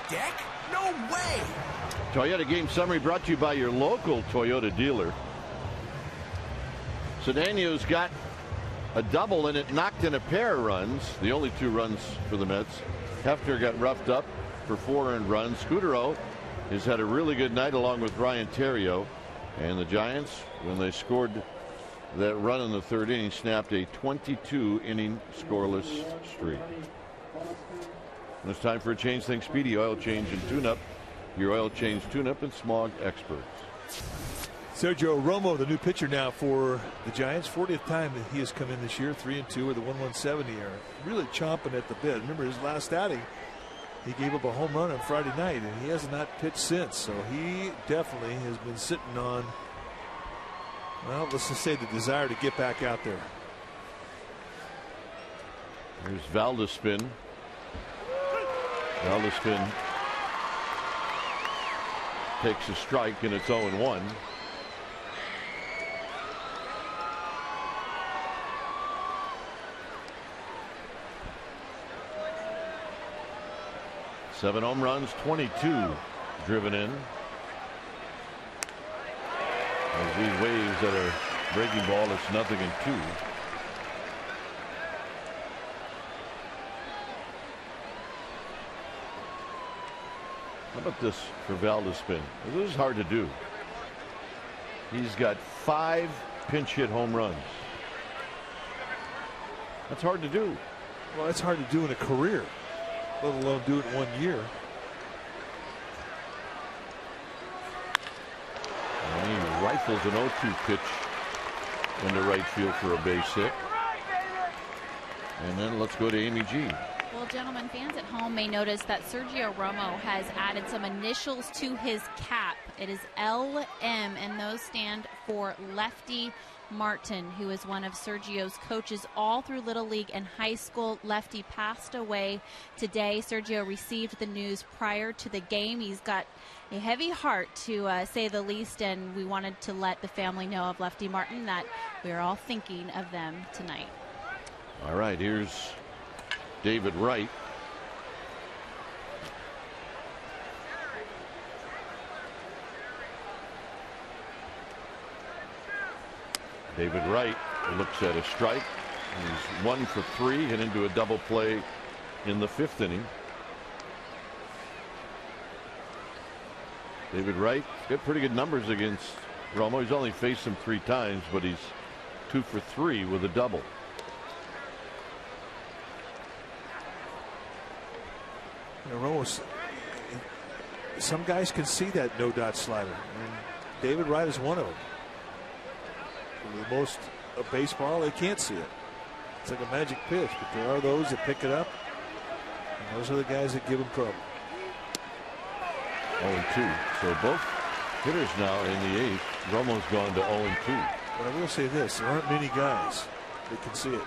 deck? No way! Toyota game summary brought to you by your local Toyota dealer. Cedeno's got a double and it knocked in a pair of runs. The only 2 runs for the Mets. Hefner got roughed up for 4 earned runs. Scudero has had a really good night along with Ryan Theriot. And the Giants, when they scored that run in the 3rd inning, snapped a 22-inning scoreless streak. And it's time for a change. Think Speedy Oil Change and Tune-Up. Your oil change, tune-up, and smog experts. Sergio Romo, the new pitcher now for the Giants. 40th time that he has come in this year. 3-2 with a 1.170 ERA. Really chomping at the bit. Remember his last outing, he gave up a home run on Friday night, and he has not pitched since. So he definitely has been sitting on, well, let's just say the desire to get back out there. Here's Valdespin. Valdespin takes a strike, and it's 0-1. Seven home runs, 22 driven in. As these waves that are breaking ball, it's 0-2. How about this for Valdespin? This is hard to do. He's got 5 pinch hit home runs. That's hard to do. Well, it's hard to do in a career, let alone do it in 1 year. And he rifles an 0-2 pitch into right field for a base hit. And then let's go to Amy G. Well, gentlemen, fans at home may notice that Sergio Romo has added some initials to his cap. It is LM, and those stand for Lefty Martin, who is one of Sergio's coaches all through Little League and high school. Lefty passed away today. Sergio received the news prior to the game. He's got a heavy heart, to say the least, and we wanted to let the family know of Lefty Martin that we're all thinking of them tonight. All right, here's David Wright. David Wright looks at a strike. He's 1 for 3, hit into a double play in the 5th inning. David Wright got pretty good numbers against Romo. He's only faced him 3 times, but he's 2 for 3 with a double. You know, Romo's, some guys can see that no-dot slider, and David Wright is one of them. For most of baseball, they can't see it. It's like a magic pitch, but there are those that pick it up, and those are the guys that give him trouble. 0-2. So both hitters now in the 8th. Romo's gone to 0-2. But I will say this, there aren't many guys that can see it.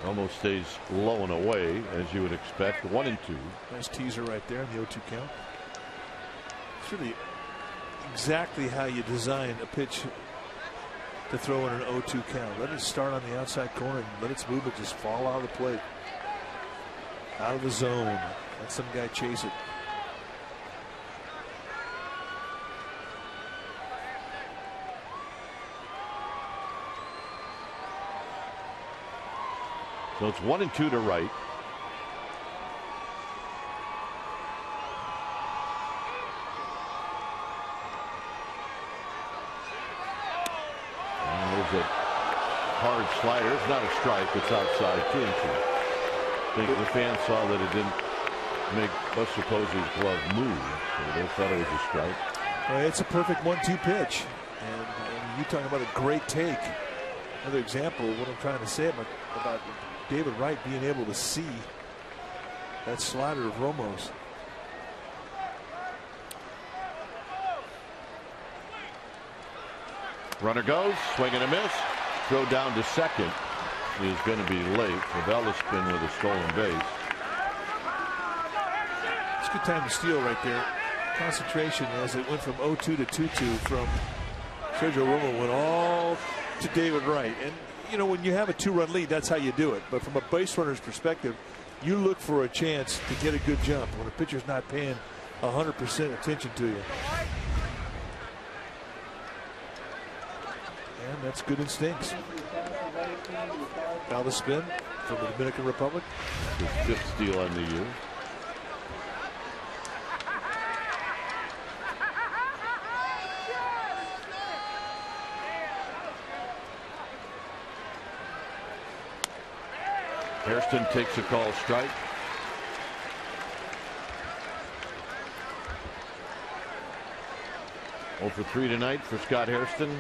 Almost stays low and away, as you would expect. 1-2. Nice teaser right there in the 0-2 count. It's really exactly how you design a pitch to throw in an 0-2 count. Let it start on the outside corner and let its movement just fall out of the plate, out of the zone. Let some guy chase it. So it's 1-2 to Wright. And there's a hard slider. It's not a strike. It's outside 2-2. I think the fans saw that it didn't make Buster Posey's glove move, so they thought it was a strike. Well, it's a perfect 1-2 pitch, and you talking about a great take. Another example of what I'm trying to say about David Wright being able to see that slider of Romo's. Runner goes, swing and a miss. Throw down to second is going to be late. Valdespin with a stolen base. a good time to steal right there. Concentration as it went from 0-2 to 2-2 from Sergio Romo went all to David Wright. And, you know, when you have a 2-run lead, that's how you do it. But from a base runner's perspective, you look for a chance to get a good jump when a pitcher's not paying 100% attention to you. And that's good instincts. Foul the spin from the Dominican Republic. His 5th steal on the year. Hairston takes a call strike. Oh for 3 tonight for Scott Hairston.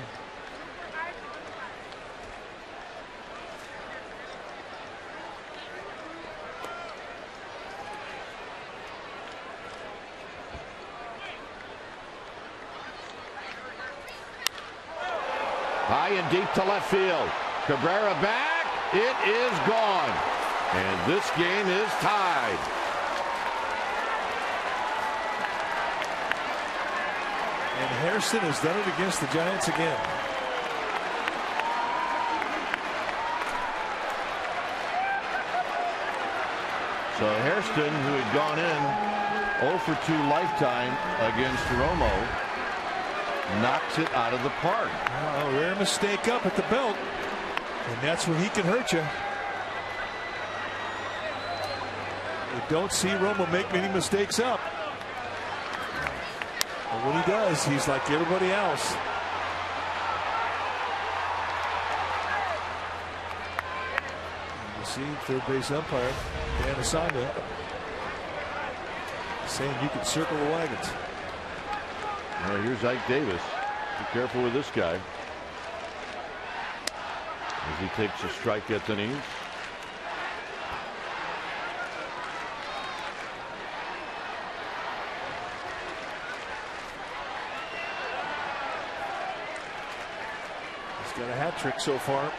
High and deep to left field. Cabrera back. It is gone. And this game is tied. And Hairston has done it against the Giants again. So Hairston, who had gone in 0 for 2 lifetime against Romo, knocks it out of the park. A rare mistake up at the belt. And that's when he can hurt you. You don't see Romo make many mistakes up. But when he does, he's like everybody else. And you see third base umpire Dan Asanga saying you can circle the wagons. Well, here's Ike Davis. Be careful with this guy as he takes a strike at the knees. He's got a hat trick so far.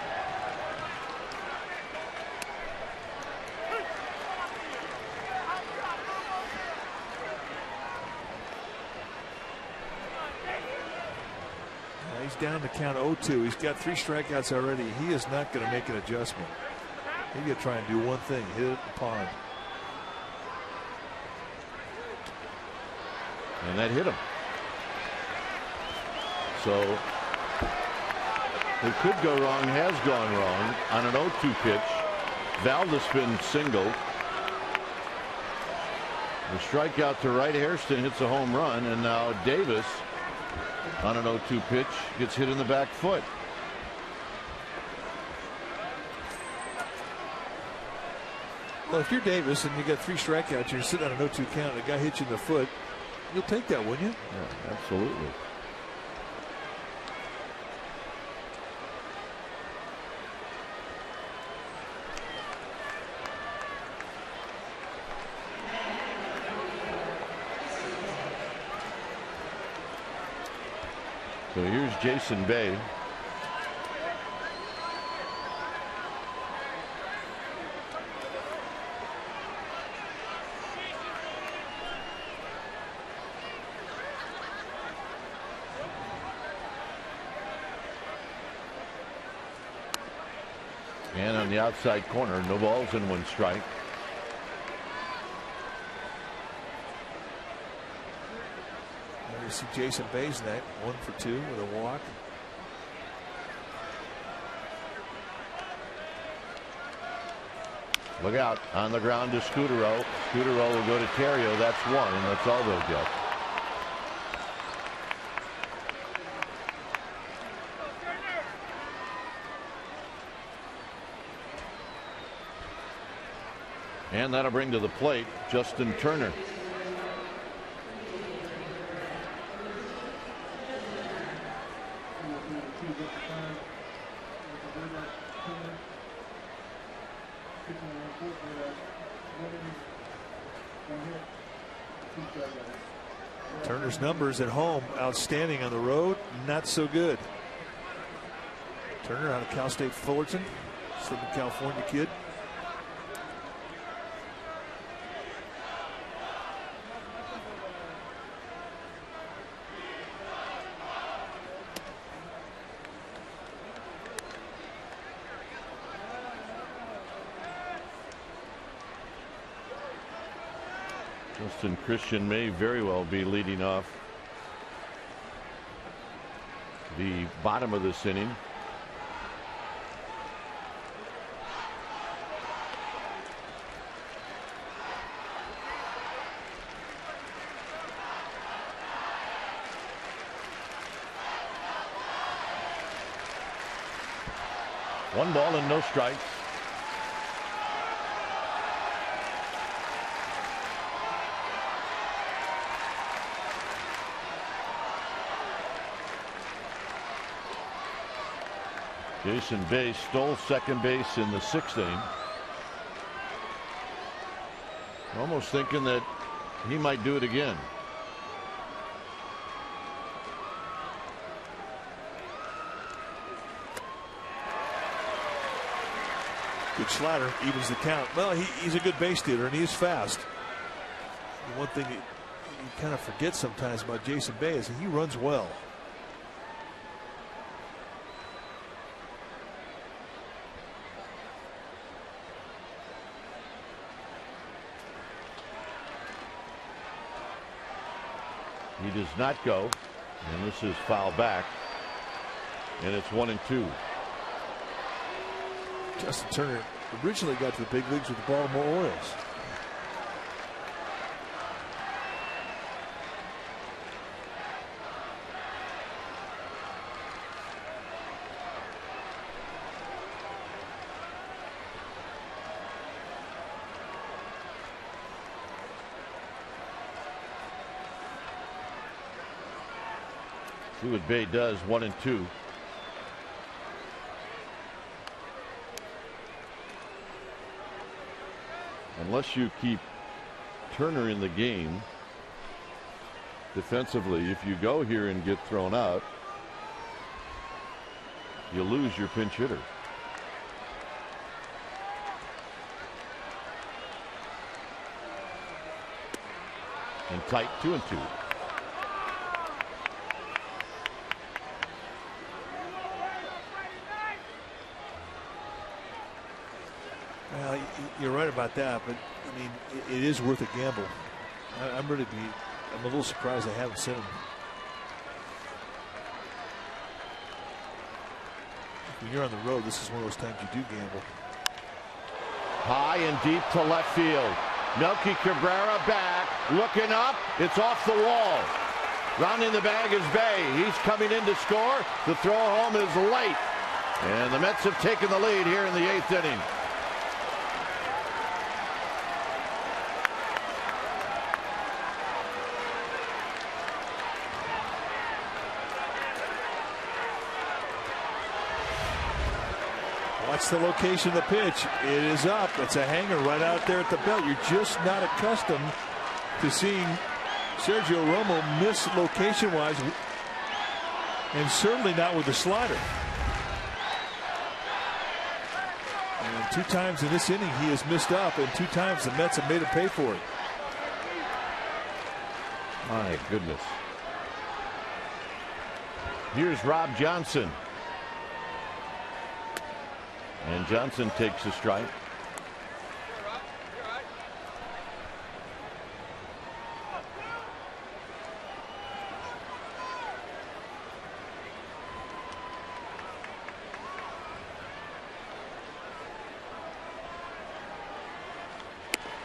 He's down to count 0-2. He's got 3 strikeouts already. He is not going to make an adjustment. He's going to try and do one thing, hit it in the pond. And that hit him. So it could go wrong, has gone wrong on an 0-2 pitch. Valdespin single. The strikeout to right. Hairston hits a home run, and now Davis on an 0-2 pitch gets hit in the back foot. Well, if you're Davis and you got 3 strikeouts, you're sitting on an 0-2 count, and a guy hits you in the foot, you'll take that, wouldn't you? Yeah, absolutely. So here's Jason Bay. And on the outside corner, no balls and 1 strike. You see Jason Bay's net, 1 for 2 with a walk. Look out on the ground to Scudero. Scudero will go to Terrio. That's 1, and that's all they'll get. And that'll bring to the plate Justin Turner. Turner's numbers at home outstanding, on the road not so good. Turner out of Cal State Fullerton, Southern California kid. Justin Christian may very well be leading off the bottom of this inning. One ball and no strikes. Jason Bay stole second base in the 6th inning. Almost thinking that he might do it again. Good slider, evens the count. Well, he's a good base stealer, and he's fast. The one thing you kind of forget sometimes about Jason Bay is that he runs well. He does not go, and this is foul back, and it's 1-2. Justin Turner originally got to the big leagues with the Baltimore Orioles. See what Bay does. 1-2. Unless you keep Turner in the game defensively, if you go here and get thrown out, you lose your pinch hitter. And tight, 2-2. Well, you're right about that, but I mean, it is worth a gamble. I'm a little surprised they haven't sent him. When you're on the road, this is one of those times you do gamble. High and deep to left field. Melky Cabrera back, looking up. It's off the wall. Rounding the bag is Bay. He's coming in to score. The throw home is late, and the Mets have taken the lead here in the 8th inning. Watch the location of the pitch. It is up. It's a hanger right out there at the belt. You're just not accustomed to seeing Sergio Romo miss location-wise, and certainly not with the slider. And 2 times in this inning he has missed up, and 2 times the Mets have made him pay for it. My goodness. Here's Rob Johnson. And Johnson takes a strike.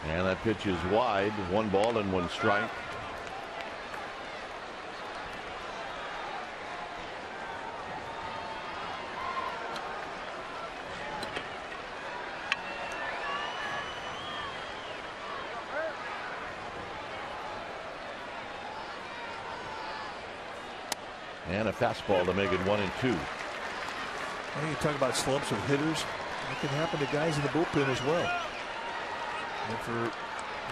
And that pitch is wide. 1 ball and 1 strike. And a fastball to make it 1-2. Well, you talk about slumps of hitters. It can happen to guys in the bullpen as well. And for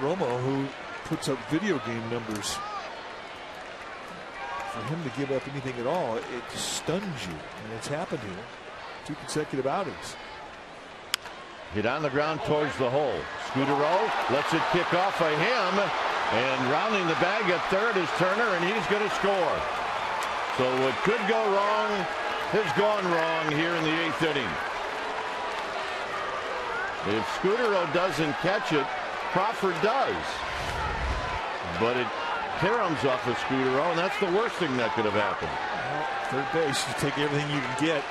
Romo, who puts up video game numbers, for him to give up anything at all, it just stuns you. And it's happened to him. 2 consecutive outings. Hit on the ground towards the hole. Scudero lets it kick off of him. And rounding the bag at third is Turner, and he's going to score. So what could go wrong has gone wrong here in the 8th inning. If Scudero doesn't catch it, Crawford does. but it caroms off a scooter. Oh, and that's the worst thing that could have happened. Well, third base, you take everything you can get.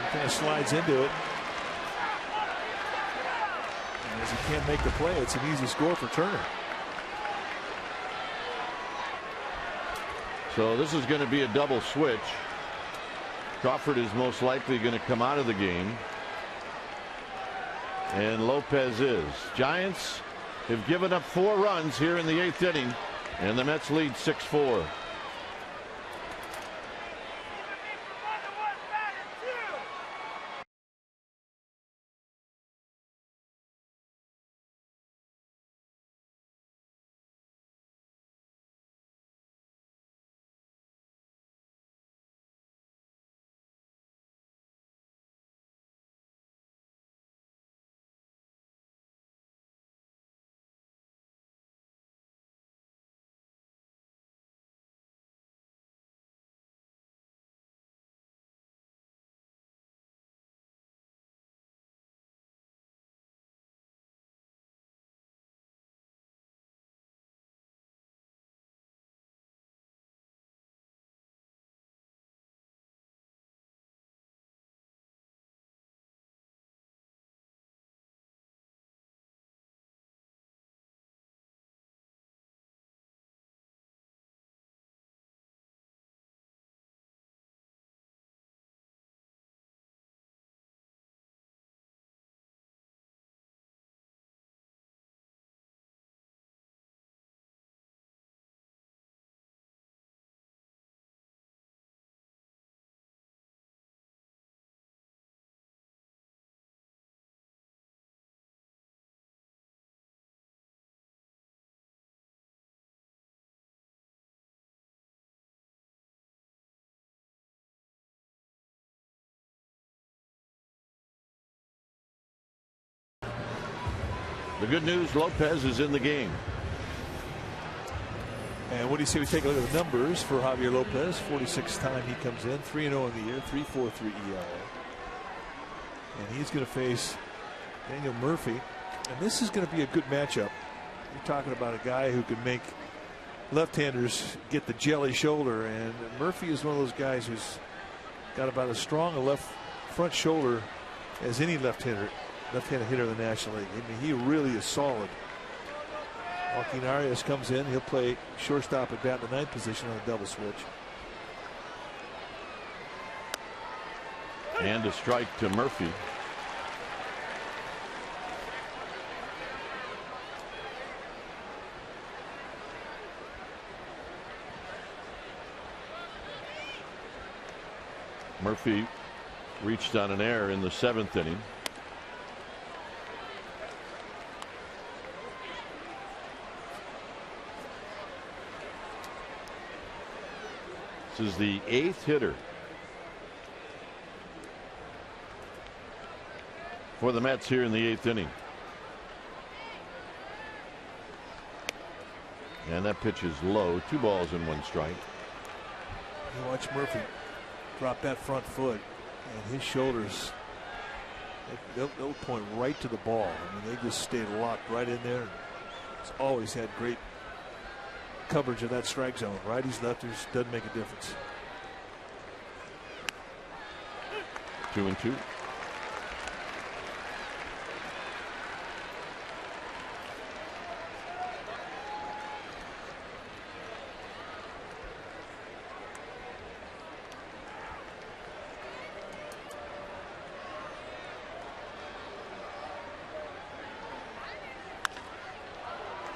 He kind of slides into it. And as he can't make the play, it's an easy score for Turner. So this is going to be a double switch. Crawford is most likely going to come out of the game. And Lopez is. Giants have given up 4 runs here in the 8th inning, and the Mets lead 6-4. The good news, Lopez is in the game. And what do you say we take a look at the numbers for Javier Lopez? 46th time he comes in, 3-0 in the year, 3.43 ERA. And he's going to face Daniel Murphy. And this is going to be a good matchup. You're talking about a guy who can make left-handers get the jelly shoulder. And Murphy is one of those guys who's got about as strong a left front shoulder as any left-handed hitter in the National League. I mean, he really is solid. Joaquin Arias comes in. He'll play shortstop at bat in the 9th position on a double switch. And a strike to Murphy. Murphy reached on an error in the 7th inning. This is the 8th hitter for the Mets here in the 8th inning. And that pitch is low. 2 balls and 1 strike. You watch Murphy drop that front foot, and his shoulders, they'll point right to the ball. I mean, they just stayed locked right in there. He's always had great coverage of that strike zone. Righties, lefters, doesn't make a difference. 2-2.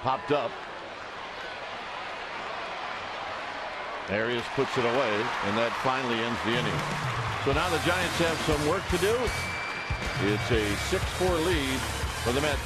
Popped up. Arias puts it away, and that finally ends the inning. So now the Giants have some work to do. It's a 6-4 lead for the Mets.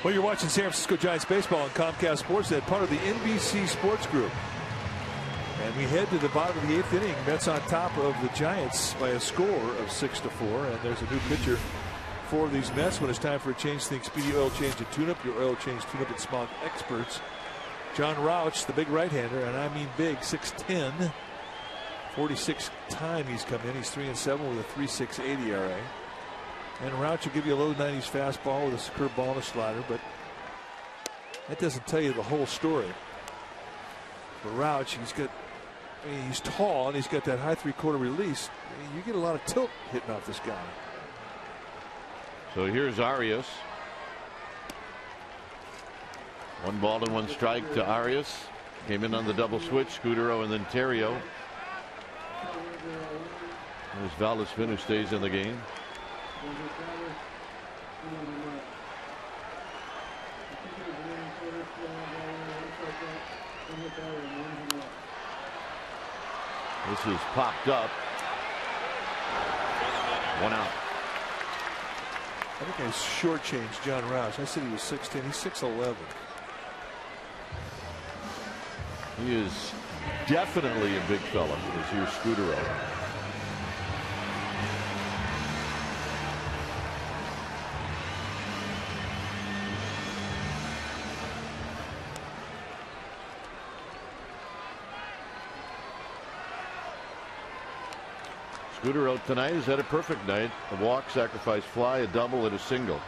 Well, you're watching San Francisco Giants baseball on Comcast Sportsnet, part of the NBC Sports Group. And we head to the bottom of the 8th inning. Mets on top of the Giants by a score of 6-4. And there's a new pitcher for these Mets when it's time for a change. Think Speedy Oil Change and Tune-Up. Your oil change tune-up and smog experts. John Rauch, the big right-hander, and I mean big, 6'10". 46th time he's come in. He's 3-7 with a 3.68 ERA. And Rauch will give you a low 90s fastball with a curveball and a slider, but that doesn't tell you the whole story. For Rauch, he's tall and he's got that high 3/4 release. You get a lot of tilt hitting off this guy. So here's Arias. 1 ball and 1 strike to Arias. Came in on the double switch. Scudero and then Terrio. As Valdespin, who stays in the game. This is popped up. 1 out. I think I shortchanged John Rauch. I said he was 6'10". He's 6'11". He is definitely a big fella. Is here Scudero. Scudero tonight has had a perfect night. A walk, sacrifice fly, a double, and a single.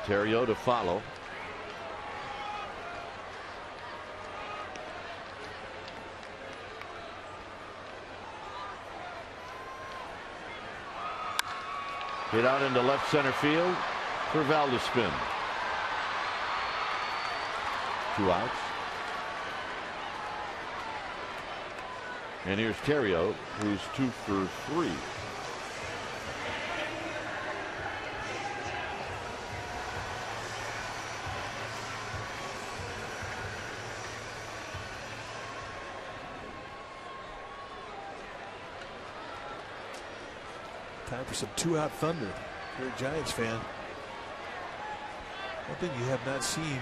Terrio to follow. Hit out into left center field for Valdespin. 2 outs. And here's Terrio, who's 2 for 3. Time for some 2-out thunder. If you're a Giants fan, one thing you have not seen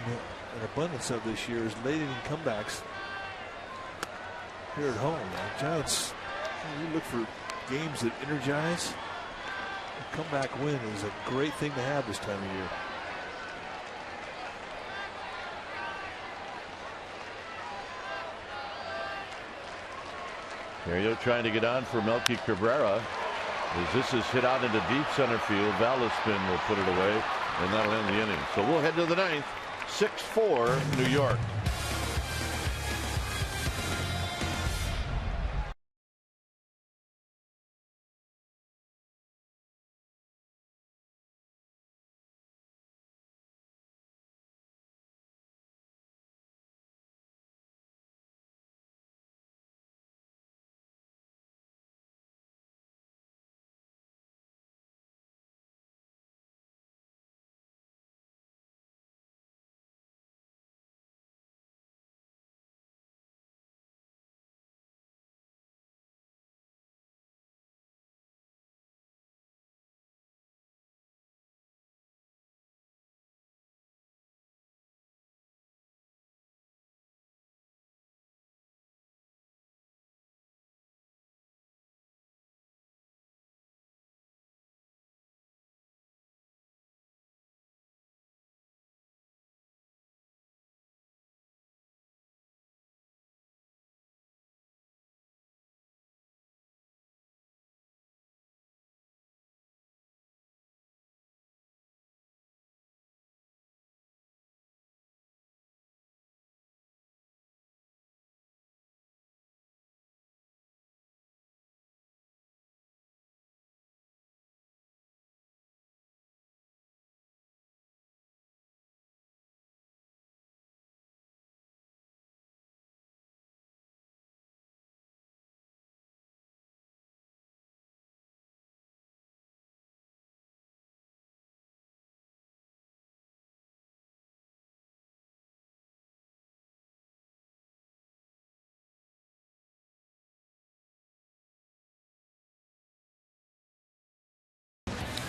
an abundance of this year is late inning comebacks here at home. Giants, you look for games that energize. A comeback win is a great thing to have this time of Terrio trying to get on for Melky Cabrera. As this is hit out into deep center field, Valdespin will put it away, and that'll end the inning. So we'll head to the 9th. 6-4 New York.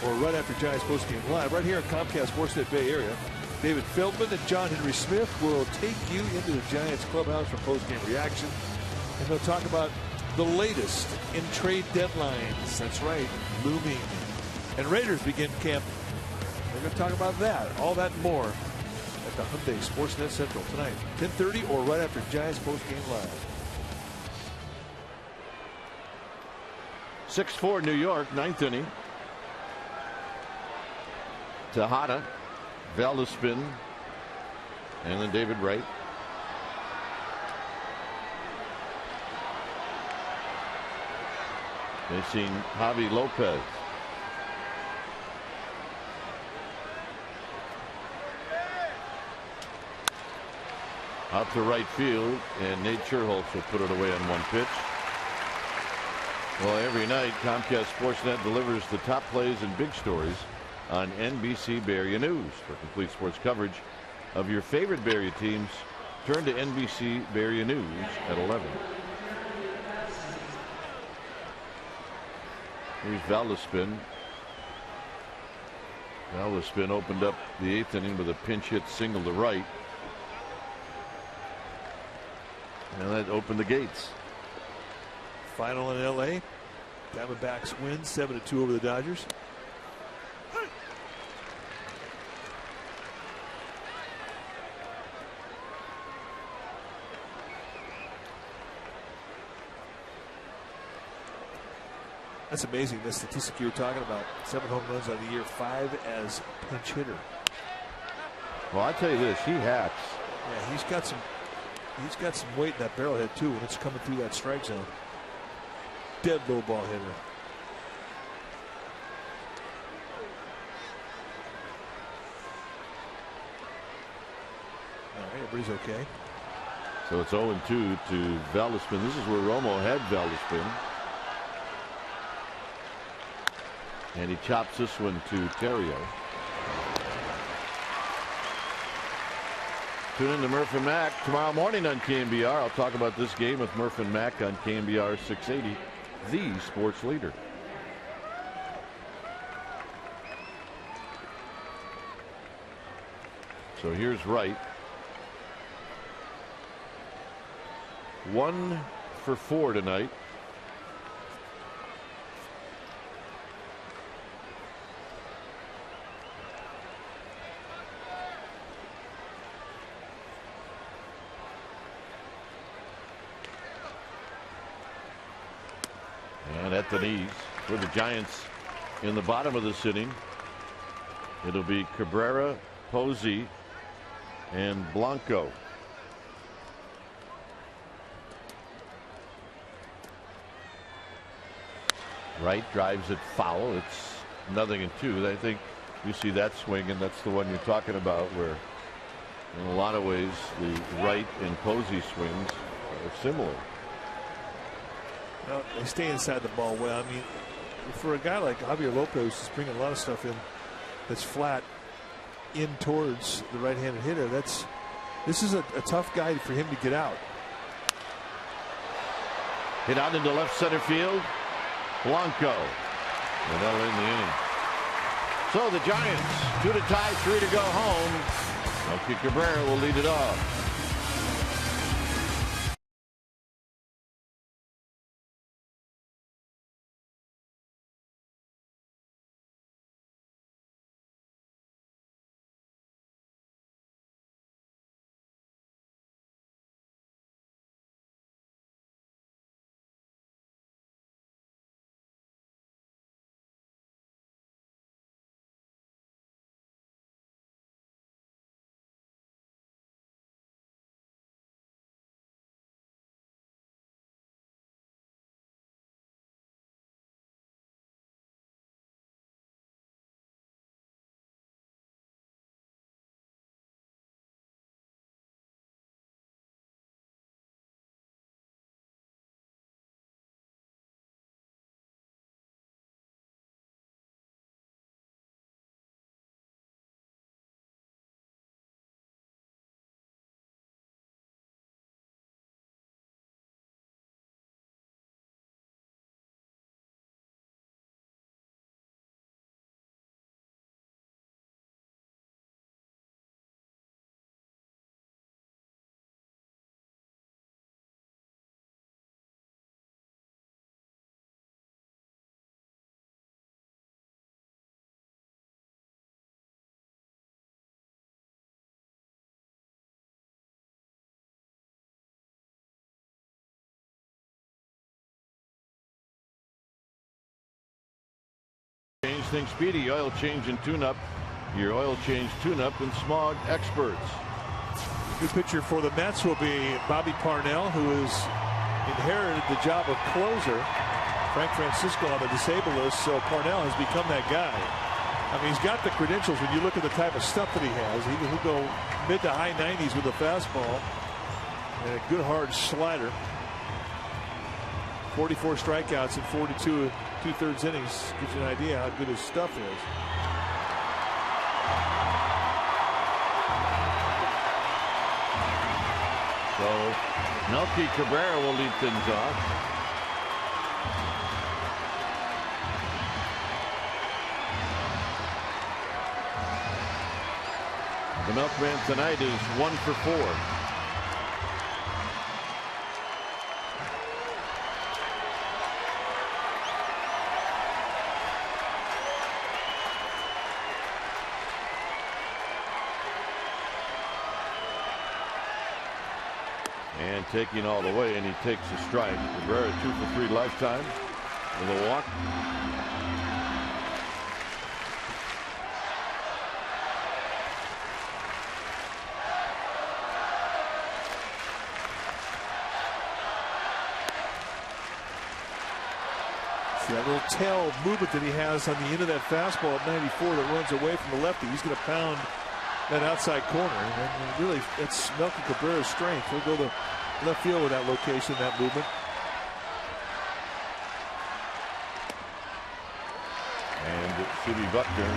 or right after Giants postgame live, right here in Comcast Sportsnet Bay Area. David Feldman and John Henry Smith will take you into the Giants clubhouse for postgame reaction, and they'll talk about the latest in trade deadlines. That's right, looming. And Raiders begin camp. We're going to talk about that, all that and more at the Hyundai Sportsnet Central tonight, 10:30 or right after Giants postgame live. 6-4 New York, ninth inning. Tejada, Valdespin, and then David Wright. Facing Javi Lopez. Out to right field, and Nate Scherholz will put it away on one pitch. Well, every night, Comcast Sportsnet delivers the top plays and big stories on NBC Bay Area News. For complete sports coverage of your favorite Bay Area teams, turn to NBC Bay Area News at 11. Here's Valdespin. Valdespin opened up the eighth inning with a pinch hit single to right. And that opened the gates. Final in LA. Diamondbacks win 7-2 over the Dodgers. That's amazing, the statistic you were talking about. 7 home runs on the year, 5 as pinch hitter. Well, I tell you this, he hacks. Yeah, he's got some weight in that barrelhead too when it's coming through that strike zone. Dead low ball hitter. All right, everybody's okay. So it's 0-2 to Valdespin. This is where Romo had Valdespin. And he chops this one to Terrio. Tune in to Murph and Mack tomorrow morning on KNBR. I'll talk about this game with Murph and Mack on KNBR 680, the sports leader. So here's Wright. 1 for 4 tonight. And at the knees for the Giants in the bottom of this inning. It'll be Cabrera, Posey, and Blanco. Wright drives it foul. It's 0-2. I think you see that swing, and that's the one you're talking about, where in a lot of ways the Wright and Posey swings are similar. Well, they stay inside the ball well. I mean, for a guy like Javier Lopez, who's bringing a lot of stuff in that's flat in towards the right-handed hitter, this is a tough guy for him to get out. Hit out into left center field. Blanco. And that'll end the inning. So the Giants, 2 to tie, 3 to go home. Melky Cabrera will lead it off. everything speedy. Oil change and tune-up. Your oil change tune-up and smog experts. New pitcher for the Mets will be Bobby Parnell, who has inherited the job of closer. Frank Francisco on the disabled list, so Parnell has become that guy. I mean, he's got the credentials. When you look at the type of stuff that he has, he'll go mid to high 90s with a fastball and a good hard slider. 44 strikeouts in 42 2/3 innings gives you an idea how good his stuff is. So Melky Cabrera will lead things off. The Milkman tonight is 1 for 4. And taking all the way, and he takes a strike. Cabrera 2 for 3 lifetime with a walk. That little tail movement that he has on the end of that fastball at 94 that runs away from the lefty. He's going to pound that outside corner. And really, it's Melky Cabrera's strength. He'll go to left field with that location, that movement. And Stevie Buckner.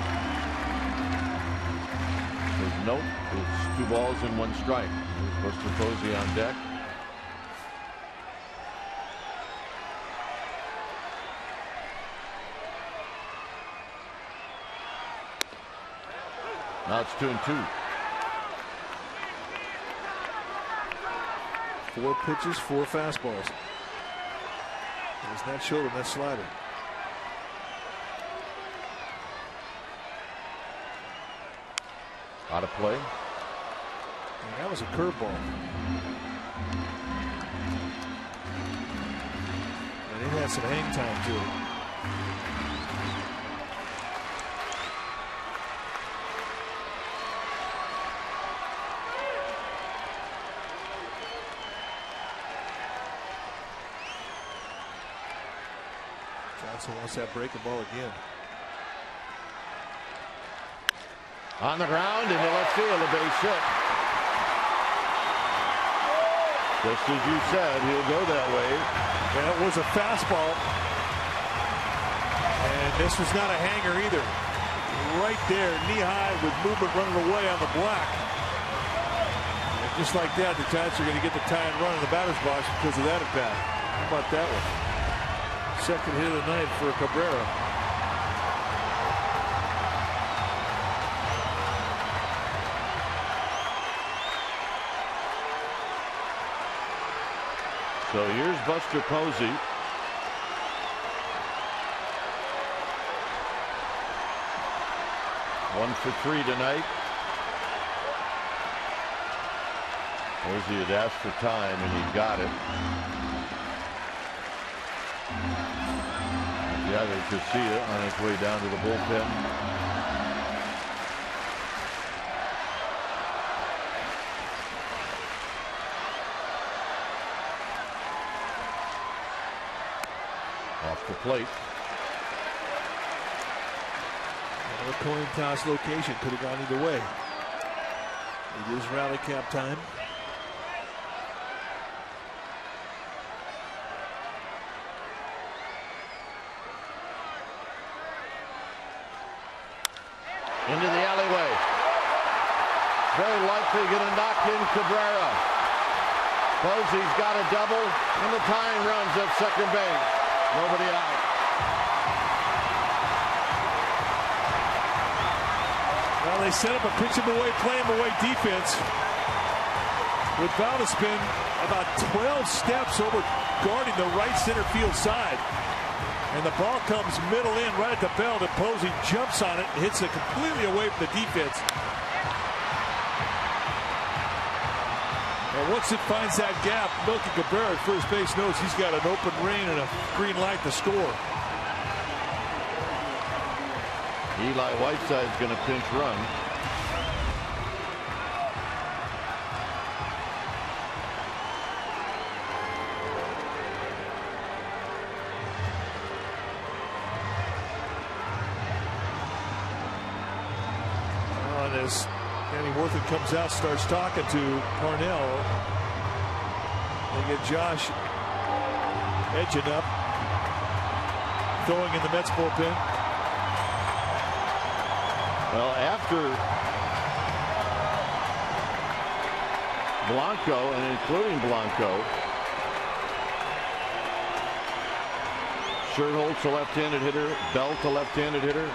His note is 2 balls and 1 strike. There's Buster Posey on deck. Now it's 2-2. 4 pitches, 4 fastballs. He's not showed him that slider. Out of play. And that was a curveball. And it had some hang time to it. Johnson wants that breaking ball again. On the ground into left field, a base hit. Just as you said, he'll go that way. That was a fastball. And this was not a hanger either. Right there, knee high with movement running away on the black. And just like that, the Giants are going to get the tying run in the batter's box because of that at bat. How about that one? Second hit of the night for Cabrera. So here's Buster Posey. One for 3 tonight. Posey had asked for time and he got it. Yeah, they could see it on its way down to the bullpen. Off the plate. A coin toss location could have gone either way. It is rally cap time. Into the alleyway. Very likely going to knock in Cabrera. Posey's got a double, and the tying runs at second base. Nobody out. Well, they set up a pitch him away, play him away defense. With Valdespin about 12 steps over guarding the right center field side. And the ball comes middle in right at the belt, and Posey jumps on it and hits it completely away from the defense. And once it finds that gap, Melky Cabrera at first base knows he's got an open lane and a green light to score. Eli Whiteside's going to pinch run. As Danny Worthing comes out, starts talking to Parnell. They get Josh edging up, throwing in the Mets bullpen. Well, after Blanco, and including Blanco, Scherholtz, a left-handed hitter, Belt, a left-handed hitter.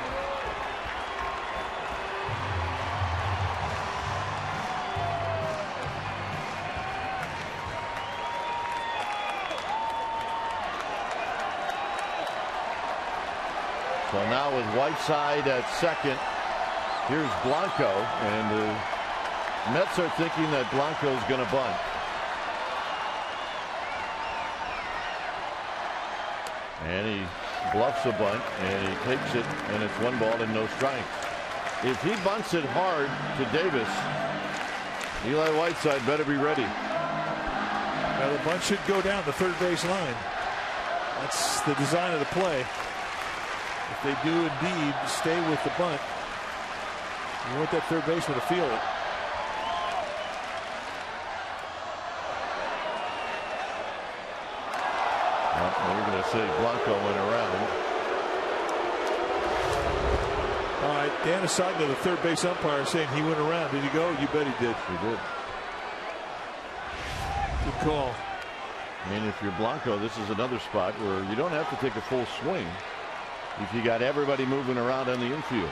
So now with Whiteside at second, here's Blanco, and the Mets are thinking that Blanco's going to bunt. And he bluffs a bunt, and he takes it, and it's 1 ball and no strikes. If he bunts it hard to Davis, Eli Whiteside better be ready. Now the bunt should go down the third base line. That's the design of the play. If they do indeed stay with the bunt, you want that third baseman to feel it. Well, we're going to say Blanco went around. All right, Dan Asagna, the third base umpire, saying he went around. Did he go? You bet he did. He did. Good call. I mean, if you're Blanco, this is another spot where you don't have to take a full swing if you got everybody moving around on the infield.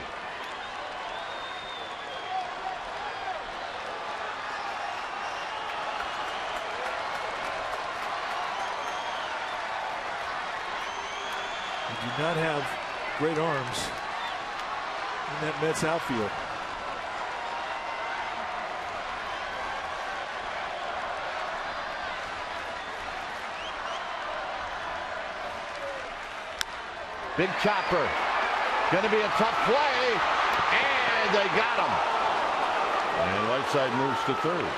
You do not have great arms in that Mets outfield. Big chopper. Going to be a tough play. And they got him. And Whiteside moves to third.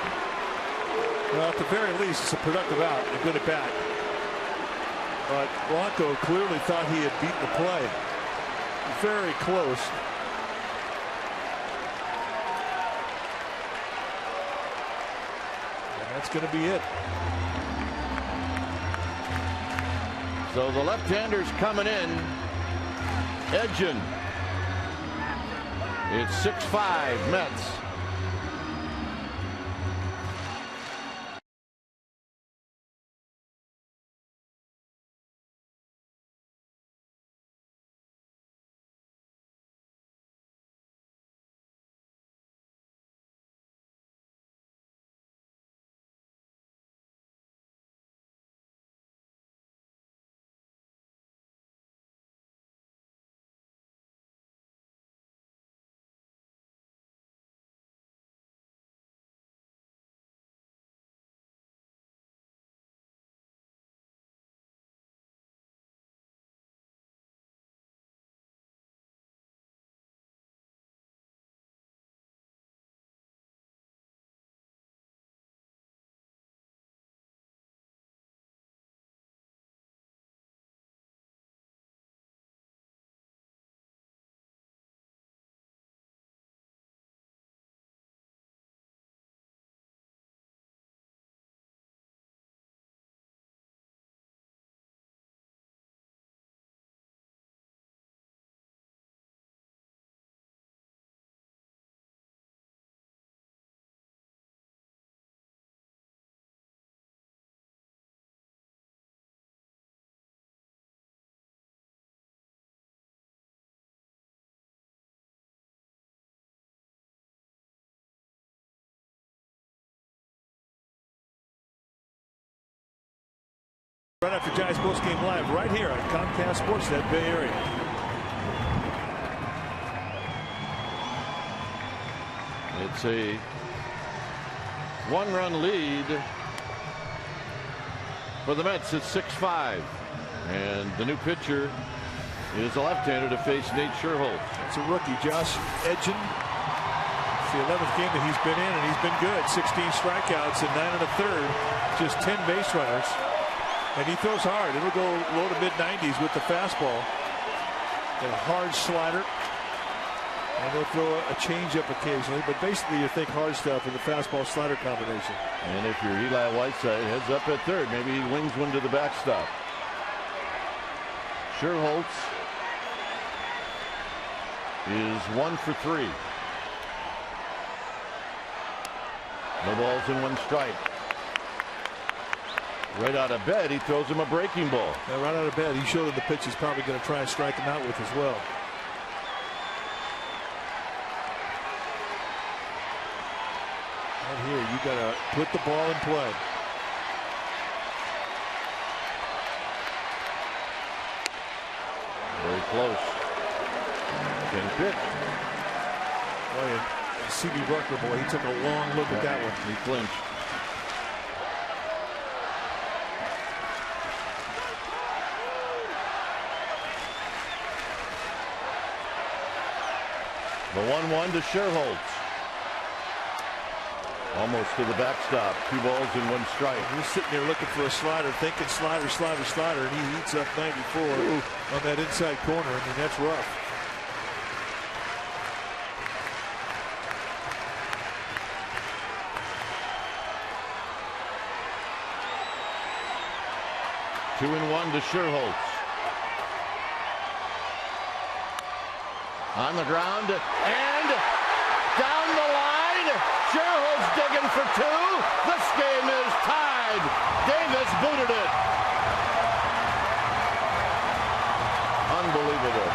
Well, at the very least, it's a productive out. A good at bat. But Blanco clearly thought he had beaten the play. Very close. And that's going to be it. So the left-handers coming in. Edgin. It's 6-5 Mets. Right after Giants postgame live right here on Comcast Sportsnet Bay Area. It's a 1-run lead for the Mets. It's 6-5. And the new pitcher is a left-hander to face Nate Sherholtz. It's a rookie, Josh Edgen. It's the 11th game that he's been in, and he's been good. 16 strikeouts and 9 1/3, just 10 base runners. And he throws hard. It'll go low to mid-90s with the fastball. And a hard slider. And he'll throw a changeup occasionally, but basically you think hard stuff in the fastball slider combination. And if you're Eli Whiteside, heads up at third. Maybe he wings one to the backstop. Sherholtz is 1 for 3. No balls and 1 strike. Right out of bed, he throws him a breaking ball. Yeah, right out of bed, he showed him the pitch he's probably going to try and strike him out with as well. Right here, you got to put the ball in play. Very close. Can pitch. Boy, and C.B. Rucker, boy, he took a long look at that one. He clinched. The 1-1 to Sherholtz. Almost to the backstop. 2 balls and 1 strike. He's sitting there looking for a slider, thinking slider, slider, slider, and he eats up 94 on that inside corner. I mean, that's rough. Two and 1 to Sherholtz. On the ground and down the line. Sherholtz digging for 2. This game is tied. Davis booted it. Unbelievable.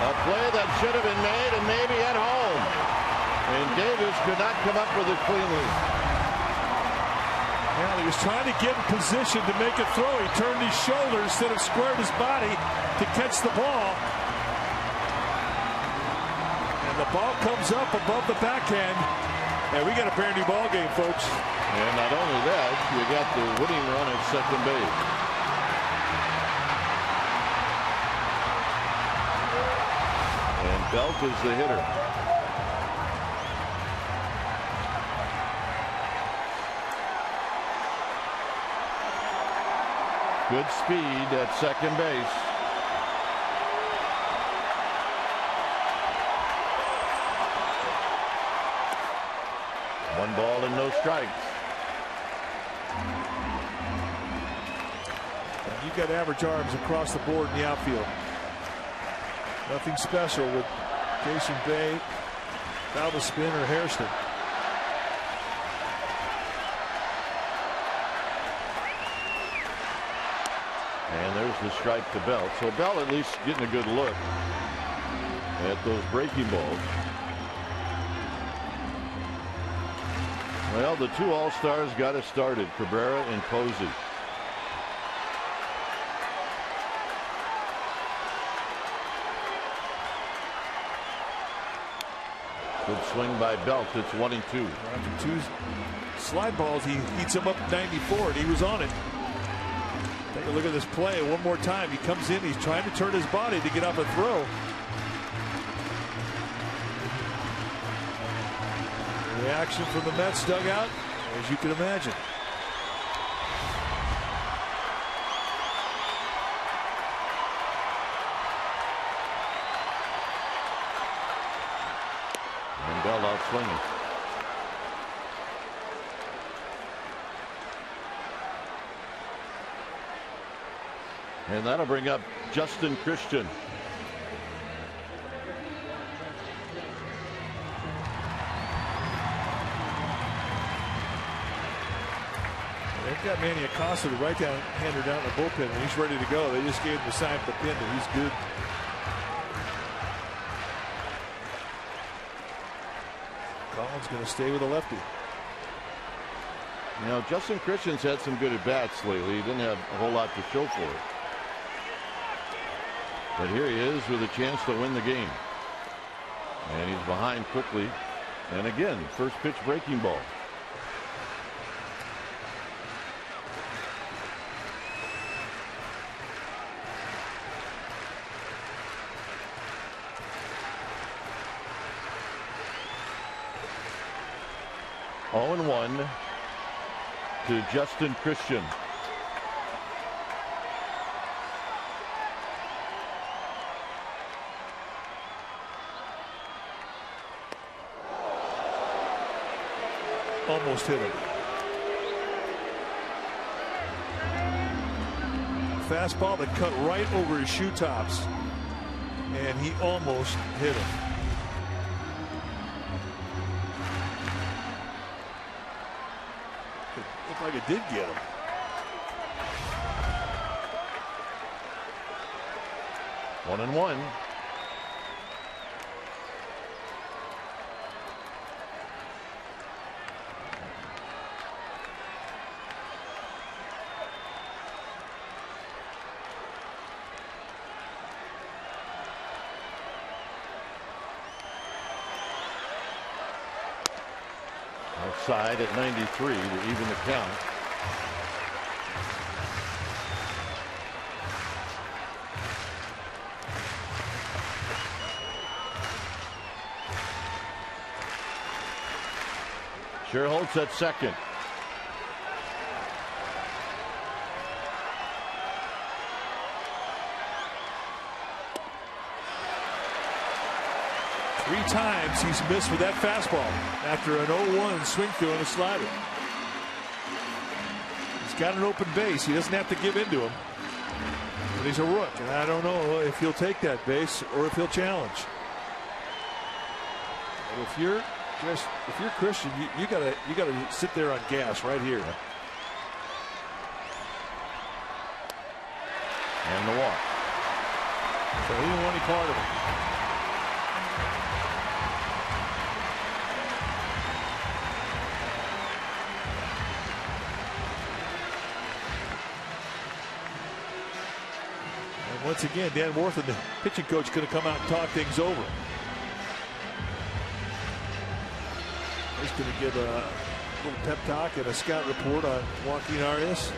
A play that should have been made and maybe at home. And Davis could not come up with it cleanly. Well, he was trying to get in position to make a throw. He turned his shoulder instead of squared his body to catch the ball. And the ball comes up above the backhand. And we got a brand new ball game, folks. And not only that, you got the winning run at second base. And Belt is the hitter. Good speed at second base. One ball and no strikes. You got average arms across the board in the outfield. Nothing special with Jason Bay, Valdes Spin, or Hairston. And there's the strike to Bell. So Bell at least getting a good look at those breaking balls. Well, the 2 All-Stars got us started, Cabrera and Posey. Good swing by Belt. It's 1-2. After 2 slide balls, he heats him up 94, and he was on it. Take a look at this play one more time. He comes in. He's trying to turn his body to get up and throw. Reaction from the Mets dugout, as you can imagine. And Bell out swinging. And that'll bring up Justin Christian. They've got Manny Acosta, the right-hander, down in the bullpen, and he's ready to go. They just gave him the sign for the pin, and he's good. Collins going to stay with a lefty. You know, Justin Christian's had some good at-bats lately. He didn't have a whole lot to show for it. But here he is with a chance to win the game. And he's behind quickly. And again, first pitch breaking ball. 0-1 to Justin Christian. Almost hit him. Fastball that cut right over his shoe tops, and he almost hit him. It looked like it did get him. One and one. Outside at 93 to even the count. Sherholtz at second. Three times he's missed with that fastball after an 0-1 swing through on a slider. He's got an open base. He doesn't have to give in to him. But he's a rook, and I don't know if he'll take that base or if he'll challenge. But if you're Christian, you gotta sit there on gas right here. And the walk. So he didn't want any part of it. Once again, Dan Worthen, the pitching coach, going to come out and talk things over. He's going to give a little pep talk and a scout report on Joaquin Arias.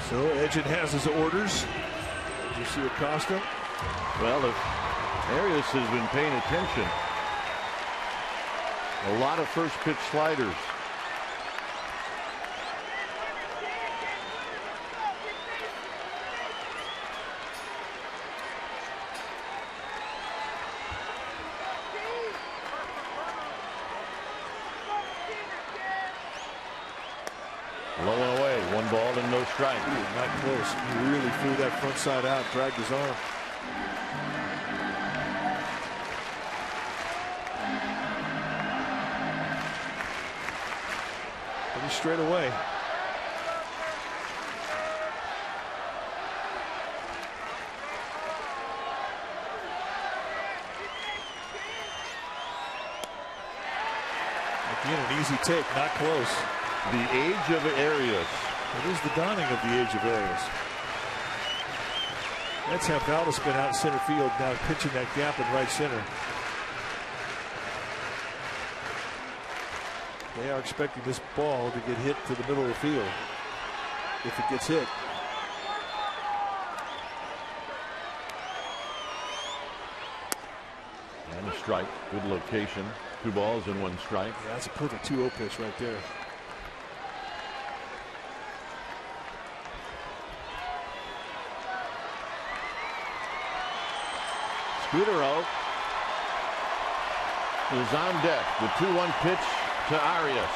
So Edgin has his orders. You see Acosta? Well, if Arias has been paying attention, a lot of first pitch sliders. Low and away, 1 ball and no strike. Ooh, not close. He really threw that front side out, dragged his arm. Pretty straight away. Again, an easy take, not close. The age of Arias. It is the dawning of the age of Arias. That's how Valdez been out in center field, now pitching that gap in right center. They are expecting this ball to get hit to the middle of the field if it gets hit. And a strike. Good location. 2 balls and 1 strike. Yeah, that's a perfect 2-0 pitch right there. Scudero is on deck. The 2-1 pitch to Arias.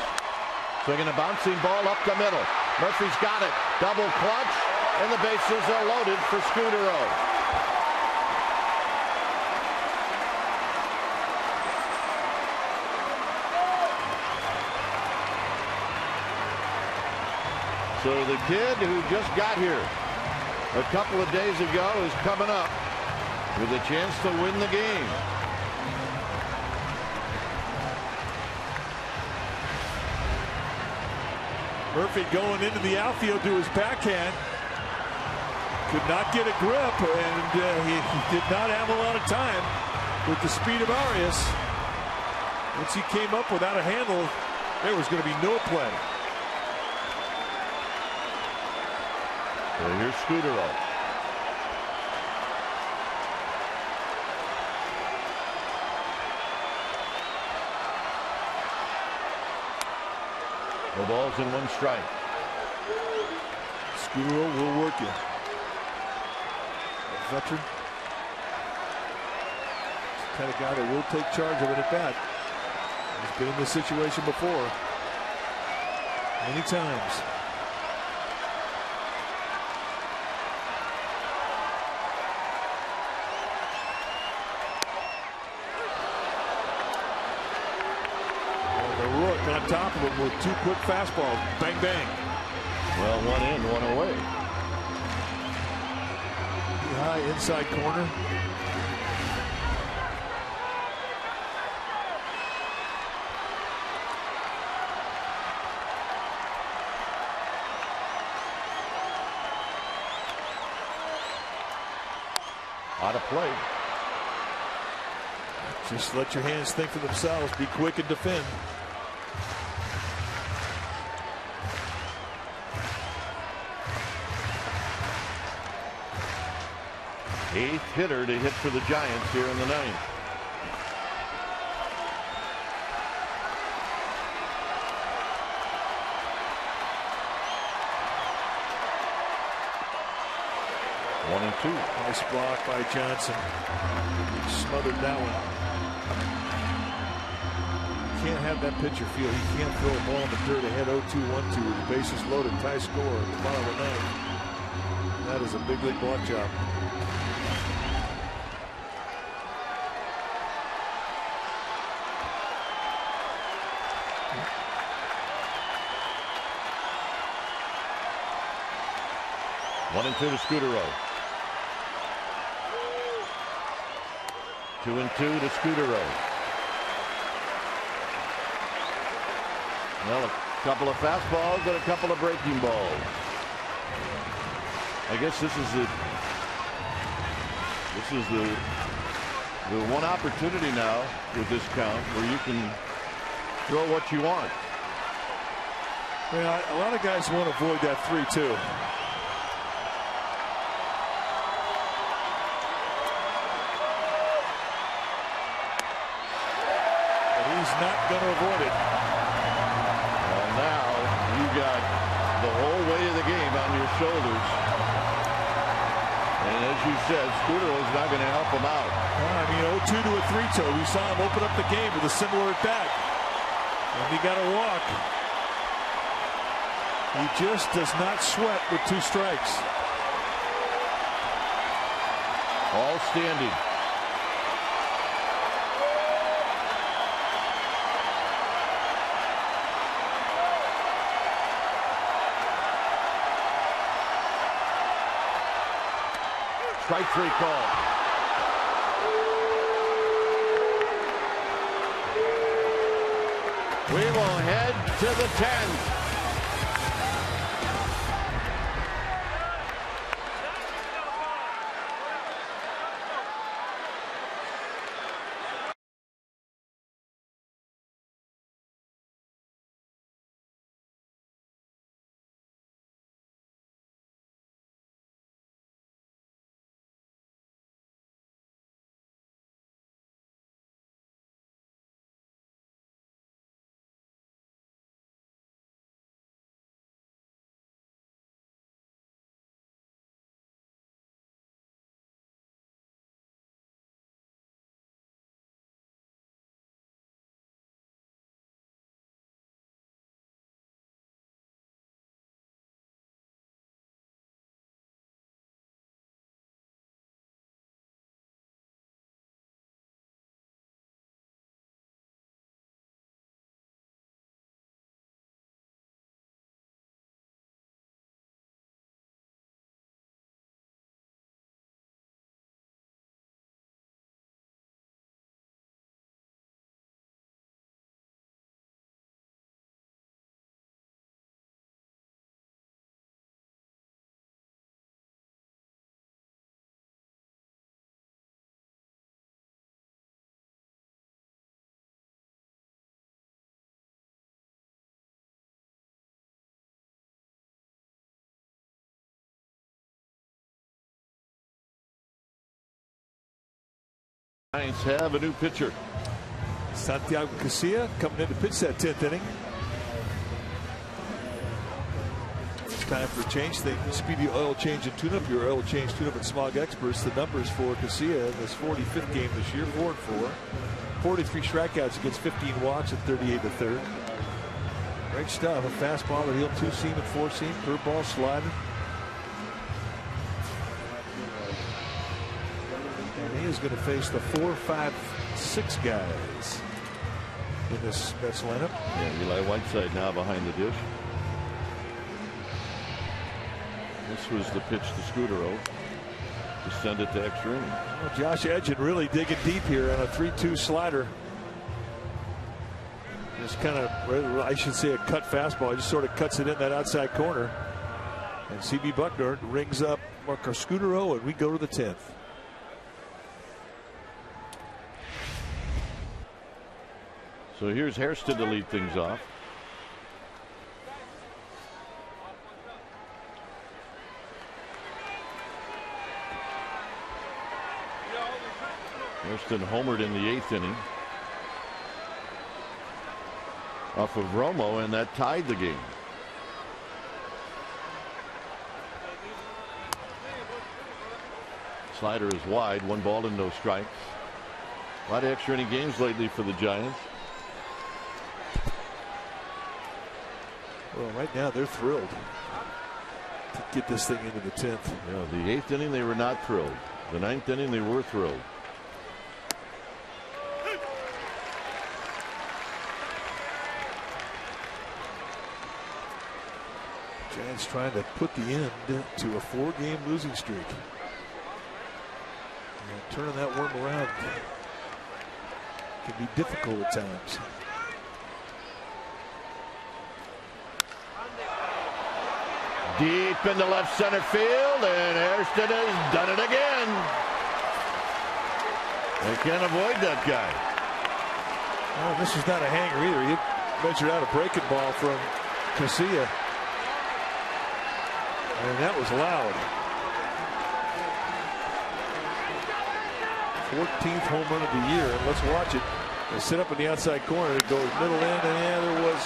Swinging a bouncing ball up the middle. Murphy's got it. Double clutch, and the bases are loaded for Scudero. So the kid who just got here a couple of days ago is coming up with a chance to win the game. Murphy going into the outfield to his backhand. Could not get a grip, and he did not have a lot of time with the speed of Arias. Once he came up without a handle, There was going to be no play. So here's Scudero. The ball's in 1 strike. Scudero will work you. A veteran. He's the kind of guy that will take charge of it at bat. He's been in this situation before. Many times. On top of him with 2 quick fastballs. Bang, bang. Well, 1 in, 1 away. High inside corner. Out of play. Just let your hands think for themselves. Be quick and defend. Eighth hitter to hit for the Giants here in the 9th. One and two. Nice block by Johnson. He smothered that one. You can't have that pitcher feel he can't throw a ball in the dirt ahead 0-2-1-2 with the bases loaded, tie score at the bottom of the 9th. That is a big league block job. One and two to Scudero. 2 and 2 to Scudero. Well, a couple of fastballs and a couple of breaking balls. I guess this is the one opportunity now with this count where you can throw what you want. Yeah, a lot of guys want to avoid that 3-2. Not going to avoid it. Well, now you got the whole weight of the game on your shoulders. And as you said, Scudero is not going to help him out. I mean, 0-2 to a 3-2. We saw him open up the game with a similar at bat. And he got a walk. He just does not sweat with 2 strikes. All standing. Strike 3 call. We will head to the 10th. Giants have a new pitcher. Santiago Casilla coming in to pitch that 10th inning. It's time for a change. They Speedy Oil Change and Tune-Up. Your oil change tune-up at Smog Experts. The numbers for Casilla in this 45th game this year, 4-4. 43 strikeouts against 15 walks at 38 to third. Great stuff. A fastball that he'll 2-seam and 4-seam. Curveball, slider. And he is going to face the 4, 5, 6 guys in this Mets lineup. Yeah, Eli Whiteside now behind the dish. This was the pitch to Scudero to send it to extra innings. Well, Josh Edgen really digging deep here on a 3-2 slider. Just kind of, I should say, a cut fastball. He just sort of cuts it in that outside corner. And CB Buckner rings up Marcus Scudero, and we go to the 10th. So here's Hairston to lead things off. Hairston homered in the 8th inning off of Romo, and that tied the game. Slider is wide, 1 ball and no strikes. A lot of extra inning games lately for the Giants. Well, right now they're thrilled to get this thing into the 10th. Yeah, the 8th inning they were not thrilled. The 9th inning they were thrilled. Giants trying to put the end to a 4-game losing streak. And turning that worm around can be difficult at times. Deep into left center field, and Hairston has done it again. They can't avoid that guy. Well, this is not a hanger either. He measured out a breaking ball from Casilla. And that was loud. 14th home run of the year. And let's watch it. They sit up in the outside corner. It goes middle in, and yeah, there was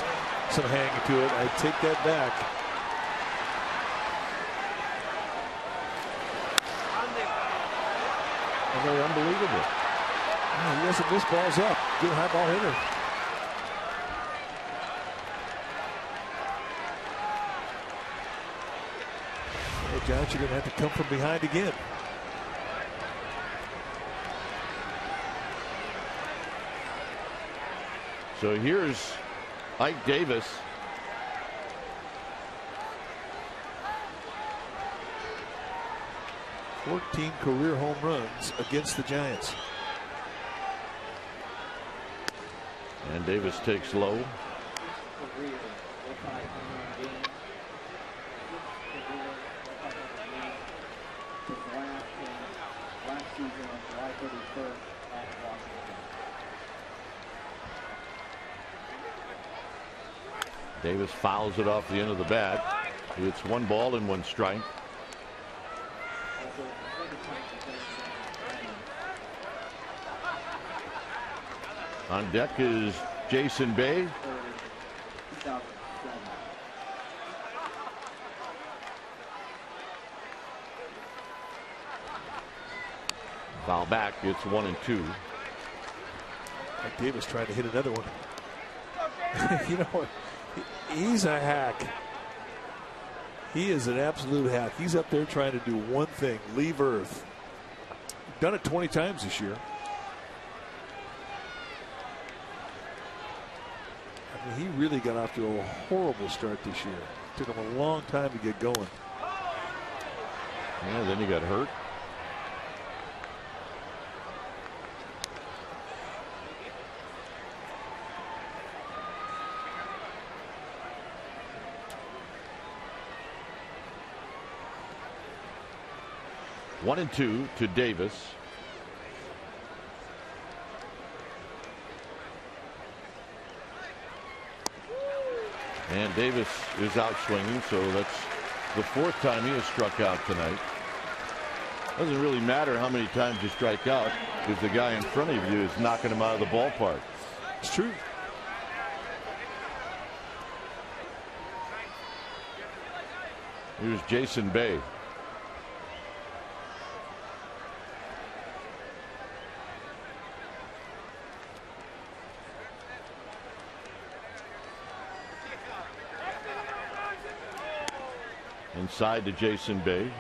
some hanging to it. I take that back. Very unbelievable. Oh, he doesn't miss balls up. Good high ball hitter. Hey, Giants, you're going to have to come from behind again. So here's Ike Davis. '14 career home runs against the Giants. And Davis takes low. Davis fouls it off the end of the bat. It's 1 ball and 1 strike. On deck is Jason Bay. Foul back. It's 1-2. Mike Davis trying to hit another one. You know what? He's a hack. He is an absolute hack. He's up there trying to do one thing: leave Earth. Done it 20 times this year. I mean, he really got off to a horrible start this year. Took him a long time to get going. Yeah, then he got hurt. One and 2 to Davis. And Davis is out swinging, so that's the 4th time he has struck out tonight. Doesn't really matter how many times you strike out if the guy in front of you is knocking him out of the ballpark. It's true. Here's Jason Bay. Inside to Jason Bay.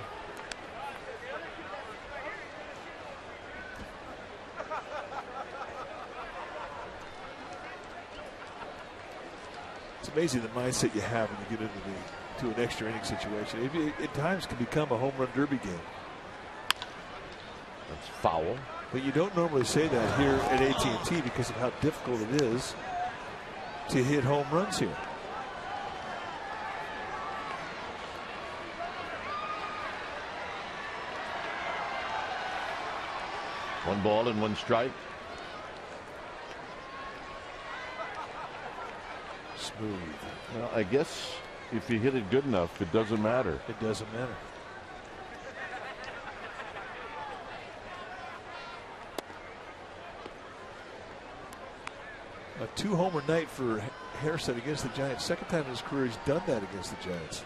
It's amazing the mindset you have when you get into an extra inning situation. It at times can become a home run derby game. That's foul. But you don't normally say that here at AT&T because of how difficult it is to hit home runs here. One ball and one strike. Smooth. Well, I guess if you hit it good enough, it doesn't matter. It doesn't matter. A 2-homer night for Harrison against the Giants. Second time in his career he's done that against the Giants.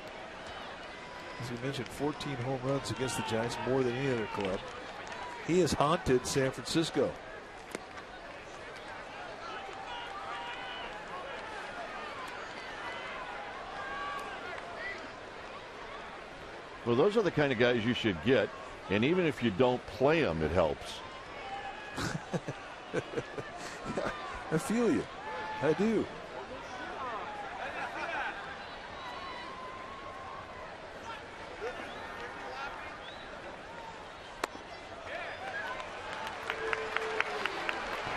As we mentioned, 14 home runs against the Giants, more than any other club. He has haunted San Francisco. Well, those are the kind of guys you should get, and even if you don't play them, it helps. I feel you. I do.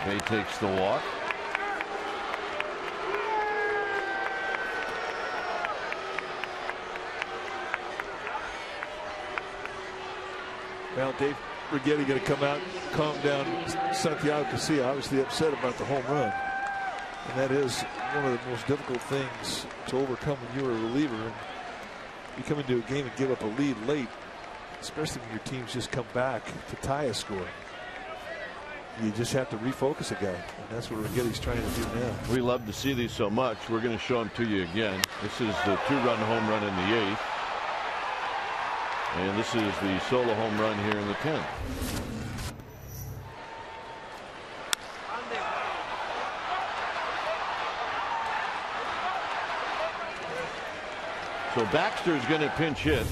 Bay takes the walk. Well, Dave Righetti going to come out, calm down Santiago Casilla, obviously upset about the home run. And that is one of the most difficult things to overcome when you're a reliever. And you come into a game and give up a lead late, especially when your team's just come back to tie a score. You just have to refocus a guy, and that's what Righetti's trying to do now. We love to see these so much. We're going to show them to you again. This is the 2-run home run in the 8th. And this is the solo home run here in the 10th. So Baxter is going to pinch hit.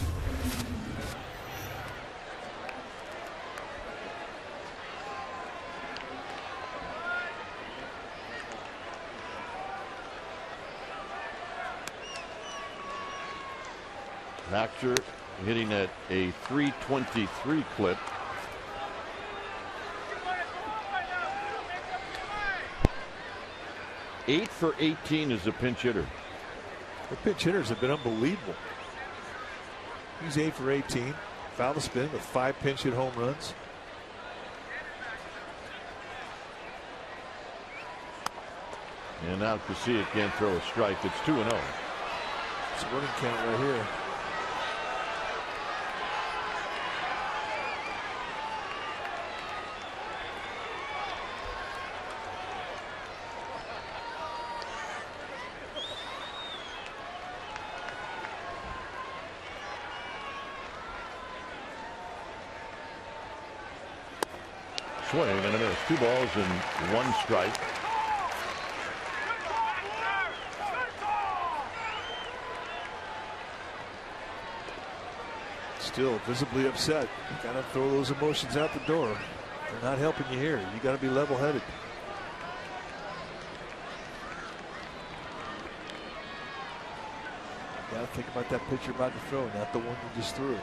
Baxter hitting at a .323 clip. Eight for 18 as a pinch hitter. The pinch hitters have been unbelievable. He's 8 for 18. Foul the spin with 5 pinch hit home runs. And now Casilla can't throw a strike. It's 2-0. It's a running count right here. Swing and a miss. 2 balls and 1 strike. Still visibly upset. You gotta throw those emotions out the door. They're not helping you here. You gotta be level-headed. You gotta think about that pitch you're about to throw, not the one you just threw.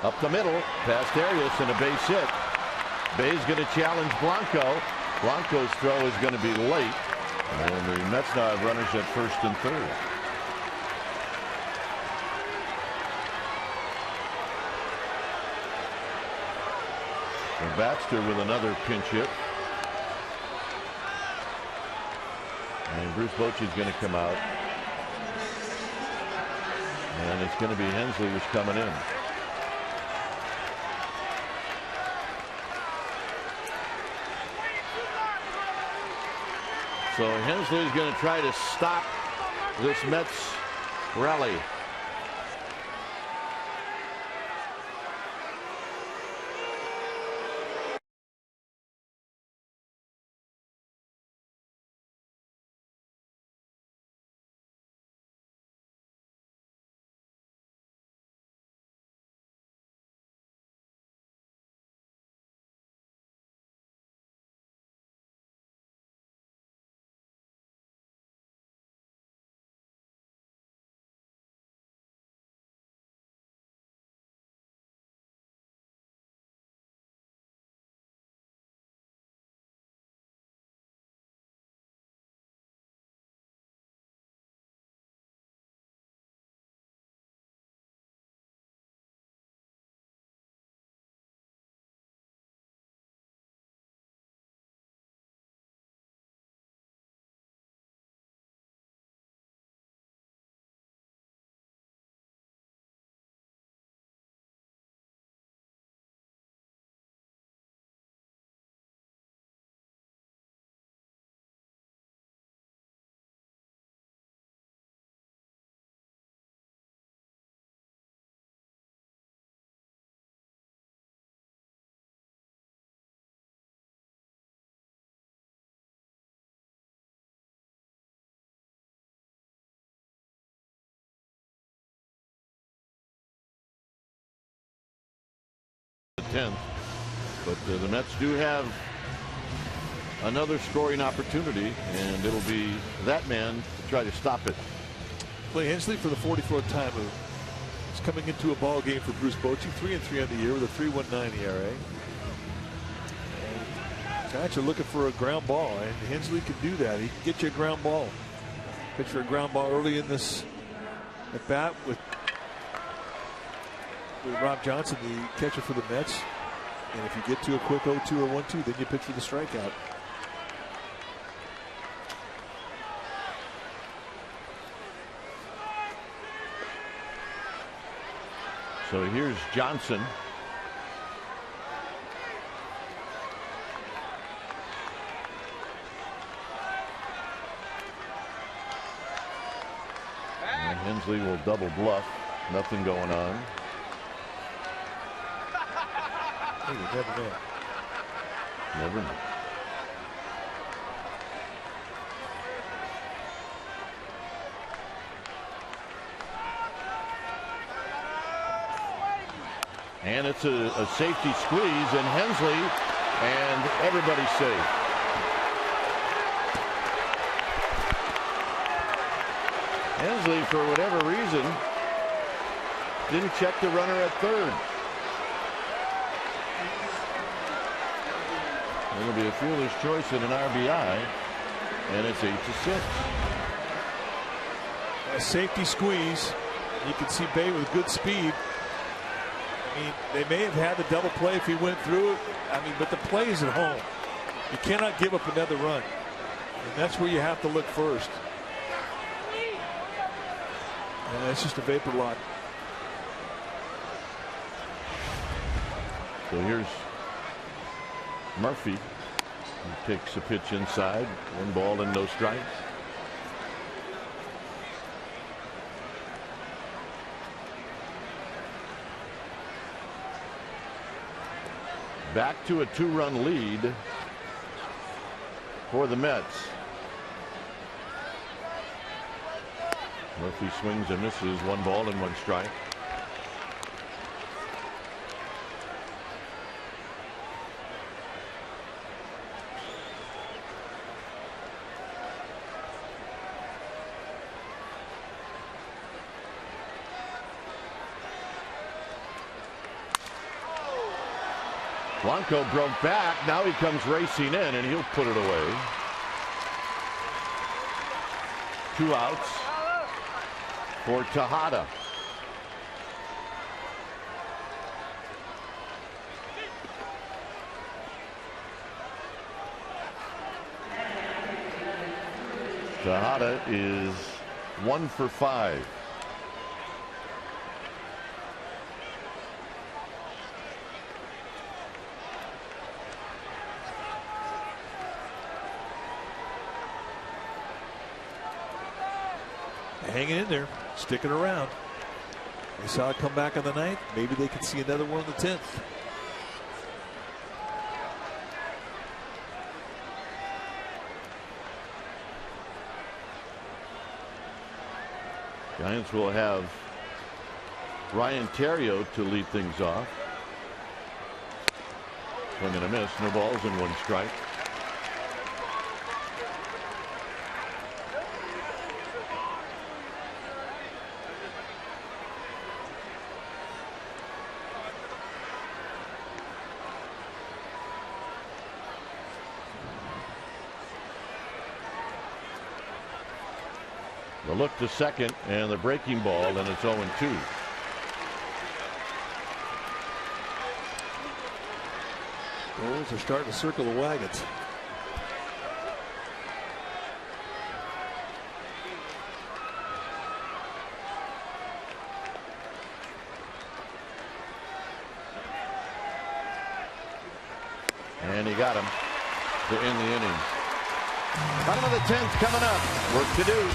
Up the middle, past Arias, and a base hit. Bay's going to challenge Blanco. Blanco's throw is going to be late. And the Mets now have runners at first and third. And Baxter with another pinch hit. And Bruce Bochy's going to come out. And it's going to be Hensley who's coming in. So Hensley's going to try to stop this Mets rally. The 10th, but the Mets do have another scoring opportunity, and it'll be that man to try to stop it. Clay Hensley for the 44th time is coming into a ball game for Bruce Bochy, 3-3 on the year with a 3.19 ERA. And Giants are looking for a ground ball, and Hensley can do that. He can get you a ground ball. Pitch for a ground ball early in this at bat with Rob Johnson, the catcher for the Mets. And if you get to a quick 0-2 or 1-2, then you pitch for the strikeout. So here's Johnson. And Hensley will double bluff. Nothing going on. You never know. Never know. And it's a safety squeeze, and Hensley and everybody's safe. Hensley, for whatever reason, didn't check the runner at third. It'll be a fielder's choice and an RBI, and it's 8-6. A safety squeeze. You can see Bay with good speed. I mean, they may have had the double play if he went through it. I mean, but the play is at home. You cannot give up another run. And that's where you have to look first. And that's just a vapor lot. So here's Murphy. He takes a pitch inside. 1 ball and no strikes. Back to a 2-run lead for the Mets. Murphy swings and misses. 1 ball and 1 strike. Blanco broke back. Now he comes racing in, and he'll put it away. 2 outs for Tejada. Tejada is 1 for 5. hanging in there, sticking around. They saw it come back on the 9th. Maybe they can see another one on the 10th. Giants will have Ryan Theriot to lead things off. Swing and a miss. No balls and 1 strike. The look to second and the breaking ball, and it's 0-2. Goals are starting to circle the wagons. And he got him to end the inning. Bottom of the 10th coming up. Work to do.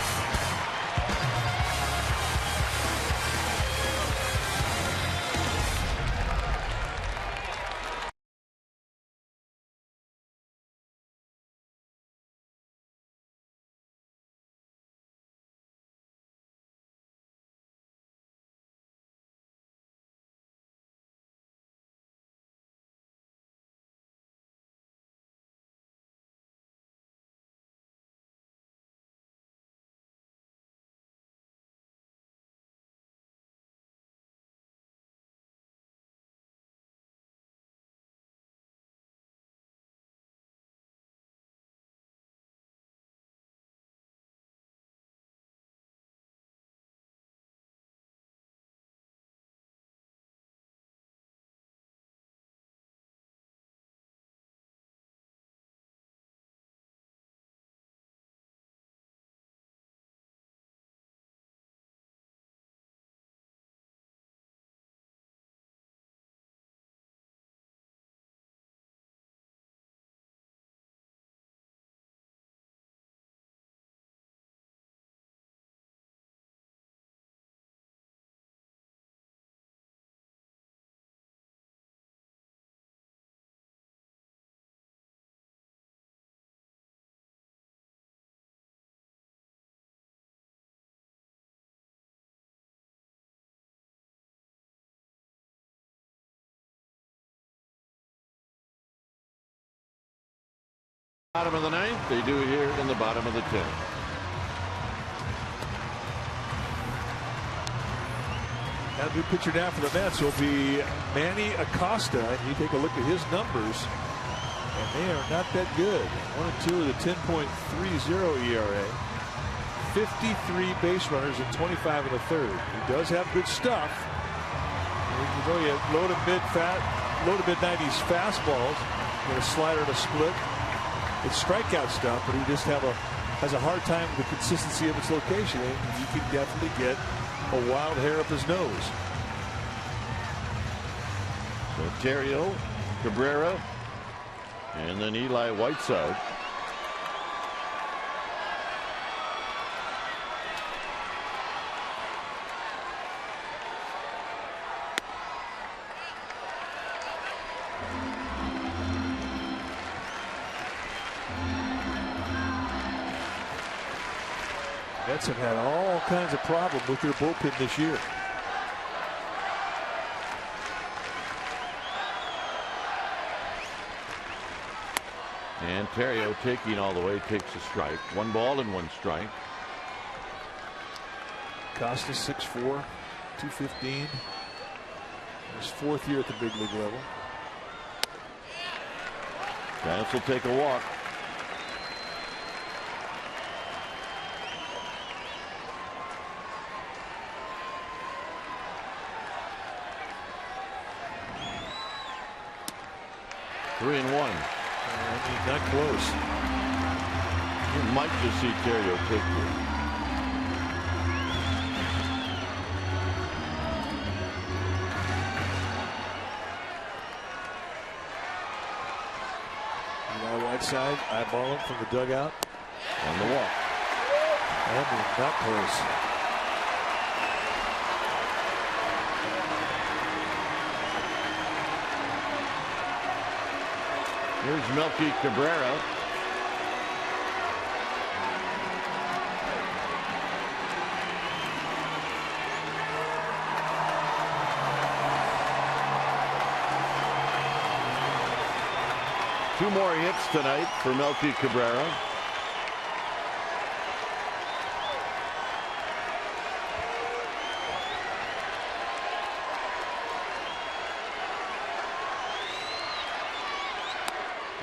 Bottom of the 9th, they do here in the bottom of the 10th. Now, new pitcher now for the Mets will be Manny Acosta. And you take a look at his numbers, and they are not that good. 1 and 2 with a 10.30 ERA. 53 base runners and 25 in the 3rd. He does have good stuff. You know, you have low to mid 90s fastballs, with a slider and a split. It's strikeout stuff, but he just has a hard time with the consistency of its location. And you can definitely get a wild hair up his nose. So Theriot, Cabrera, and then Eli Whiteside. Mets have had all kinds of problems with their bullpen this year. And Theriot taking all the way, takes a strike. 1 ball and 1 strike. Costa 6'4", 215. His 4th year at the big league level. Giants will take a walk. Three and 1. I mean, not close. You might just see Theriot take it. Whiteside eyeball him from the dugout. On the walk. I mean, not close. Here's Melky Cabrera. Two more hits tonight for Melky Cabrera.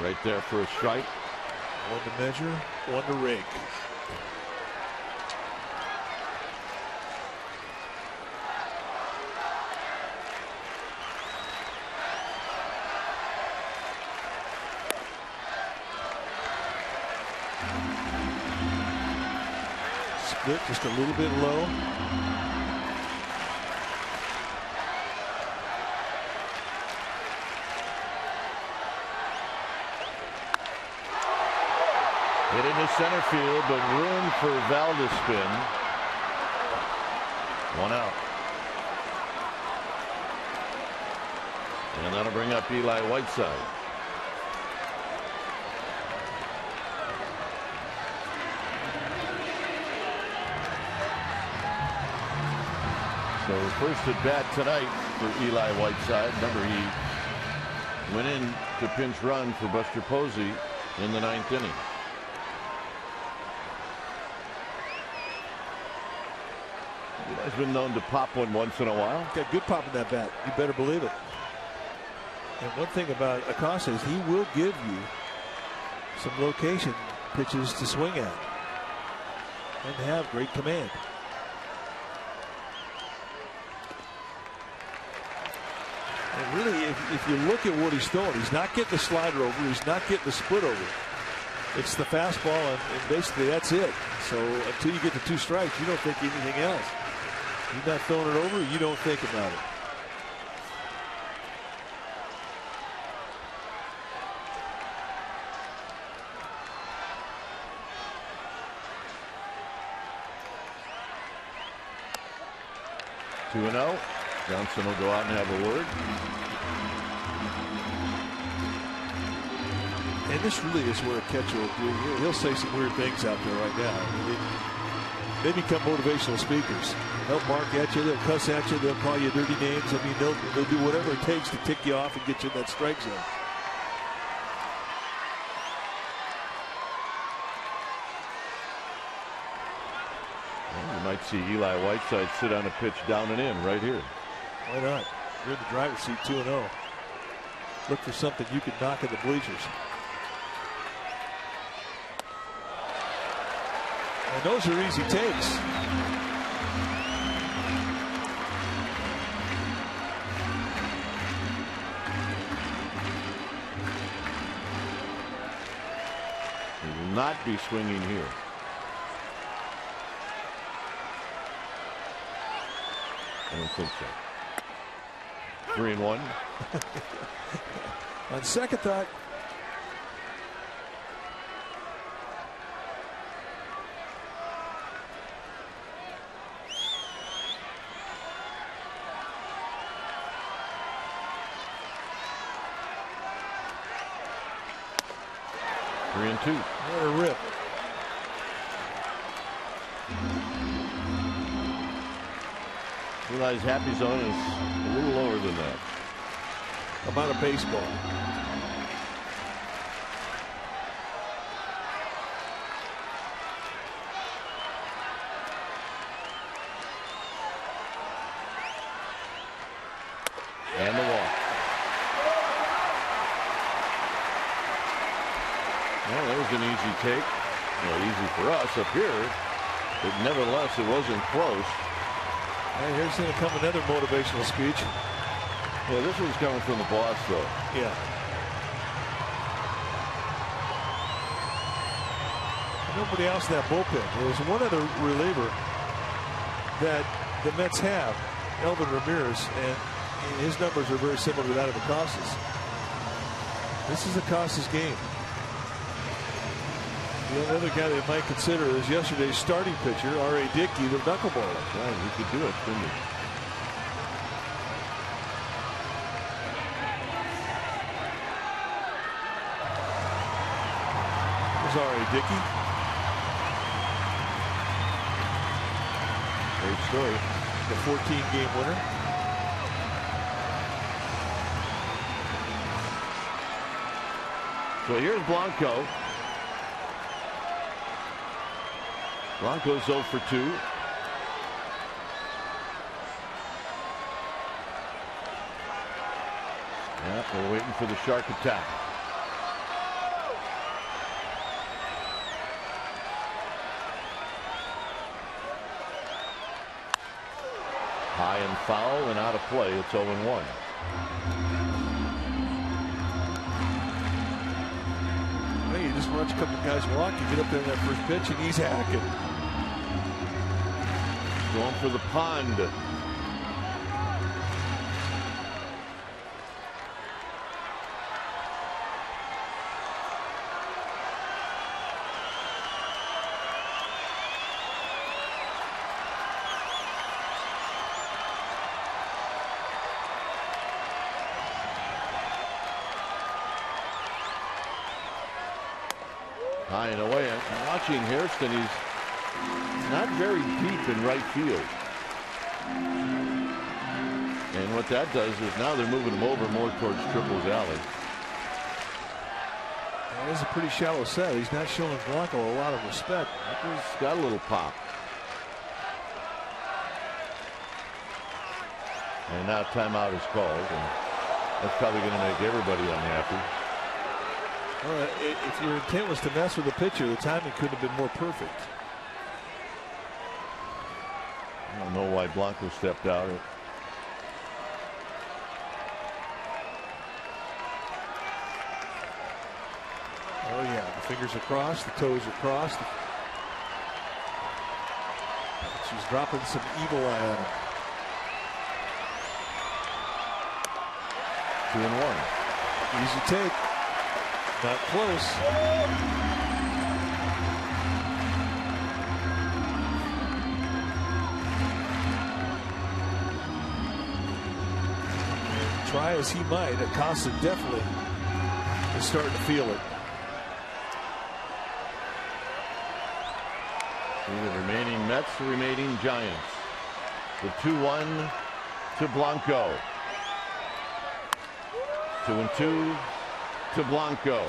Right there for a strike. One to measure, one to rake. Split just a little bit low. Hit into center field, but room for Val to spin. One out. And that'll bring up Eli Whiteside. So first at bat tonight for Eli Whiteside. Remember, he went in to pinch run for Buster Posey in the 9th inning. Eli's been known to pop one once in a while. Got good pop in that bat. You better believe it. And one thing about Acosta is he will give you some location pitches to swing at and have great command. And really, if you look at what he's throwing, he's not getting the slider over, he's not getting the split over. It's the fastball, and basically that's it. So until you get to 2 strikes, you don't think anything else. You're not throwing it over, you don't think about it. Two 2-0. Johnson will go out and have a word. And this really is where a catcher will do. He'll say some weird things out there right now. I mean, they become motivational speakers. They'll bark at you, they'll cuss at you, they'll call you dirty names. I mean, they'll do whatever it takes to tick you off and get you in that strike zone. Well, you might see Eli Whiteside sit on a pitch down and in right here. Why not? You're in the driver's seat 2-0. Look for something you can knock in the bleachers. And those are easy takes. He will not be swinging here. I don't think so. 3-1. On second thought, Three and two. what a rip. Eli's happy zone is a little lower than that. Amount of baseball. And the walk. Well, that was an easy take. Well, easy for us up here, but nevertheless, it wasn't close. And here's going to come another motivational speech. Yeah, this one's coming from the boss, though. Yeah. Nobody else in that bullpen. There's one other reliever that the Mets have, Elvin Ramirez, and his numbers are very similar to that of Acosta's. This is Acosta's game. The only other guy they might consider is yesterday's starting pitcher, R.A. Dickey, the knuckleballer. Right, he could do it, couldn't he? sorry, Dickey. Great story. The 14-game winner. So here's Blanco. Blanco's 0 for 2. Yeah, we're waiting for the shark attack. High and foul and out of play. It's 0-1. Hey, you just watch a couple guys walk. You get up there in that first pitch, and he's hacking. Going for the pond. High and away. I'm watching Hairston. He's not very deep in right field. And what that does is now they're moving him over more towards Triples alley. That is a pretty shallow set. He's not showing Blanco a lot of respect. He's got a little pop. And now timeout is called. And that's probably going to make everybody unhappy. Well, if your intent was to mess with the pitcher, the timing couldn't have been more perfect. I don't know why Blanco stepped out. Oh yeah, the fingers across, the toes across. She's dropping some evil eye on him. 2-1. Easy take. Not close. And try as he might, Acosta definitely is starting to feel it. The remaining Mets, the remaining Giants. The 2-1 to Blanco. 2-2 to Blanco.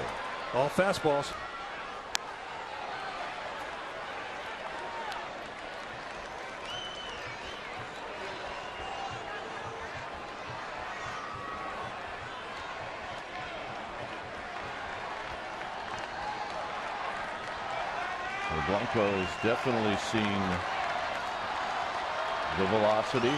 All fastballs. Well, Blanco has definitely seen the velocity.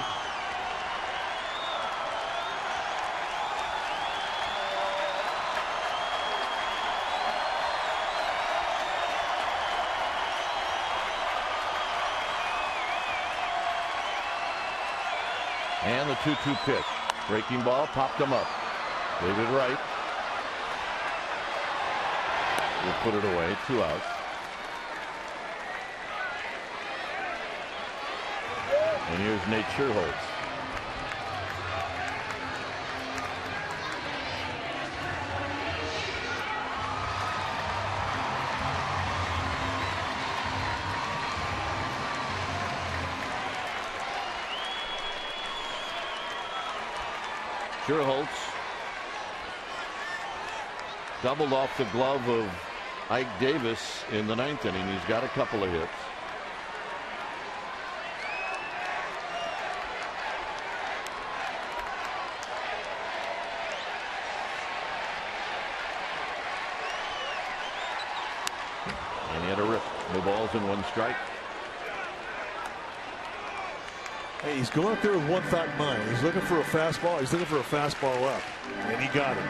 And the 2-2 pitch. Breaking ball, popped him up. David Wright will put it away. 2 outs. And here's Nate Scherholz. Scherholz doubled off the glove of Ike Davis in the 9th inning. He's got a couple of hits. And he had a rip. No balls and 1 strike. Hey, he's going up there with one thought in mind. He's looking for a fastball. He's looking for a fastball up. And he got it.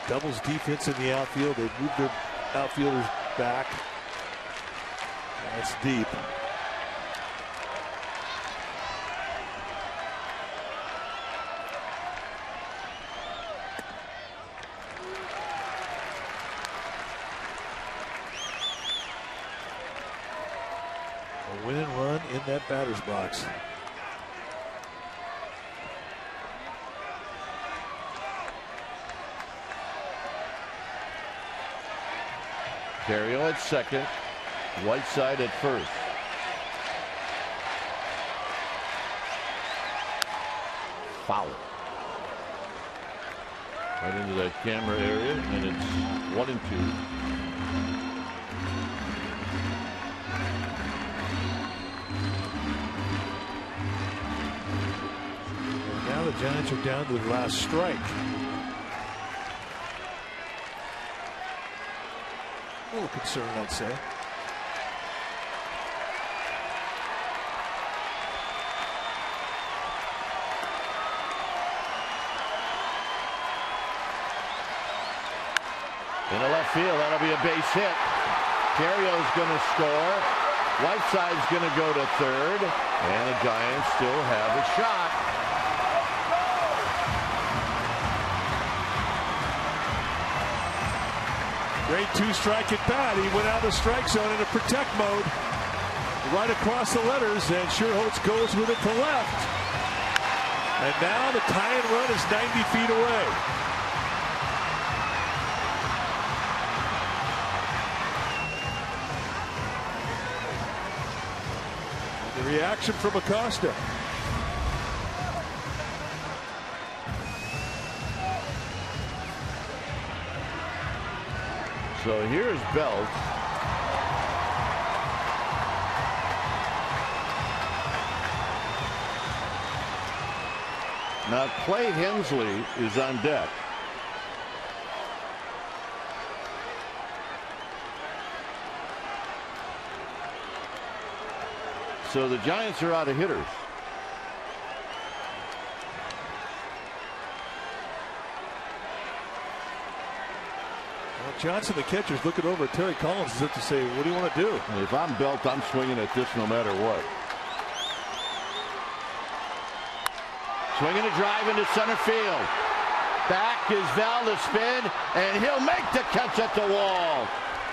Doubles defense in the outfield. They've moved their outfielders back. That's deep. A win and run in that batter's box. Carriel at second. Whiteside at first. Foul. Right into that camera area, and it's 1-2. Now the Giants are down to the last strike. A little concerned, I'd say. Into left field, that'll be a base hit. Carrio's going to score. Whiteside's going to go to third, and the Giants still have a shot. Great two-strike at bat. He went out of the strike zone into protect mode. Right across the letters, and Sherholtz goes with it to left. And now the tie-in run is 90 feet away. The reaction from Acosta. So here's Belt. Now Clay Hensley is on deck. So the Giants are out of hitters. Johnson, the catcher, is looking over at Terry Collins as if to say, what do you want to do? If I'm Belt, I'm swinging at this no matter what. Swinging a drive into center field. Back is Val to spin, and he'll make the catch at the wall.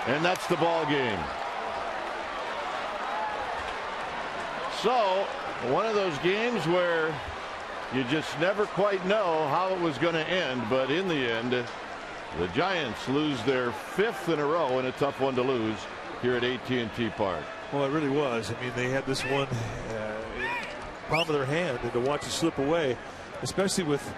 And that's the ball game. So, one of those games where you just never quite know how it was going to end, but in the end, the Giants lose their 5th in a row, and a tough one to lose here at AT&T Park. Well, it really was. I mean, they had this one in the palm of their hand, and to watch it slip away, especially with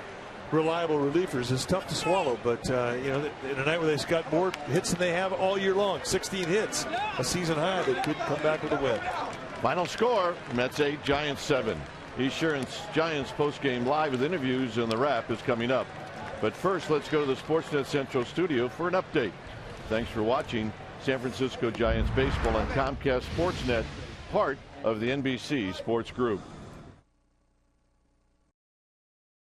reliable relievers, is tough to swallow. But, you know, in a night where they've got more hits than they have all year long, 16 hits, a season high, they couldn't come back with a win. Final score, Mets 8, Giants 7. Esurance Giants postgame live with interviews, and the wrap is coming up. But first, let's go to the Sportsnet Central studio for an update. Thanks for watching San Francisco Giants baseball on Comcast Sportsnet, part of the NBC Sports Group.